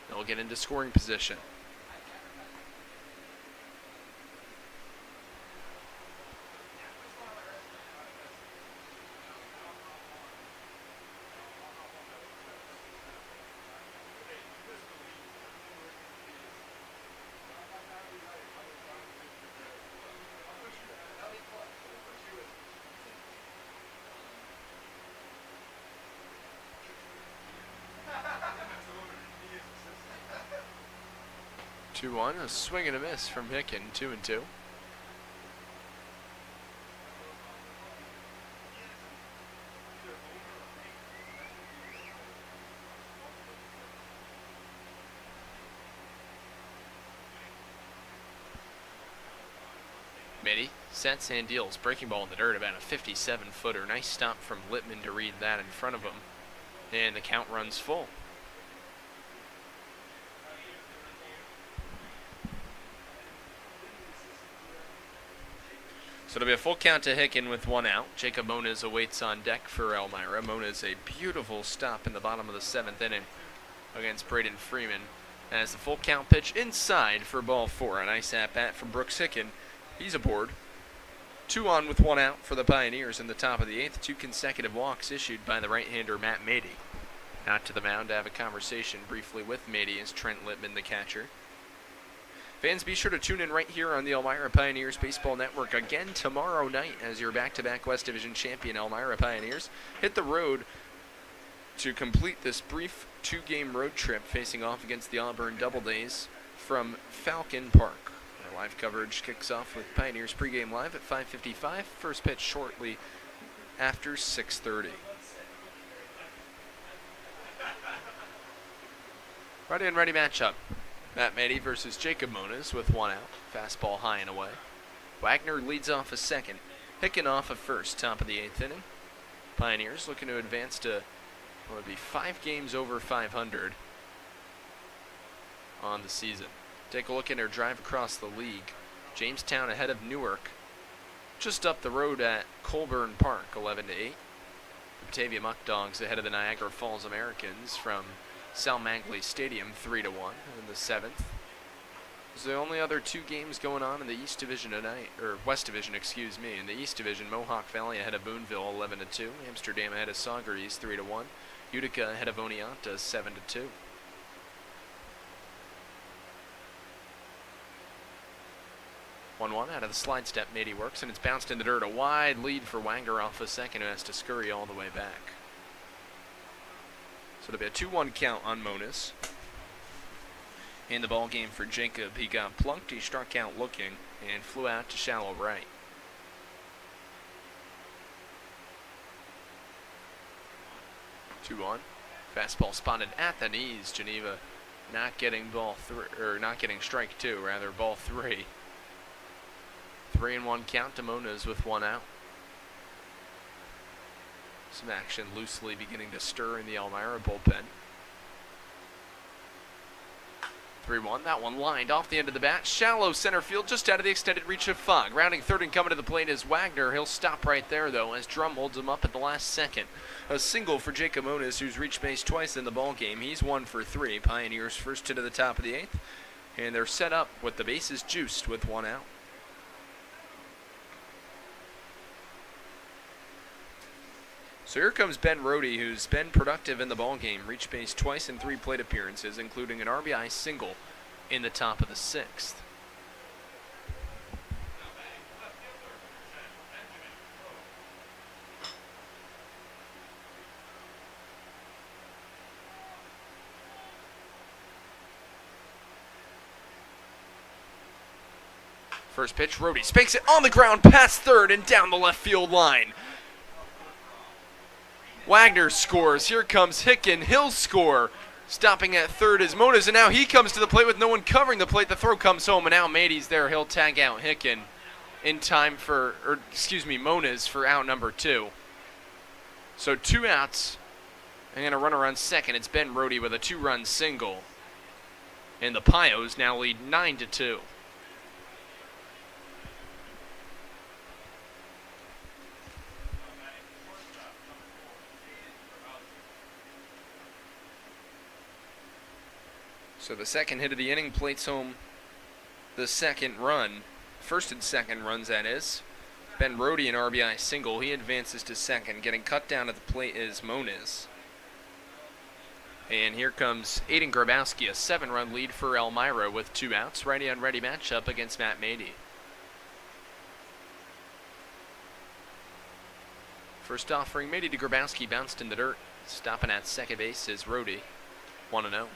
They'll get into scoring position. Two one, a swing and a miss from Hicken, 2-2. Mitty sets and deals. Breaking ball in the dirt, about a 57-footer. Nice stop from Littman to read that in front of him. And the count runs full. So it'll be a full count to Hicken with one out. Jacob Moniz awaits on deck for Elmira. Moniz a beautiful stop in the bottom of the 7th inning against Braden Freeman. As the full count pitch inside for ball 4. A nice at-bat from Brooks Hicken. He's aboard. 2 on with 1 out for the Pioneers in the top of the 8th. 2 consecutive walks issued by the right-hander Matt Mady. Out to the mound to have a conversation briefly with Mady as Trent Littman, the catcher. Fans, be sure to tune in right here on the Elmira Pioneers Baseball Network again tomorrow night as your back-to-back West Division champion Elmira Pioneers hit the road to complete this brief 2-game road trip facing off against the Auburn Doubledays from Falcon Park. Our live coverage kicks off with Pioneers pregame live at 5:55. First pitch shortly after 6:30. Ready and ready matchup. Matt Mady versus Jacob Moniz with 1 out. Fastball high and away. Wagner leads off a second. Hicken off a first, top of the 8th inning. Pioneers looking to advance to what would be 5 games over 500 on the season. Take a look at their drive across the league. Jamestown ahead of Newark. Just up the road at Colburn Park, 11-8. The Batavia Muck Dogs ahead of the Niagara Falls Americans from Sal Maglie Stadium, 3-1 in the 7th. There's the only other 2 games going on in the East Division tonight, or West Division, excuse me. In the East Division, Mohawk Valley ahead of Boonville, 11-2. Amsterdam ahead of Saugerties, 3-1. Utica ahead of Oneonta, 7-2. One out of the slide step, Mady works, and it's bounced in the dirt. A wide lead for Wagner off a second, who has to scurry all the way back. So it'll be a 2-1 count on Moniz. In the ball game for Jacob, he got plunked, he struck out looking, and flew out to shallow right. Two on. Fastball spotted at the knees. Geneva not getting ball 3, or not getting strike 2, rather ball 3. 3-1 count to Moniz with 1 out. Some action loosely beginning to stir in the Elmira bullpen. 3-1, that one lined off the end of the bat. Shallow center field, just out of the extended reach of Fogg. Rounding third and coming to the plate is Wagner. He'll stop right there, though, as Drum holds him up at the last second. A single for Jacob Moniz, who's reached base twice in the ball game. He's 1 for 3. Pioneers first to the top of the 8th. And they're set up with the bases juiced with 1 out. So here comes Ben Rohde, who's been productive in the ballgame. Reached base twice in 3 plate appearances, including an RBI single in the top of the 6th. First pitch, Rohde spanks it on the ground past third and down the left field line. Wagner scores. Here comes Hicken. He'll score. Stopping at third is Moniz, and now he comes to the plate with no one covering the plate. The throw comes home, and now Mady's there. He'll tag out Hicken in time for, Moniz for out number 2. So 2 outs. And going to run around second. It's Ben Rohde with a 2-run single. And the Pios now lead 9-2. So the second hit of the inning plates home the second run. First and second runs, that is. Ben Rohde, an RBI single. He advances to second. Getting cut down at the plate is Moniz. And here comes Aiden Grabowski, a 7-run lead for Elmira with 2 outs. Righty-on-righty matchup against Matt Mady. First offering, Mady to Grabowski, bounced in the dirt. Stopping at second base is Rohde, 1-0.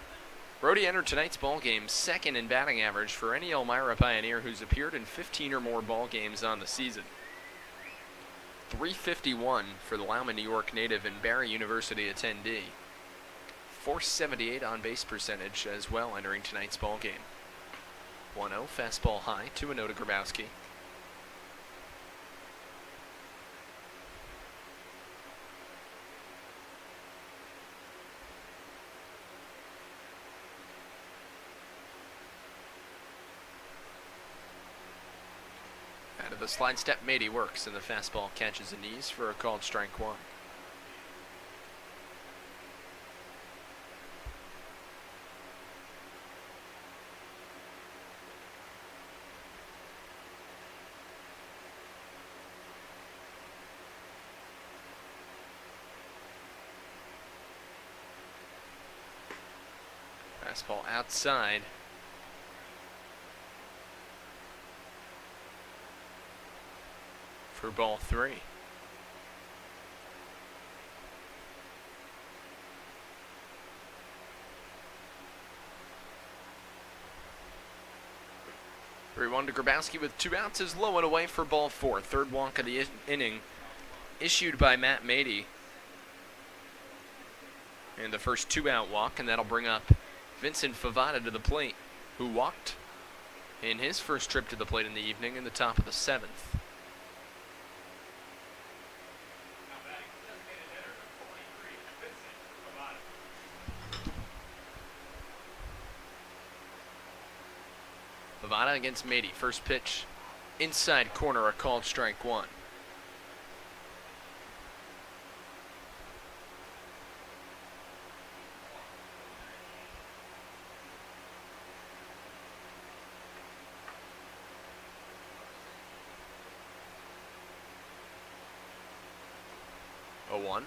Rohde entered tonight's ball game second in batting average for any Elmira Pioneer who's appeared in 15 or more ball games on the season. .351 for the Laumann, New York native and Barry University attendee. .478 on base percentage as well entering tonight's ball game. 1-0, fastball high, 2-0 to Grabowski. Out of the slide step, Mady works, and the fastball catches the knees for a called strike 1. Fastball outside. For ball 3. One to Grabowski with 2 outs is low and away for ball 4. Third walk of the inning issued by Matt Mady. And the first 2-out walk, and that'll bring up Vincent Favada to the plate, who walked in his first trip to the plate in the evening in the top of the 7th. Favada against Mady. First pitch, inside corner, a called strike 1. A 1.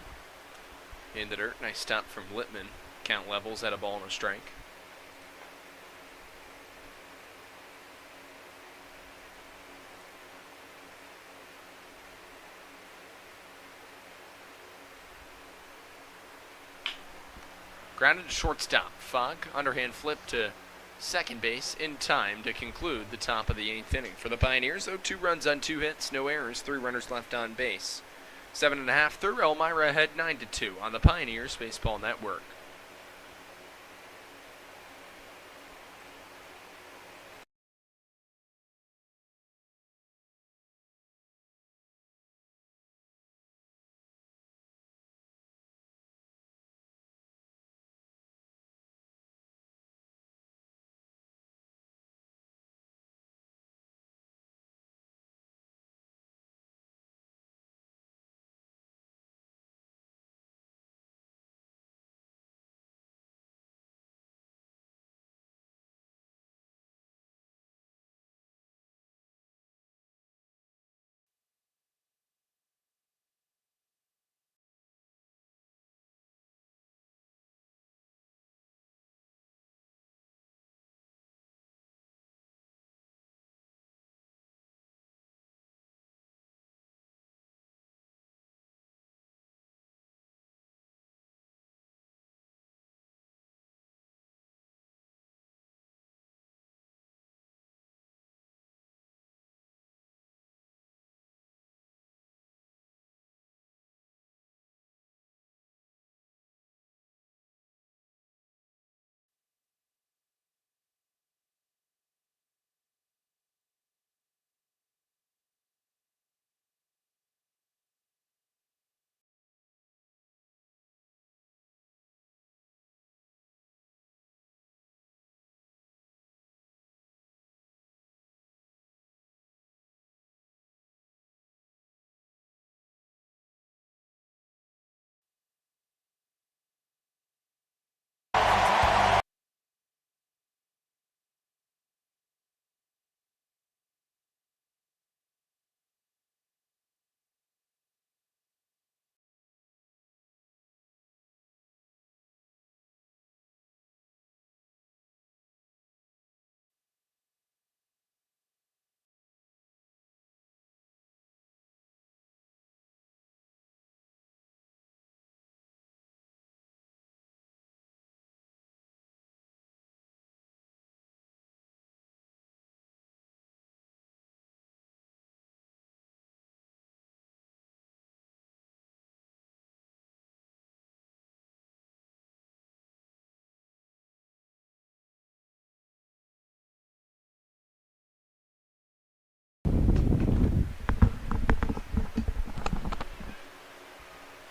In the dirt. Nice stop from Littman. Count levels at a ball and a strike. Grounded to shortstop. Fogg, underhand flip to second base in time to conclude the top of the 8th inning. For the Pioneers, though, 2 runs on 2 hits, no errors, 3 runners left on base. 7.5 through. Elmira ahead 9-2 on the Pioneers Baseball Network.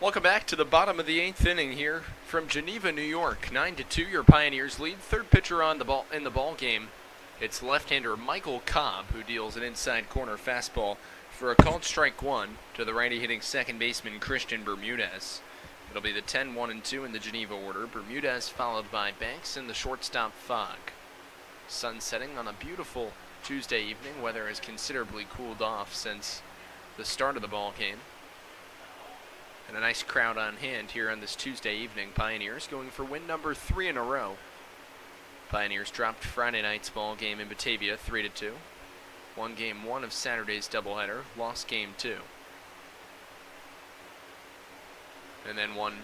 Welcome back to the bottom of the 8th inning here from Geneva, New York. 9-2, your Pioneers lead. Third pitcher on the ball in the ball game. It's left-hander Michael Cobb who deals an inside corner fastball for a called strike one to the righty hitting second baseman Christian Bermudez. It'll be the 10-1-2 in the Geneva order. Bermudez followed by Banks and the shortstop Fogg. Sun setting on a beautiful Tuesday evening. Weather has considerably cooled off since the start of the ball game. And a nice crowd on hand here on this Tuesday evening. Pioneers going for win number 3 in a row. Pioneers dropped Friday night's ball game in Batavia 3-2. Won game 1 of Saturday's doubleheader, lost game 2. And then won